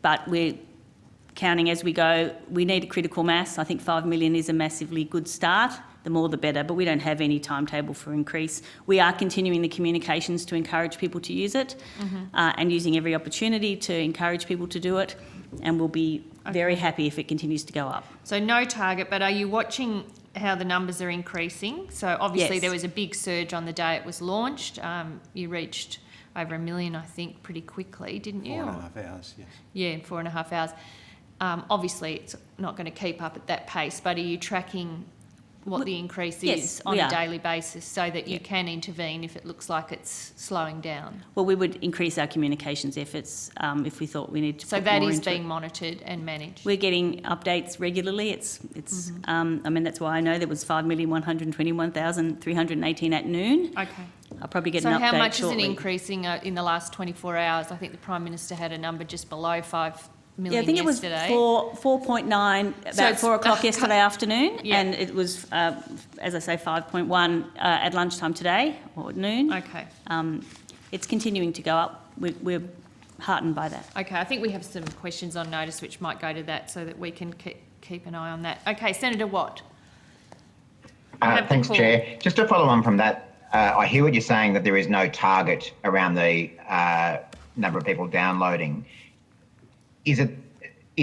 But we're counting as we go. We need a critical mass. I think 5 million is a massively good start. The more the better, but we don't have any timetable for increase. We are continuing the communications to encourage people to use it and using every opportunity to encourage people to do it, and we'll be very happy if it continues to go up. So no target, but are you watching how the numbers are increasing? So obviously there was a big surge on the day it was launched. You reached over 1 million, I think, pretty quickly, didn't you? 4.5 hours, yes. Yeah, 4.5 hours. Obviously it's not going to keep up at that pace, but are you tracking what the increase is on a daily basis so that you can intervene if it looks like it's slowing down? Well, we would increase our communications efforts if we thought we need to. So that is being monitored and managed? We're getting updates regularly. I mean, that's why I know there was 5,121,318 at noon. Okay. I'll probably get an update So how much shortly. is it increasing in the last 24 hours? I think the Prime Minister had a number just below 5 million I think yesterday. it was 4.9 about 4 o'clock yesterday afternoon, and it was, as I say, 5.1 at lunchtime today or at noon. Okay. It's continuing to go up. We're heartened by that. Okay, I think we have some questions on notice which might go to that so that we can keep an eye on that. Okay, Senator Watt. Thanks, Chair. Just to follow on from that, I hear what you're saying, that there is no target around the number of people downloading. Is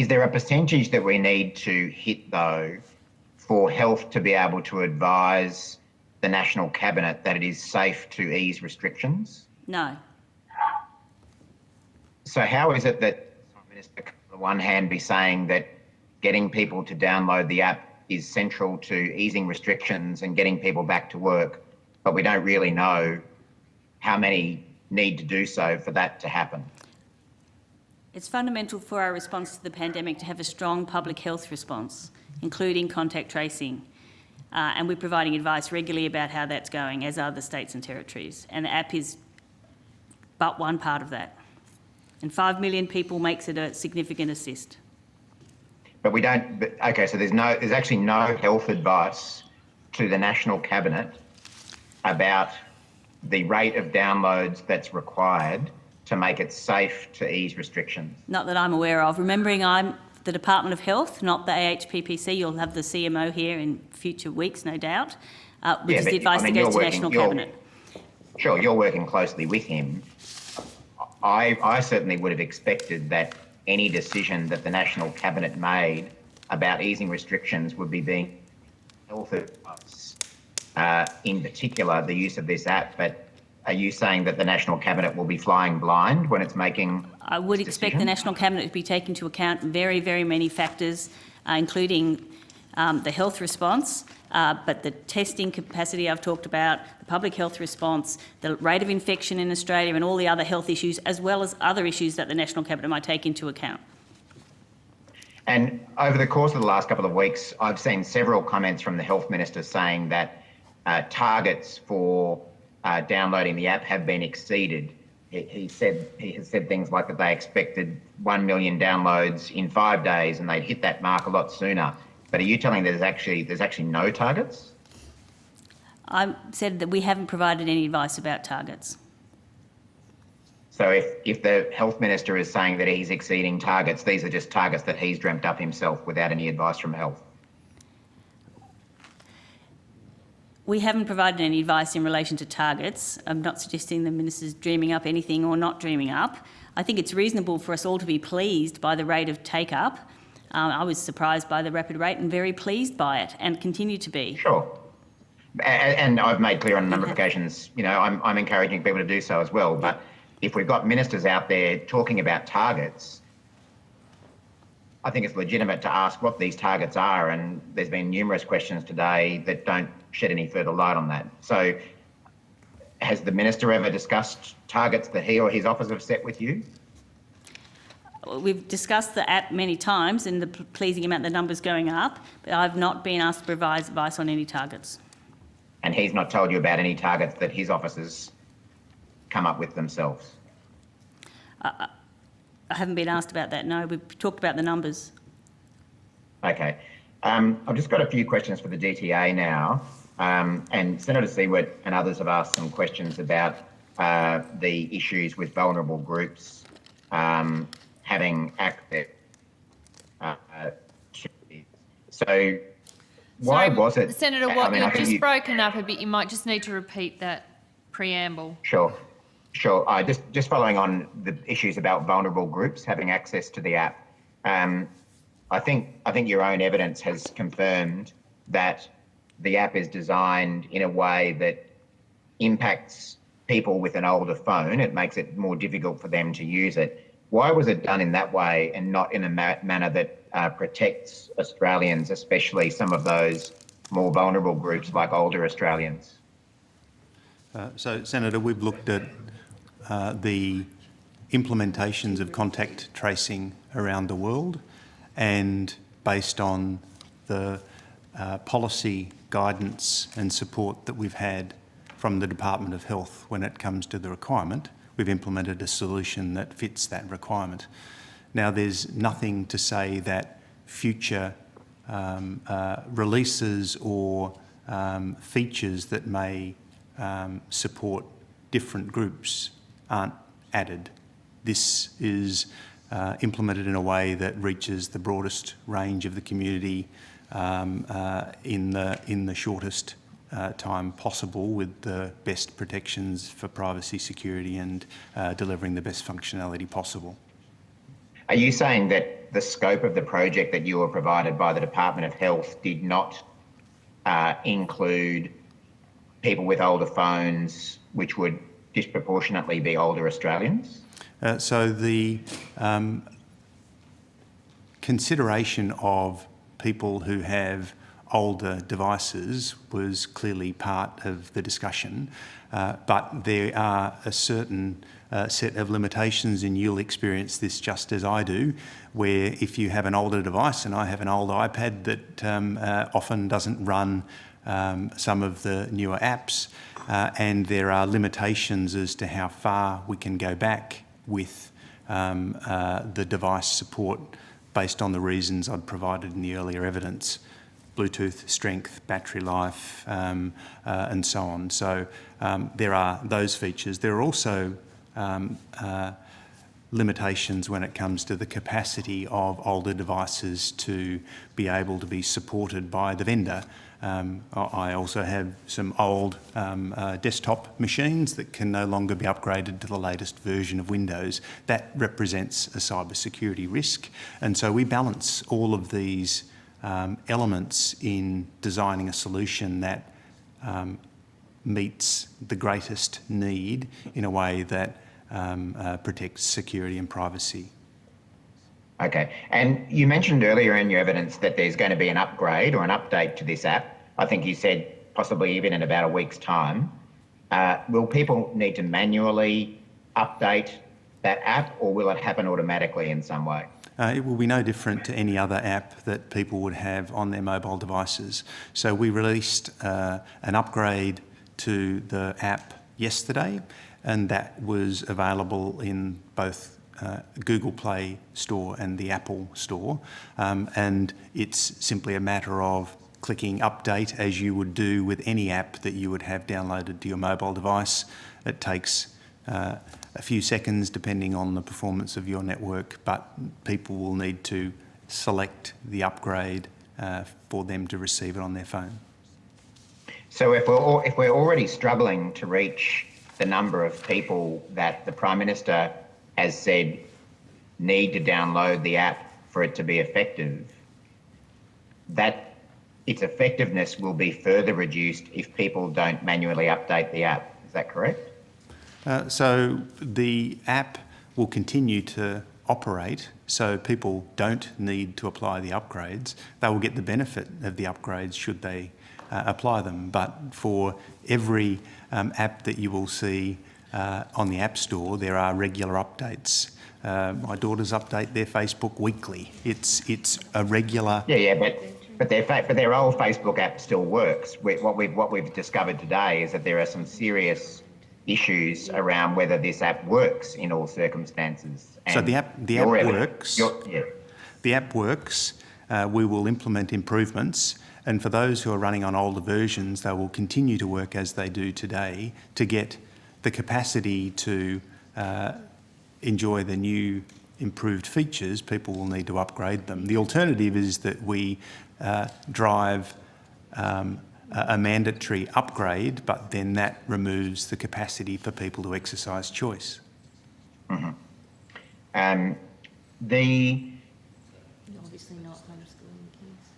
there a percentage that we need to hit, though, for health to be able to advise the National Cabinet that it is safe to ease restrictions? No. So how is it that the Prime Minister can, on the one hand, be saying that getting people to download the app is central to easing restrictions and getting people back to work, but we don't really know how many need to do so for that to happen? It's fundamental for our response to the pandemic to have a strong public health response, including contact tracing. And we're providing advice regularly about how that's going, as are the states and territories. And the app is but one part of that. And 5 million people makes it a significant assist. But we don't, okay, so there's actually no health advice to the National Cabinet about the rate of downloads that's required to make it safe to ease restrictions? Not that I'm aware of. Remembering I'm the Department of Health, not the AHPPC. You'll have the CMO here in future weeks, no doubt, which is the advice that goes to National Cabinet. Sure, you're working closely with him. I certainly would have expected that any decision that the National Cabinet made about easing restrictions would be being health advice, in particular the use of this app. But are you saying that the National Cabinet will be flying blind when it's making I would expect the National Cabinet to be taking into account very, very many factors, including the health response, but the testing capacity I've talked about, the public health response, the rate of infection in Australia and all the other health issues, as well as other issues that the National Cabinet might take into account. And over the course of the last couple of weeks, I've seen several comments from the Health Minister saying that targets for downloading the app have been exceeded. He has said things like that they expected 1 million downloads in 5 days and they'd hit that mark a lot sooner. But are you telling there's actually no targets? I said that we haven't provided any advice about targets. So if the health minister is saying that he's exceeding targets, these are just targets that he's dreamt up himself without any advice from health? We haven't provided any advice in relation to targets. I'm not suggesting the minister's dreaming up anything or not dreaming up. I think it's reasonable for us all to be pleased by the rate of take-up. I was surprised by the rapid rate and very pleased by it, and continue to be. Sure. And I've made clear on a number of occasions, you know, I'm encouraging people to do so as well. But if we've got ministers out there talking about targets, I think it's legitimate to ask what these targets are. And there's been numerous questions today that don't shed any further light on that. So has the minister ever discussed targets that he or his office have set with you? We've discussed the app many times and the pleasing amount the numbers going up, but I've not been asked to provide advice on any targets. And he's not told you about any targets that his officers come up with themselves? I haven't been asked about that, no. We've talked about the numbers. Okay. I've just got a few questions for the DTA now. And Senator Seward and others have asked some questions about the issues with vulnerable groups having access to this. So why was it... Senator Watt, you've just broken up a bit. You might just need to repeat that preamble. Sure. Just following on the issues about vulnerable groups having access to the app. I think your own evidence has confirmed that the app is designed in a way that impacts people with an older phone. It makes it more difficult for them to use it. Why was it done in that way and not in a manner that protects Australians, especially some of those more vulnerable groups like older Australians? So, Senator, we've looked at the implementations of contact tracing around the world, and based on the policy guidance and support that we've had from the Department of Health when it comes to the requirement, we've implemented a solution that fits that requirement. Now, there's nothing to say that future releases or features that may support different groups aren't added. This is implemented in a way that reaches the broadest range of the community in the shortest time possible, with the best protections for privacy, security, and delivering the best functionality possible. Are you saying that the scope of the project that you were provided by the Department of Health did not include people with older phones, which would disproportionately be older Australians? So the consideration of people who have older devices was clearly part of the discussion, but there are a certain set of limitations, and you'll experience this just as I do, where if you have an older device, and I have an old iPad that often doesn't run some of the newer apps, and there are limitations as to how far we can go back with the device support based on the reasons I'd provided in the earlier evidence: Bluetooth strength, battery life, and so on. So there are those features. There are also limitations when it comes to the capacity of older devices to be able to be supported by the vendor. I also have some old desktop machines that can no longer be upgraded to the latest version of Windows. That represents a cybersecurity risk. And so we balance all of these elements in designing a solution that meets the greatest need in a way that protects security and privacy. Okay, and you mentioned earlier in your evidence that there's going to be an upgrade or an update to this app. I think you said possibly even in about a week's time. Will people need to manually update that app, or will it happen automatically in some way? It will be no different to any other app that people would have on their mobile devices. So we released an upgrade to the app yesterday, and that was available in both Google Play Store and the Apple Store. And it's simply a matter of clicking update as you would do with any app that you would have downloaded to your mobile device. It takes a few seconds depending on the performance of your network, but people will need to select the upgrade for them to receive it on their phone. So if we're already struggling to reach the number of people that the Prime Minister has said need to download the app for it to be effective, that its effectiveness will be further reduced if people don't manually update the app. Is that correct? So the app will continue to operate, so people don't need to apply the upgrades. They will get the benefit of the upgrades should they apply them. But for every app that you will see on the App Store, there are regular updates. My daughters update their Facebook weekly. It's a regular. But their old Facebook app still works. What we've discovered today is that there are some serious issues around whether this app works in all circumstances. And so the app works. The app works. We will implement improvements, and for those who are running on older versions, they will continue to work as they do today to get the capacity to enjoy the new improved features. People will need to upgrade them. The alternative is that we drive a mandatory upgrade, but then that removes the capacity for people to exercise choice. Mm-hmm. Obviously not homeschooling kids.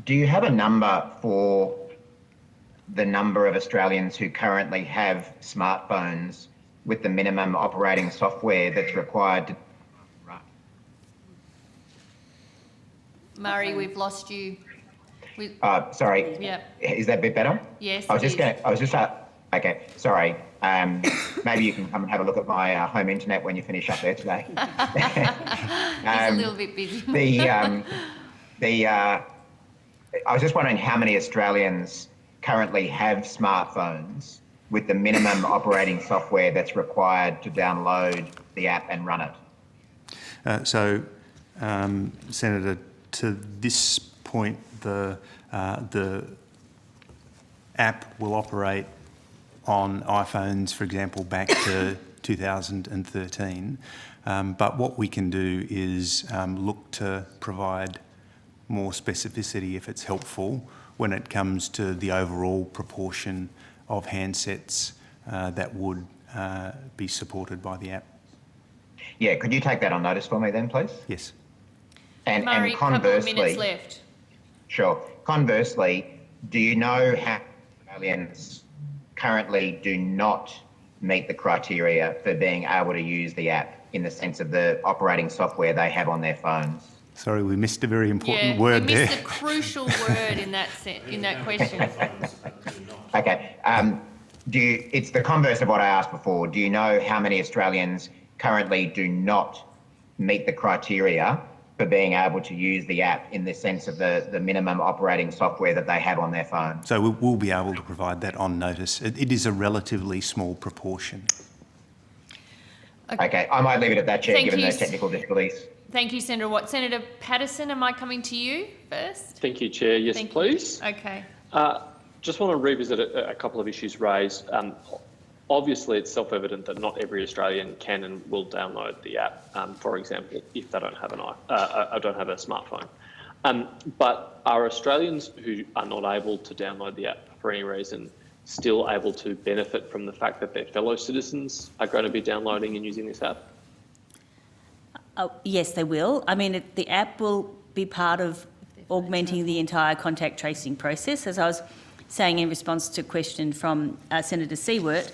Do you have a number for the number of Australians who currently have smartphones with the minimum operating software that's required to run? Murray, we've lost you. Sorry. Yeah. Is that a bit better? Yes. Okay. Sorry. Maybe you can come and have a look at my home internet when you finish up there today. He's a little bit busy. I was just wondering how many Australians currently have smartphones with the minimum operating software that's required to download the app and run it. Senator, to this point, the app will operate on iPhones, for example, back to 2013. But what we can do is look to provide more specificity if it's helpful when it comes to the overall proportion of handsets that would be supported by the app. Yeah, could you take that on notice for me then, please? Yes. And Murray, conversely, couple of minutes left. Sure. Conversely, do you know how Australians currently do not meet the criteria for being able to use the app in the sense of the operating software they have on their phones? Sorry, we missed a very important word there. You missed a crucial word in that question. Okay. It's the converse of what I asked before. Do you know how many Australians currently do not meet the criteria for being able to use the app in the sense of the minimum operating software that they have on their phone? So we'll be able to provide that on notice. It is a relatively small proportion. Okay, I might leave it at that, Chair, given those technical difficulties. Thank you, Senator Watt. Senator Patterson, am I coming to you first? Thank you, Chair. Yes, please. Okay. Just want to revisit a couple of issues raised. Obviously, it's self-evident that not every Australian can and will download the app. For example, if they don't have a smartphone. But are Australians who are not able to download the app for any reason still able to benefit from the fact that their fellow citizens are going to be downloading and using this app? Oh, yes, they will. I mean, the app will be part of augmenting the entire contact tracing process. As I was saying in response to a question from Senator Siewert,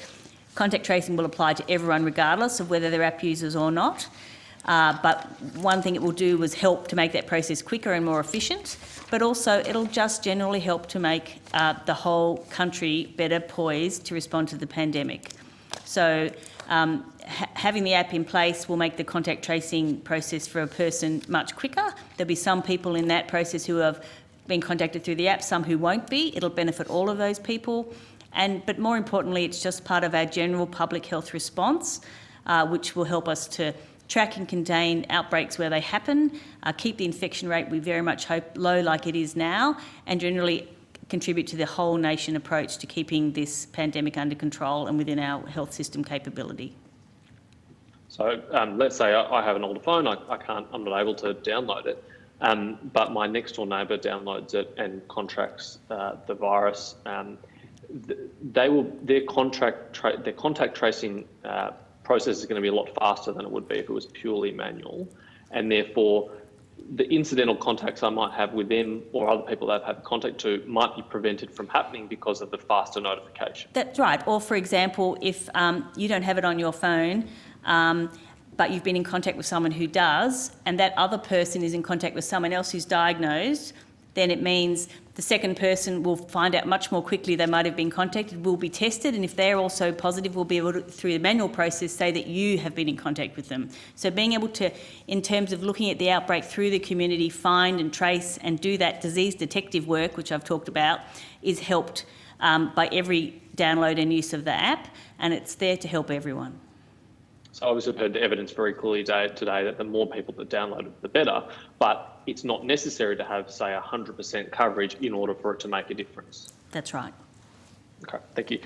contact tracing will apply to everyone regardless of whether they're app users or not. But one thing it will do is help to make that process quicker and more efficient, but also it'll just generally help to make the whole country better poised to respond to the pandemic. So having the app in place will make the contact tracing process for a person much quicker. There'll be some people in that process who have been contacted through the app, some who won't be. It'll benefit all of those people. But more importantly, it's just part of our general public health response, which will help us to track and contain outbreaks where they happen, keep the infection rate, we very much hope, low like it is now, and generally contribute to the whole nation approach to keeping this pandemic under control and within our health system capability. So let's say I have an older phone, I'm not able to download it, but my next door neighbour downloads it and contracts the virus. Their contact tracing process is going to be a lot faster than it would be if it was purely manual, and therefore the incidental contacts I might have with them or other people that I've had contact to might be prevented from happening because of the faster notification. That's right. Or, for example, if you don't have it on your phone, but you've been in contact with someone who does, and that other person is in contact with someone else who's diagnosed, then it means the second person will find out much more quickly they might have been contacted, will be tested, and if they're also positive, we'll be able to, through the manual process, say that you have been in contact with them. So being able to, in terms of looking at the outbreak through the community, find and trace and do that disease detective work, which I've talked about, is helped by every download and use of the app, and it's there to help everyone. So obviously I've heard the evidence very clearly today that the more people that download it, the better, but it's not necessary to have, say, 100% coverage in order for it to make a difference. That's right. Okay, thank you.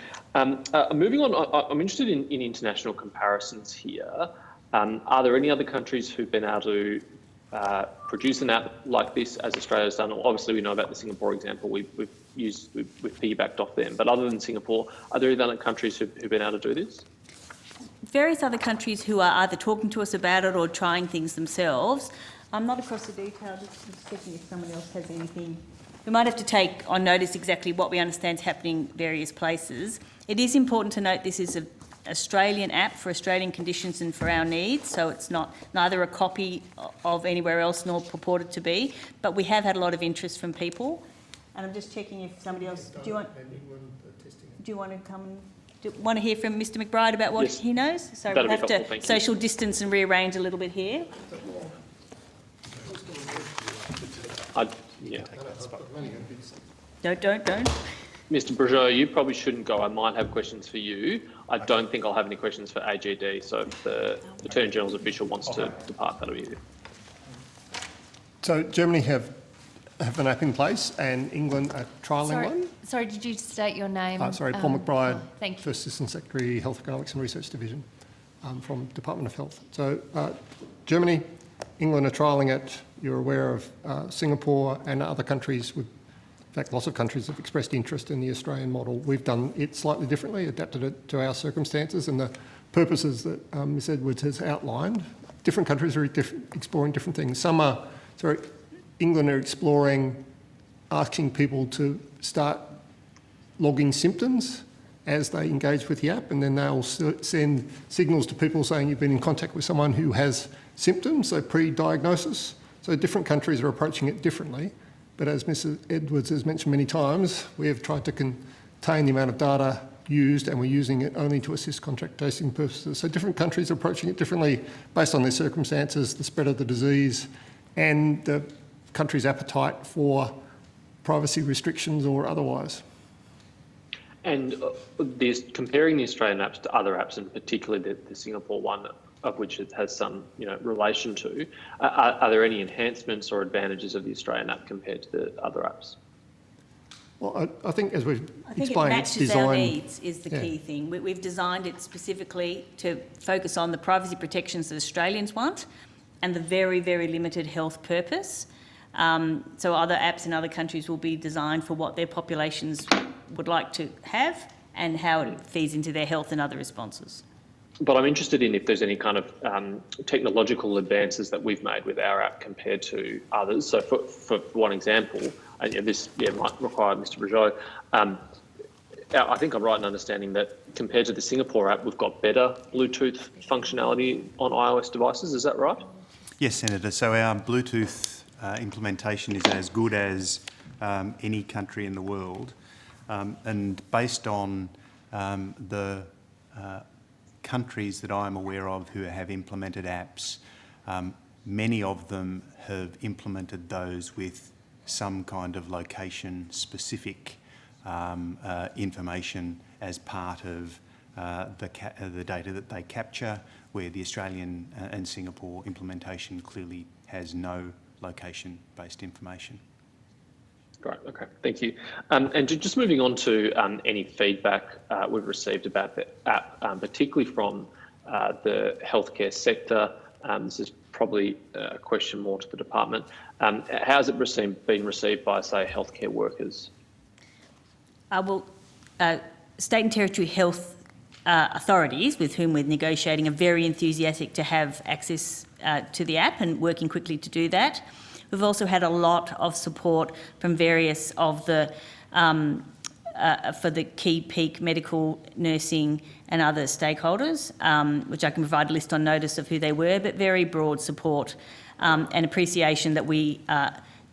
Moving on, I'm interested in international comparisons here. Are there any other countries who've been able to produce an app like this as Australia's done? Obviously we know about the Singapore example, we've piggybacked off them, but other than Singapore, are there any other countries who've been able to do this? Various other countries who are either talking to us about it or trying things themselves. I'm not across the details, just checking if someone else has anything. We might have to take on notice exactly what we understand is happening in various places. It is important to note this is an Australian app for Australian conditions and for our needs, so it's neither a copy of anywhere else nor purported to be, but we have had a lot of interest from people. And I'm just checking if somebody else... Do you want to come and... Want to hear from Mr McBride about what he knows? So we'll have to social distance and rearrange a little bit here. Don't. Mr Brajot, you probably shouldn't go. I might have questions for you. I don't think I'll have any questions for AGD, so if the Attorney General's official wants to depart, that'll be you. So Germany have an app in place and England are trialling one. Sorry, did you state your name? Paul McBride, thank you. First Assistant Secretary, Health Economics and Research Division from Department of Health. So Germany, England are trialling it. You're aware of Singapore and other countries. In fact, lots of countries have expressed interest in the Australian model. We've done it slightly differently, adapted it to our circumstances and the purposes that Ms Edwards has outlined. Different countries are exploring different things. England are exploring asking people to start logging symptoms as they engage with the app, and then they'll send signals to people saying you've been in contact with someone who has symptoms, so pre-diagnosis. So different countries are approaching it differently, but as Mrs Edwards has mentioned many times, we have tried to contain the amount of data used, and we're using it only to assist contact tracing purposes. So different countries are approaching it differently based on their circumstances, the spread of the disease, and the country's appetite for privacy restrictions or otherwise. And comparing the Australian apps to other apps, and particularly the Singapore one, of which it has some relation to, are there any enhancements or advantages of the Australian app compared to the other apps? Well, I think as we've explained, it matches our needs is the key thing. We've designed it specifically to focus on the privacy protections that Australians want and the very, very limited health purpose. So other apps in other countries will be designed for what their populations would like to have and how it feeds into their health and other responses. But I'm interested in if there's any kind of technological advances that we've made with our app compared to others. So for one example, and this might require Mr Brajot, I think I'm right in understanding that compared to the Singapore app, we've got better Bluetooth functionality on iOS devices. Is that right? Yes, Senator. So our Bluetooth implementation is as good as any country in the world, and based on the countries that I'm aware of who have implemented apps, many of them have implemented those with some kind of location-specific information as part of the data that they capture, where the Australian and Singapore implementation clearly has no location-based information. Great, okay, thank you. And just moving on to any feedback we've received about the app, particularly from the healthcare sector. This is probably a question more to the department. How has it been received by, say, healthcare workers? State and territory health authorities with whom we're negotiating are very enthusiastic to have access to the app and working quickly to do that. We've also had a lot of support from various of the, for the key peak medical, nursing and other stakeholders, which I can provide a list on notice of who they were, but very broad support and appreciation that we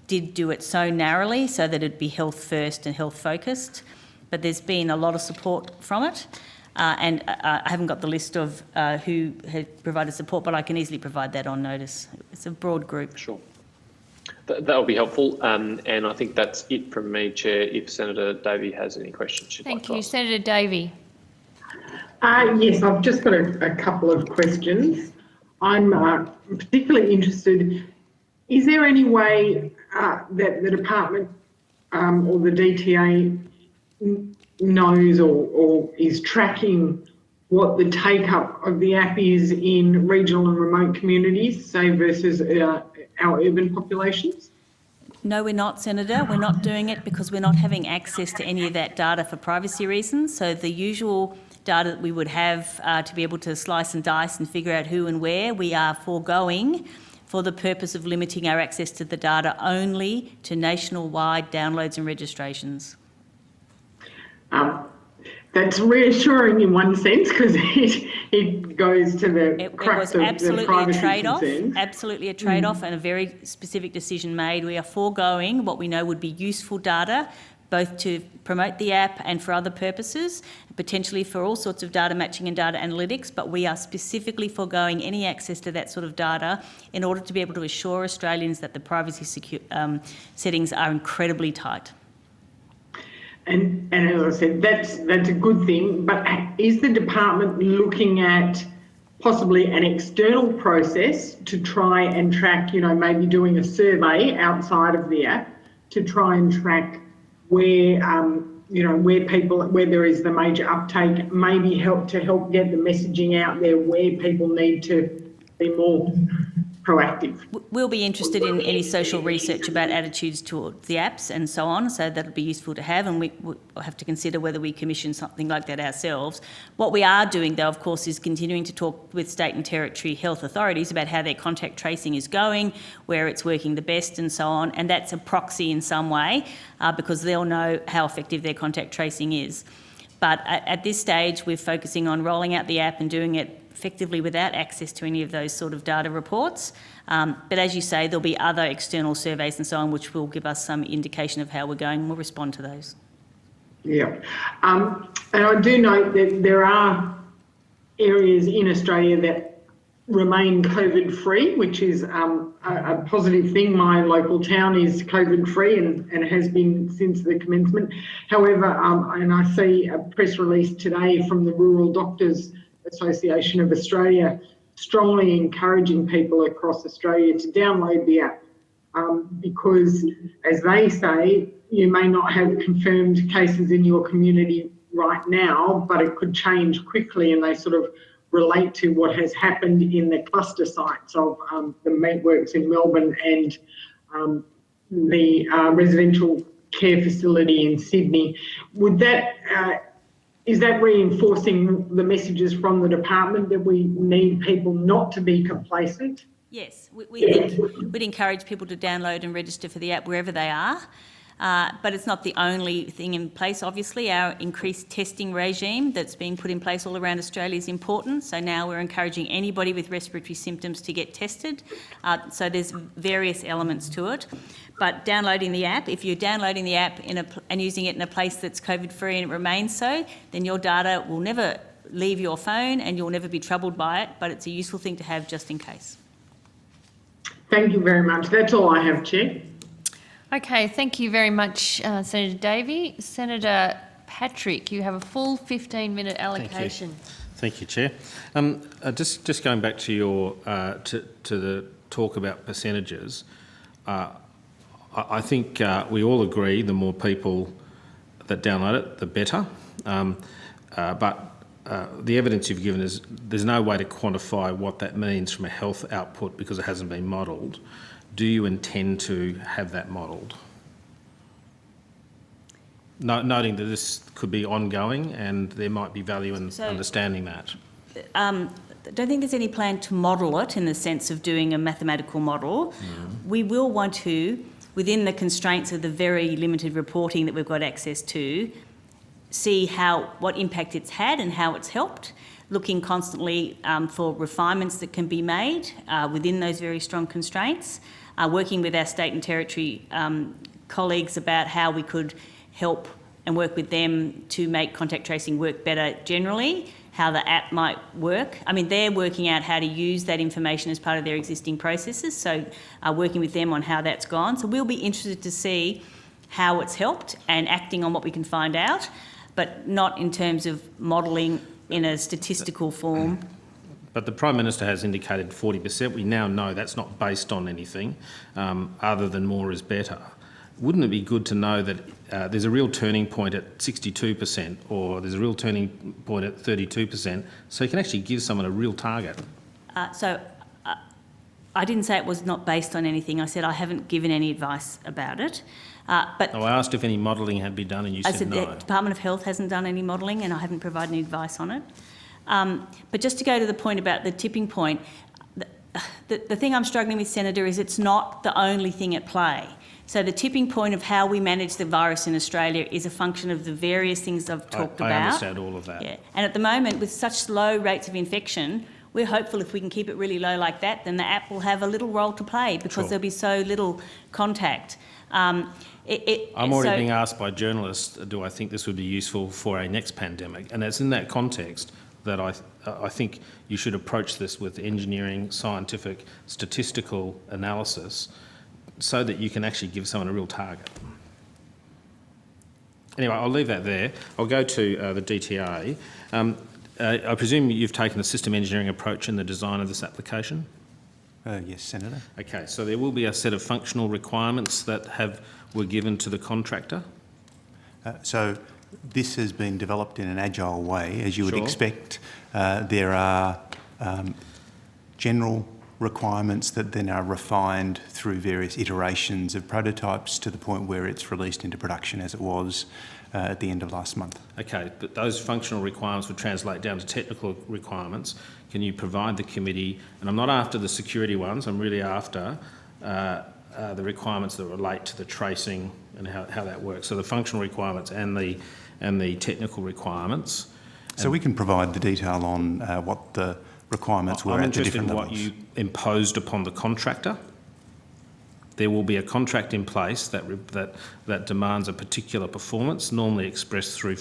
did do it so narrowly so that it'd be health first and health focused. But there's been a lot of support from it. And I haven't got the list of who had provided support, but I can easily provide that on notice. It's a broad group. Sure. That will be helpful. And I think that's it from me, Chair, if Senator Davey has any questions she'd like to ask. Thank you. Senator Davey. Yes, I've just got a couple of questions. I'm particularly interested, is there any way that the department or the DTA knows or is tracking what the take-up of the app is in regional and remote communities, say, versus our urban populations? No, we're not, Senator. We're not doing it because we're not having access to any of that data for privacy reasons. So the usual data that we would have to be able to slice and dice and figure out who and where, we are foregoing for the purpose of limiting our access to the data only to national-wide downloads and registrations. That's reassuring in one sense because it goes to the crux of the privacy concerns. Absolutely a trade-off and a very specific decision made. We are foregoing what we know would be useful data, both to promote the app and for other purposes, potentially for all sorts of data matching and data analytics, but we are specifically foregoing any access to that sort of data in order to be able to assure Australians that the privacy settings are incredibly tight. And as I said, that's a good thing, but is the department looking at possibly an external process to try and track, maybe doing a survey outside of the app to try and track where, where there is the major uptake, maybe help get the messaging out there where people need to be more proactive? We'll be interested in any social research about attitudes towards the apps and so on, so that'll be useful to have, and we'll have to consider whether we commission something like that ourselves. What we are doing, though, of course, is continuing to talk with state and territory health authorities about how their contact tracing is going, where it's working the best and so on, and that's a proxy in some way because they'll know how effective their contact tracing is. But at this stage, we're focusing on rolling out the app and doing it effectively without access to any of those sort of data reports. But as you say, there'll be other external surveys and so on which will give us some indication of how we're going, and we'll respond to those. Yeah. And I do note that there are areas in Australia that remain COVID-free, which is a positive thing. My local town is COVID-free and has been since the commencement. However, and I see a press release today from the Rural Doctors Association of Australia strongly encouraging people across Australia to download the app because, as they say, you may not have confirmed cases in your community right now, but it could change quickly, and they sort of relate to what has happened in the cluster sites of the Medworks in Melbourne and the residential care facility in Sydney. Would that is that reinforcing the messages from the department that we need people not to be complacent? Yes, we think we'd encourage people to download and register for the app wherever they are. But it's not the only thing in place, obviously. Our increased testing regime that's been put in place all around Australia is important. So now we're encouraging anybody with respiratory symptoms to get tested. So there's various elements to it. But downloading the app, if you're downloading the app and using it in a place that's COVID-free and it remains so, then your data will never leave your phone and you'll never be troubled by it, but it's a useful thing to have just in case. Thank you very much. That's all I have, Chair. Okay, thank you very much, Senator Davey. Senator Patrick, you have a full 15-minute allocation. Thank you, Chair. Just going back to your to the talk about percentages, I think we all agree the more people that download it, the better. But the evidence you've given is there's no way to quantify what that means from a health output because it hasn't been modelled. Do you intend to have that modelled? Noting that this could be ongoing and there might be value in understanding that. I don't think there's any plan to model it in the sense of doing a mathematical model. We will want to, within the constraints of the very limited reporting that we've got access to, see what impact it's had and how it's helped, looking constantly for refinements that can be made within those very strong constraints, working with our state and territory colleagues about how we could help and work with them to make contact tracing work better generally, how the app might work. I mean, they're working out how to use that information as part of their existing processes, so working with them on how that's gone. So we'll be interested to see how it's helped and acting on what we can find out, but not in terms of modelling in a statistical form. But the Prime Minister has indicated 40%. We now know that's not based on anything other than more is better. Wouldn't it be good to know that there's a real turning point at 62% or there's a real turning point at 32%, so you can actually give someone a real target? I didn't say it was not based on anything. I said I haven't given any advice about it. But I asked if any modelling had been done and you said no. The Department of Health hasn't done any modelling and I haven't provided any advice on it. But just to go to the point about the tipping point, the thing I'm struggling with, Senator, is it's not the only thing at play. So the tipping point of how we manage the virus in Australia is a function of the various things I've talked about. I understand all of that. Yeah. And at the moment, with such low rates of infection, we're hopeful if we can keep it really low like that, then the app will have a little role to play because there'll be so little contact. I'm already being asked by journalists, do I think this would be useful for a next pandemic? And it's in that context that I think you should approach this with engineering, scientific, statistical analysis so that you can actually give someone a real target. Anyway, I'll leave that there. I'll go to the DTA. I presume you've taken a system engineering approach in the design of this application? Yes, Senator. Okay, so there will be a set of functional requirements that were given to the contractor? So this has been developed in an agile way, as you would expect. There are general requirements that then are refined through various iterations of prototypes to the point where it's released into production as it was at the end of last month. Okay, but those functional requirements would translate down to technical requirements. Can you provide the committee, and I'm not after the security ones, I'm really after the requirements that relate to the tracing and how that works. So the functional requirements and the technical requirements. So we can provide the detail on what the requirements were at the different levels. I'm interested in what you imposed upon the contractor. There will be a contract in place that demands a particular performance, normally expressed through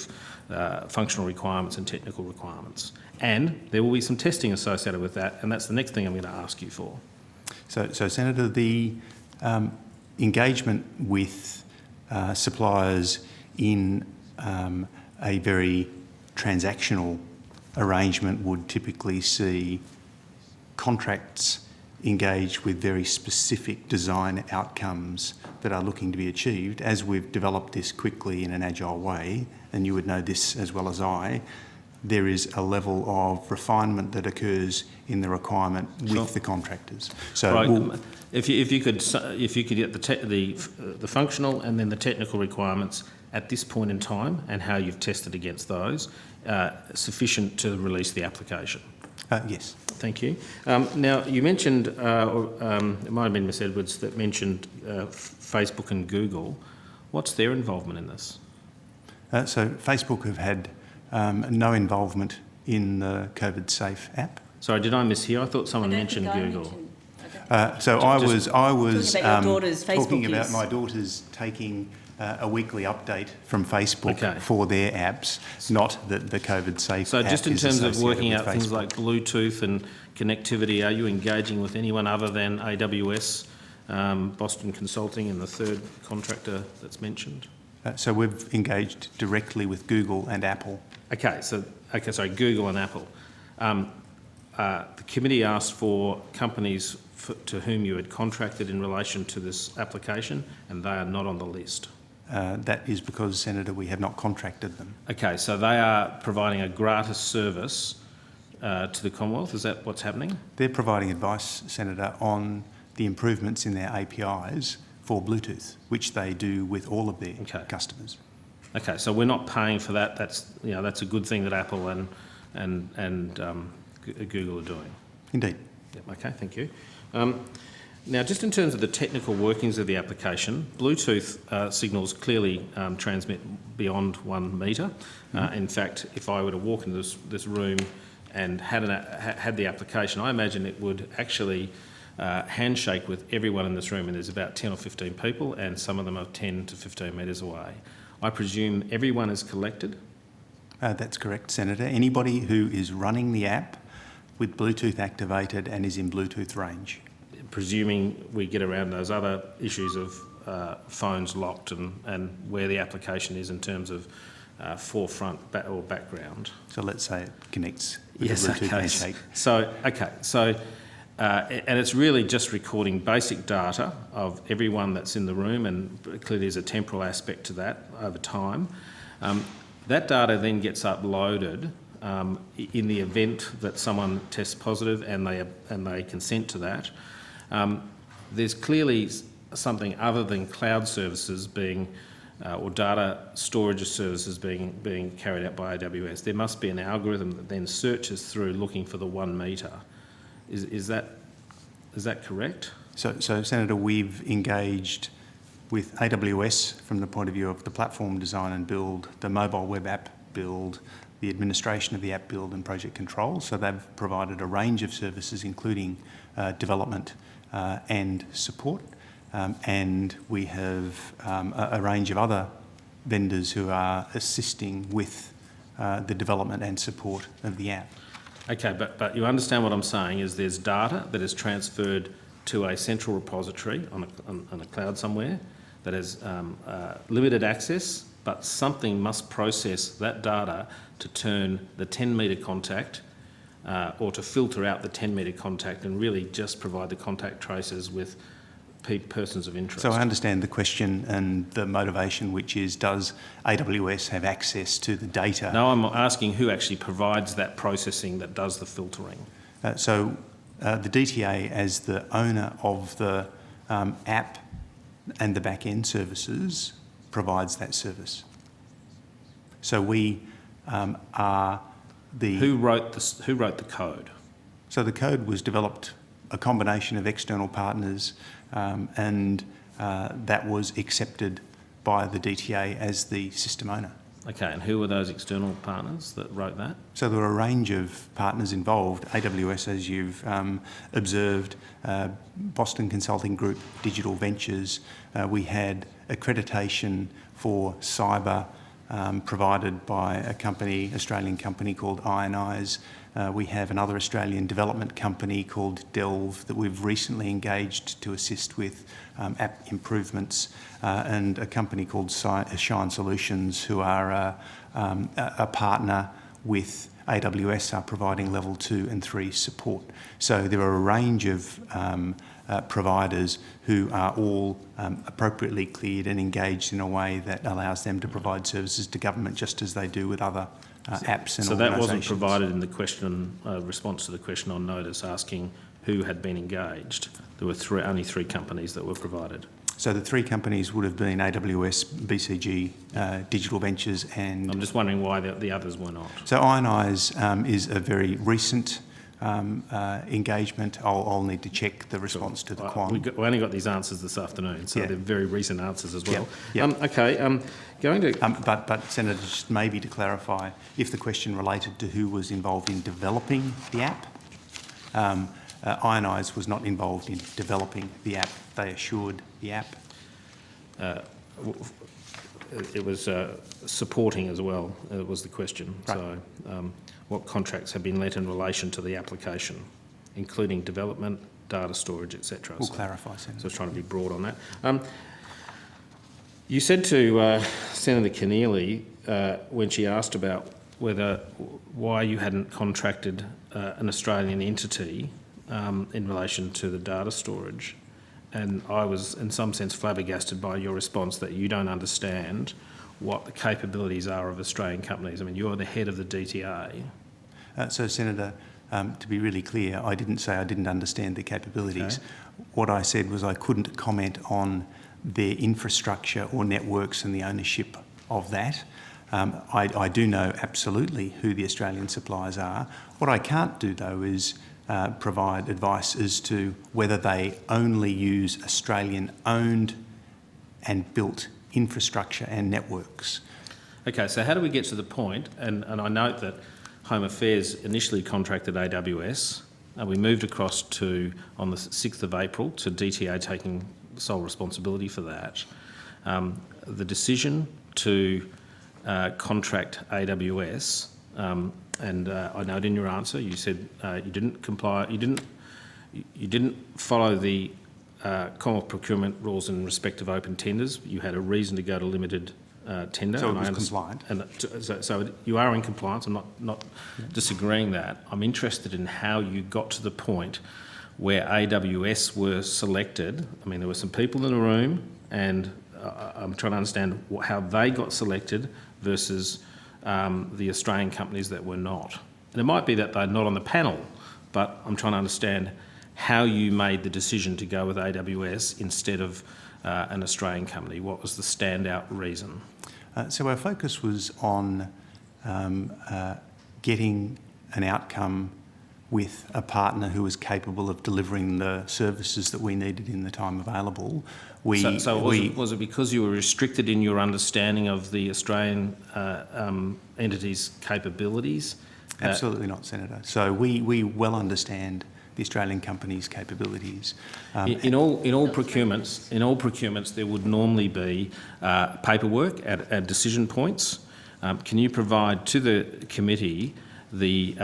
functional requirements and technical requirements. And there will be some testing associated with that, and that's the next thing I'm going to ask you for. So Senator, the engagement with suppliers in a very transactional arrangement would typically see contracts engage with very specific design outcomes that are looking to be achieved. As we've developed this quickly in an agile way, and you would know this as well as I, there is a level of refinement that occurs in the requirement with the contractors. So right. If you could get the functional and then the technical requirements at this point in time and how you've tested against those, sufficient to release the application. Yes. Thank you. Now, you mentioned, it might have been Ms Edwards that mentioned Facebook and Google. What's their involvement in this? So Facebook have had no involvement in the COVIDSafe app. Sorry, did I mishear? I thought someone mentioned Google. So I was talking about my daughters taking a weekly update from Facebook for their apps, not the COVIDSafe app. So just in terms of working out things like Bluetooth and connectivity, are you engaging with anyone other than AWS, Boston Consulting and the third contractor that's mentioned? So we've engaged directly with Google and Apple. Sorry, Google and Apple. The committee asked for companies to whom you had contracted in relation to this application, and they are not on the list. That is because, Senator, we have not contracted them. Okay, so they are providing a gratis service to the Commonwealth. Is that what's happening? They're providing advice, Senator, on the improvements in their APIs for Bluetooth, which they do with all of their customers. Okay, so we're not paying for that. That's a good thing that Apple and Google are doing. Indeed. Yep, okay, thank you. Now, just in terms of the technical workings of the application, Bluetooth signals clearly transmit beyond 1 metre. In fact, if I were to walk into this room and had the application, I imagine it would actually handshake with everyone in this room, and there's about 10 or 15 people, and some of them are 10 to 15 metres away. I presume everyone is collected? That's correct, Senator. Anybody who is running the app with Bluetooth activated and is in Bluetooth range. Presuming we get around those other issues of phones locked and where the application is in terms of forefront or background. So let's say it connects with a Bluetooth handshake. And it's really just recording basic data of everyone that's in the room, and clearly there's a temporal aspect to that over time. That data then gets uploaded in the event that someone tests positive and they consent to that. There's clearly something other than cloud services being or data storage services being carried out by AWS. There must be an algorithm that then searches through looking for the 1 metre. Is that correct? So Senator, we've engaged with AWS from the point of view of the platform design and build, the mobile web app build, the administration of the app build and project control. So they've provided a range of services, including development and support. And we have a range of other vendors who are assisting with the development and support of the app. Okay, but you understand what I'm saying is there's data that is transferred to a central repository on a cloud somewhere that has limited access, but something must process that data to turn the 10 metre contact or to filter out the 10 metre contact and really just provide the contact traces with persons of interest. So I understand the question and the motivation, which is, does AWS have access to the data? No, I'm asking who actually provides that processing that does the filtering. So the DTA, as the owner of the app and the back-end services, provides that service. So we are the... Who wrote the code? So the code was developed a combination of external partners and that was accepted by the DTA as the system owner. Okay, and who were those external partners that wrote that? So there were a range of partners involved. AWS, as you've observed, Boston Consulting Group, Digital Ventures. We had accreditation for cyber provided by a company, Australian company called Ionize. We have another Australian development company called Delve that we've recently engaged to assist with app improvements, and a company called Shine Solutions, who are a partner with AWS, are providing level 2 and 3 support. So there are a range of providers who are all appropriately cleared and engaged in a way that allows them to provide services to government just as they do with other apps and so that organisations. wasn't provided in the question, response to the question on notice asking who had been engaged. There were only 3 companies that were provided. So the 3 companies would have been AWS, BCG, Digital Ventures and... I'm just wondering why the others were not. So Ionize is a very recent engagement. I'll need to check the response to the quorum. We only got these answers this afternoon, so they're very recent answers as well. Yep. Going to... But Senator, just maybe to clarify, if the question related to who was involved in developing the app, Ionize was not involved in developing the app. They assured the app. It was supporting as well, was the question. Right. So what contracts have been let in relation to the application, including development, data storage, etc. We'll clarify, Senator. So I was trying to be broad on that. You said to Senator Keneally when she asked about why you hadn't contracted an Australian entity in relation to the data storage, and I was in some sense flabbergasted by your response that you don't understand what the capabilities are of Australian companies. I mean, you're the head of the DTA. So, Senator, to be really clear, I didn't say I didn't understand the capabilities. Okay. What I said was I couldn't comment on their infrastructure or networks and the ownership of that. I do know absolutely who the Australian suppliers are. What I can't do, though, is provide advice as to whether they only use Australian-owned and built infrastructure and networks. Okay, so how do we get to the point, and I note that Home Affairs initially contracted AWS, and we moved across to, on the 6th of April, to DTA taking sole responsibility for that. The decision to contract AWS, and I note in your answer you said you didn't comply, you didn't follow the Commonwealth procurement rules in respect of open tenders. You had a reason to go to limited tender. So it was compliant. And so you are in compliance. I'm not disagreeing that. I'm interested in how you got to the point where AWS were selected. I mean, there were some people in the room, and I'm trying to understand how they got selected versus the Australian companies that were not. And it might be that they're not on the panel, but I'm trying to understand how you made the decision to go with AWS instead of an Australian company. What was the standout reason? So our focus was on getting an outcome with a partner who was capable of delivering the services that we needed in the time available. Was it because you were restricted in your understanding of the Australian entity's capabilities? Absolutely not, Senator. So we well understand the Australian company's capabilities. In all procurements, there would normally be paperwork at decision points. Can you provide to the committee the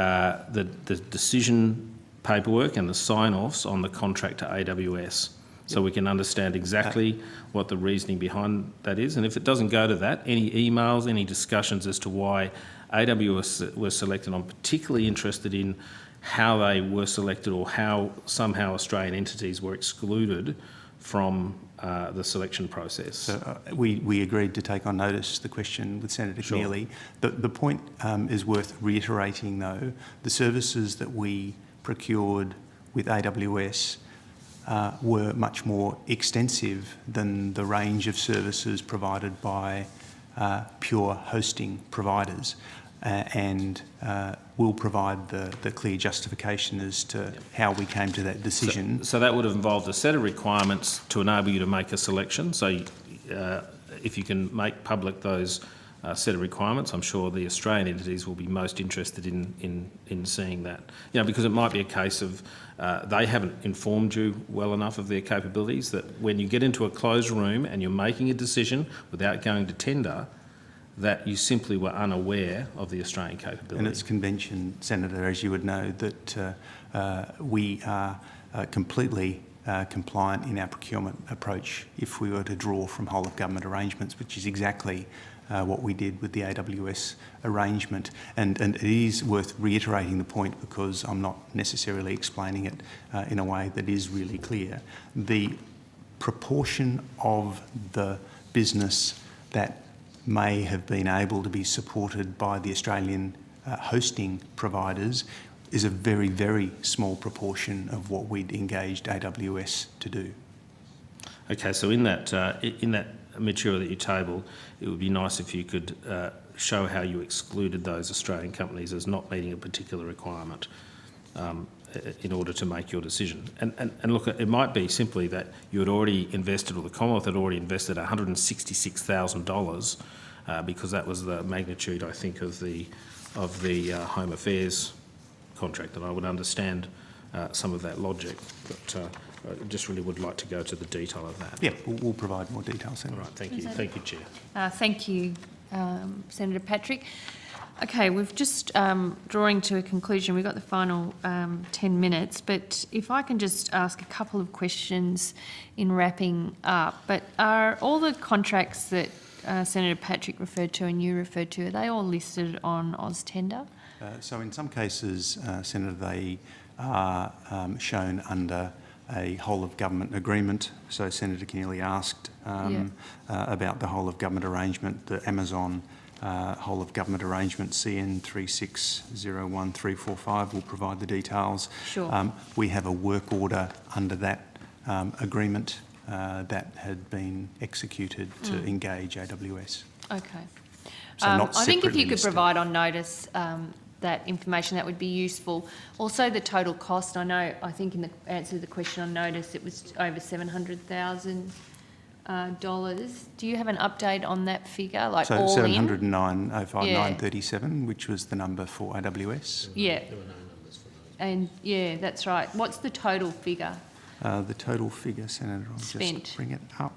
decision paperwork and the sign-offs on the contract to AWS, so we can understand exactly what the reasoning behind that is? And if it doesn't go to that, any emails, any discussions as to why AWS were selected? I'm particularly interested in how they were selected, or how somehow Australian entities were excluded from the selection process. So we agreed to take on notice the question with Senator Keneally. The point is worth reiterating, though. The services that we procured with AWS were much more extensive than the range of services provided by pure hosting providers. And will provide the clear justification as to how we came to that decision. So that would have involved a set of requirements to enable you to make a selection. So if you can make public those set of requirements, I'm sure the Australian entities will be most interested in seeing that. You know, because it might be a case of they haven't informed you well enough of their capabilities, that when you get into a closed room and you're making a decision without going to tender, that you simply were unaware of the Australian capability. And it's convention, Senator, as you would know, that we are completely compliant in our procurement approach if we were to draw from whole of government arrangements, which is exactly what we did with the AWS arrangement. And it is worth reiterating the point, because I'm not necessarily explaining it in a way that is really clear. The proportion of the business that may have been able to be supported by the Australian hosting providers is a very, very small proportion of what we'd engaged AWS to do. Okay, so in that material that you tabled, it would be nice if you could show how you excluded those Australian companies as not meeting a particular requirement in order to make your decision. And look, it might be simply that you had already invested, or the Commonwealth had already invested $166,000 because that was the magnitude, I think, of the Home Affairs contract, and I would understand some of that logic, but I just really would like to go to the detail of that. Yeah, we'll provide more details then. All right, thank you. Thank you, Chair. Thank you, Senator Patrick. Okay, we've just drawing to a conclusion. We've got the final 10 minutes, but if I can just ask a couple of questions in wrapping up. But are all the contracts that Senator Patrick referred to and you referred to, are they all listed on AusTender? So in some cases, Senator, they are shown under a whole-of-government agreement. So Senator Keneally asked about the whole-of-government arrangement, the Amazon whole-of-government arrangement, CN 3601345 will provide the details. Sure. We have a work order under that agreement that had been executed to engage AWS. Okay. So not I think if you separately could listed. provide on notice that information, that would be useful. Also, the total cost. I think in the answer to the question on notice, it was over $700,000. Do you have an update on that figure, like so all 709,059.37, which was the number for AWS. Yeah. There were no numbers for those. And yeah, that's right. What's the total figure? The total figure, Senator, I'll spent. Just bring it up.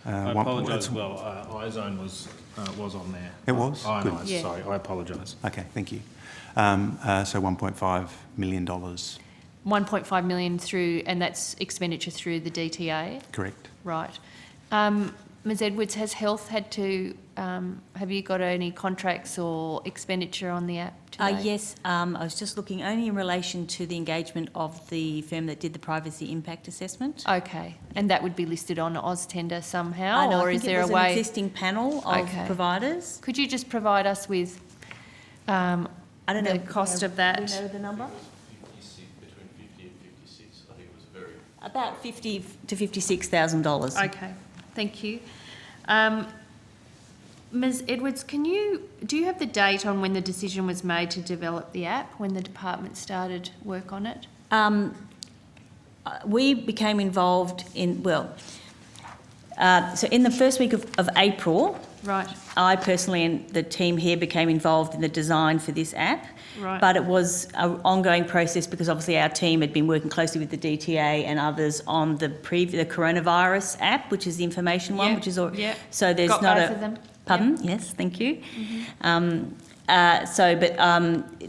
I apologise as well. iZone was on there. It was? Good. Yeah. Sorry, I apologise. Okay, thank you. So $1.5 million. 1.5 million through, and that's expenditure through the DTA? Correct. Right. Ms Edwards, has Health had to, have you got any contracts or expenditure on the app today? Yes, I was just looking only in relation to the engagement of the firm that did the privacy impact assessment. Okay, and that would be listed on AusTender somehow, No, or I is think there it was a way? an existing panel of providers. Could you just provide us with I don't know the cost of that? Do we know the number? Between 50 and 56, I think it was very... About $50,000 to $56,000. Okay, thank you. Ms Edwards, do you have the date on when the decision was made to develop the app, when the department started work on it? We became involved in, so in the first week of April, Right. I personally and the team here became involved in the design for this app. Right. But it was an ongoing process because obviously our team had been working closely with the DTA and others on the coronavirus app, which is the information one, which is so there's got not both of them. Pardon? Yes, thank you.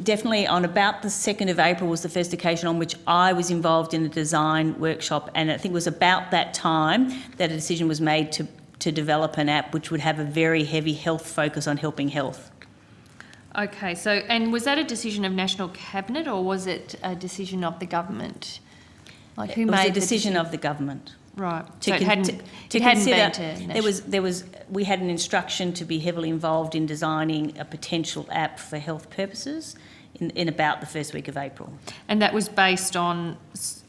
Definitely on about the 2nd of April was the first occasion on which I was involved in a design workshop, and I think it was about that time that a decision was made to develop an app which would have a very heavy health focus on helping health. Okay, so, and was that a decision of National Cabinet or was it a decision of the government? Like who it was made a decision of the government. Right. To So it hadn't consider, been to we had an instruction to be heavily involved in designing a potential app for health purposes in about the first week of April. And that was based on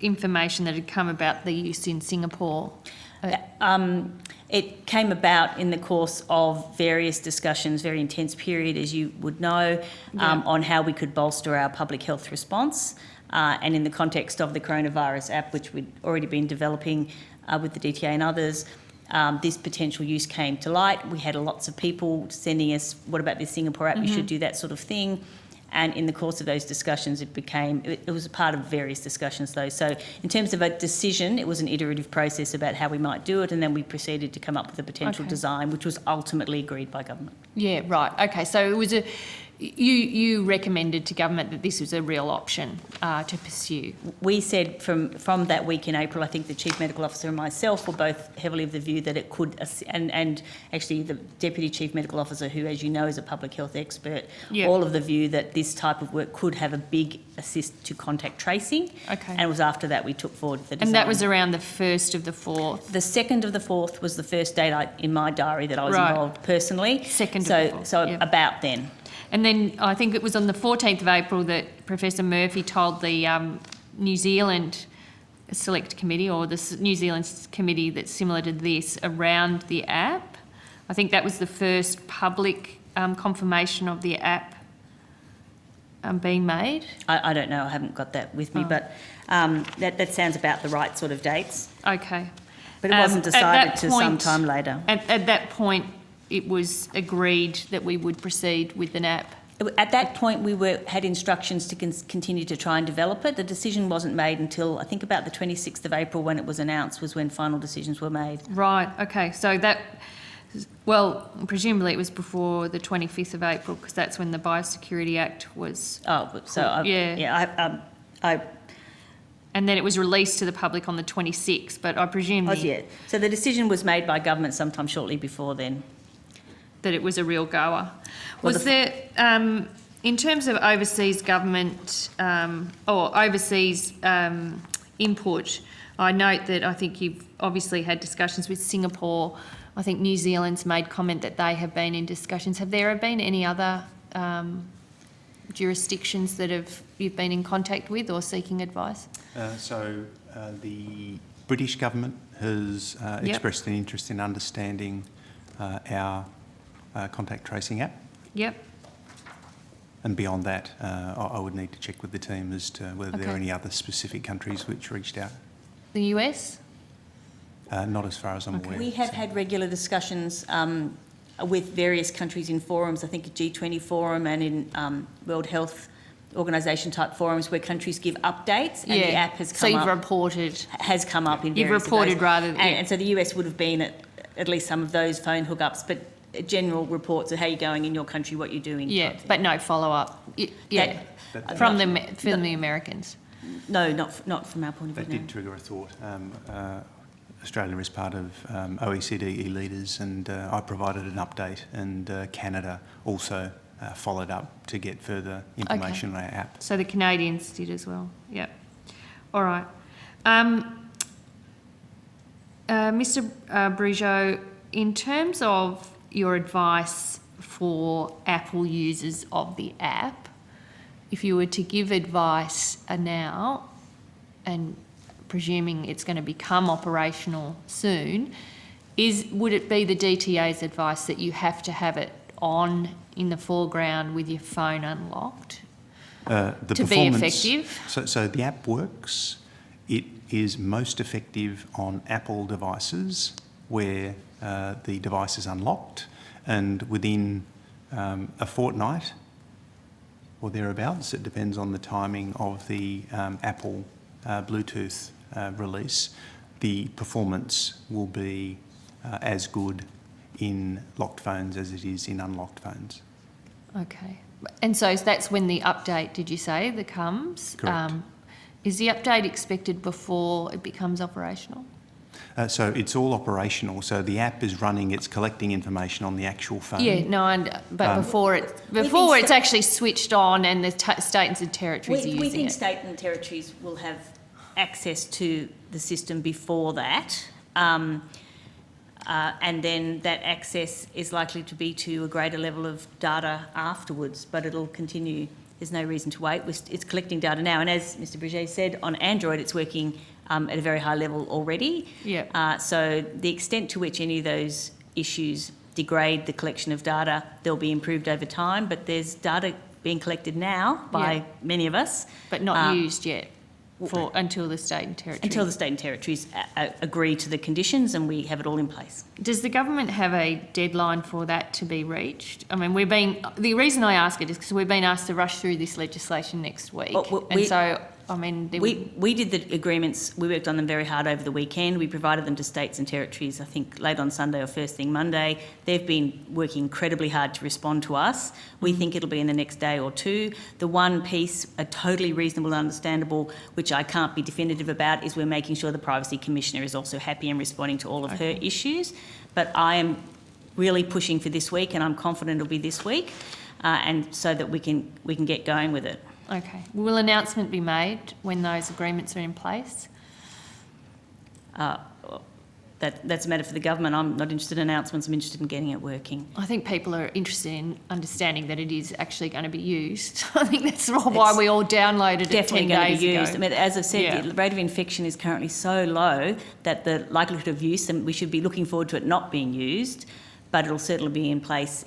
information that had come about the use in Singapore? It came about in the course of various discussions, very intense period, as you would know, on how we could bolster our public health response. And in the context of the coronavirus app, which we'd already been developing with the DTA and others, this potential use came to light. We had lots of people sending us, what about this Singapore app? You should do that sort of thing. And in the course of those discussions, it was a part of various discussions though. So in terms of a decision, it was an iterative process about how we might do it, and then we proceeded to come up with a potential design, which was ultimately agreed by government. Yeah, right. Okay, so it was you recommended to government that this was a real option to pursue. We said from that week in April, I think the Chief Medical Officer and myself were both heavily of the view that it could, and actually the Deputy Chief Medical Officer, who, as you know, is a public health expert, all of the view that this type of work could have a big assist to contact tracing. Okay. And it was after that we took forward the design. And that was around the 1st of the 4th? The 2nd of the 4th was the first date in my diary that I was involved personally. 2nd of the 4th. So about then. And then I think it was on the 14th of April that Professor Murphy told the New Zealand Select Committee, or the New Zealand committee that's similar to this, around the app. I think that was the first public confirmation of the app being made. I don't know, I haven't got that with me, but that sounds about the right sort of dates. Okay. But it wasn't decided till some time later. At that point, it was agreed that we would proceed with an app. At that point, we had instructions to continue to try and develop it. The decision wasn't made until, I think, about the 26th of April when it was announced, was when final decisions were made. Right, okay. So Well, presumably it was before the 25th of April, because that's when the Biosecurity Act was... And then it was released to the public on the 26th, but I presume So the decision was made by government sometime shortly before then. that it was a real goer. Well, Was there, in terms of overseas government or overseas input, I note that I think you've obviously had discussions with Singapore. I think New Zealand's made comment that they have been in discussions. Have there been any other jurisdictions that you've been in contact with or seeking advice? The British government has expressed an interest in understanding our contact tracing app. Yep. And beyond that, I would need to check with the team as to whether there are any other specific countries which reached out. The US? Not as far as I'm aware. We have had regular discussions with various countries in forums, I think a G20 forum and in World Health Organisation type forums where countries give updates and the app has come up. So you've reported. Has come up in You've various reported of those. rather than... And so the US would have been at least some of those phone hookups, but general reports of how you're going in your country, what you're doing. Yeah, but no follow-up. From the Americans. No, not from our point of view. That did trigger a thought. Australia is part of OECD e-leaders, and I provided an update, and Canada also followed up to get further information on our app. So the Canadians did as well. Yep. All right. Mr. Brigeau, in terms of your advice for Apple users of the app, if you were to give advice now, and presuming it's going to become operational soon, would it be the DTA's advice that you have to have it on in the foreground with your phone unlocked to be effective? So the app works. It is most effective on Apple devices where the device is unlocked, and within a fortnight or thereabouts, it depends on the timing of the Apple Bluetooth release, the performance will be as good in locked phones as it is in unlocked phones. Okay. And so that's when the update, did you say, that comes? Correct. Is the update expected before it becomes operational? So it's all operational. So the app is running, it's collecting information on the actual phone. Yeah, no, but before it's actually switched on and the states and territories are using it. We think state and territories will have access to the system before that. And then that access is likely to be to a greater level of data afterwards, but it'll continue. There's no reason to wait. It's collecting data now. And as Mr. Brigeau said, on Android, it's working at a very high level already. Yeah. So the extent to which any of those issues degrade the collection of data, they'll be improved over time, but there's data being collected now by many of us. But not used yet until the state and territories. Until the state and territories agree to the conditions and we have it all in place. Does the government have a deadline for that to be reached? I mean, the reason I ask it is because we've been asked to rush through this legislation next week. We did the agreements, we worked on them very hard over the weekend. We provided them to states and territories, I think, late on Sunday or first thing Monday. They've been working incredibly hard to respond to us. We think it'll be in the next day or two. The one piece, a totally reasonable and understandable, which I can't be definitive about, is we're making sure the Privacy Commissioner is also happy and responding to all of her issues. But I am really pushing for this week, and I'm confident it'll be this week, and so that we can get going with it. Okay. Will announcement be made when those agreements are in place? That's a matter for the government. I'm not interested in announcements. I'm interested in getting it working. I think people are interested in understanding that it is actually going to be used. I think that's why we all downloaded it 10 days ago. I mean, as I've said, the rate of infection is currently so low that the likelihood of use, and we should be looking forward to it not being used, but it'll certainly be in place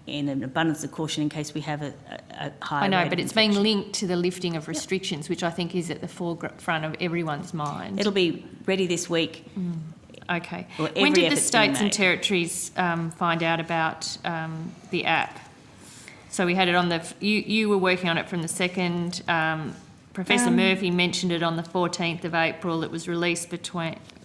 in an abundance of caution in case we have a high I know, rate but of it's infection. being linked to the lifting of restrictions, which I think is at the forefront of everyone's mind. It'll be ready this week. Okay. Well, when did the effort's being states and made. territories find out about the app? So we had it on you were working on it from the 2nd. Professor Murphy mentioned it on the 14th of April. It was released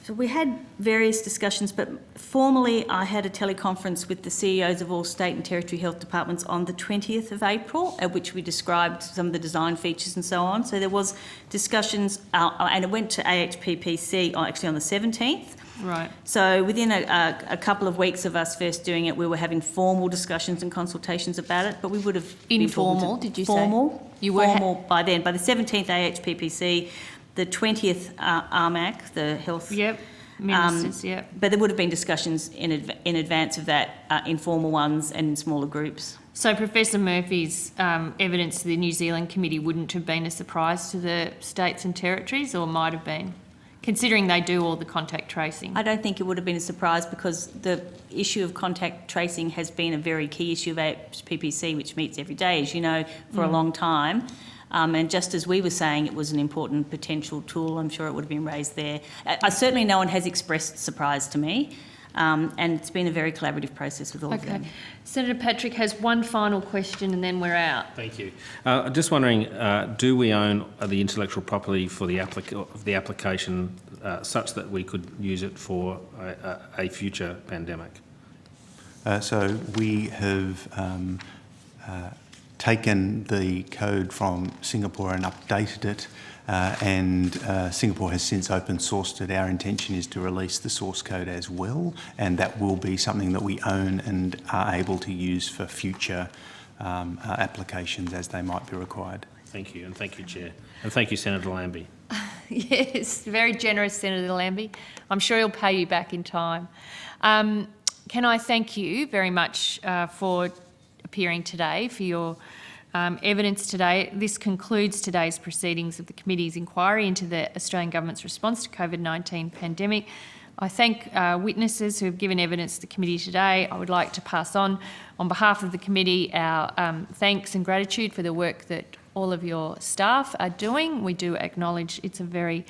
So we had various discussions, but formally I had a teleconference with the CEOs of all state and territory health departments on the 20th of April, at which we described some of the design features and so on. So there was discussions, and it went to AHPPC actually on the 17th. Right. So within a couple of weeks of us first doing it, we were having formal discussions and consultations about it, but we would have... Informal, did you say? Formal. You were... Formal by then. By the 17th AHPPC, the 20th RMAC, the health... Yep, ministers, yep. But there would have been discussions in advance of that, informal ones and in smaller groups. So Professor Murphy's evidence to the New Zealand Committee wouldn't have been a surprise to the states and territories, or might have been, considering they do all the contact tracing? I don't think it would have been a surprise, because the issue of contact tracing has been a very key issue of AHPPC, which meets every day, as you know, for a long time. And just as we were saying it was an important potential tool, I'm sure it would have been raised there. Certainly no one has expressed surprise to me, and it's been a very collaborative process with all of them. Senator Patrick has one final question and then we're out. Thank you. Just wondering, do we own the intellectual property for the application such that we could use it for a future pandemic? So we have taken the code from Singapore and updated it, and Singapore has since open sourced it. Our intention is to release the source code as well, and that will be something that we own and are able to use for future applications as they might be required. Thank you, and thank you, Chair. And thank you, Senator Lambie. Yes, very generous, Senator Lambie. I'm sure he'll pay you back in time. Can I thank you very much for appearing today, for your evidence today. This concludes today's proceedings of the committee's inquiry into the Australian Government's response to COVID-19 pandemic. I thank witnesses who have given evidence to the committee today. I would like to pass on behalf of the committee, our thanks and gratitude for the work that all of your staff are doing. We do acknowledge it's a very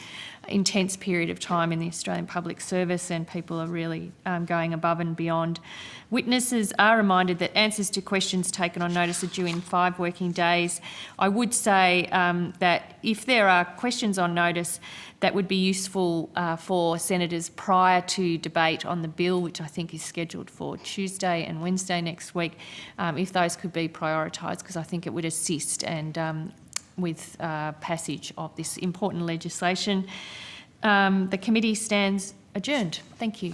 intense period of time in the Australian Public Service, and people are really going above and beyond. Witnesses are reminded that answers to questions taken on notice are due in 5 working days. I would say that if there are questions on notice that would be useful for senators prior to debate on the bill, which I think is scheduled for Tuesday and Wednesday next week, if those could be prioritised, because I think it would assist and with passage of this important legislation. The committee stands adjourned. Thank you.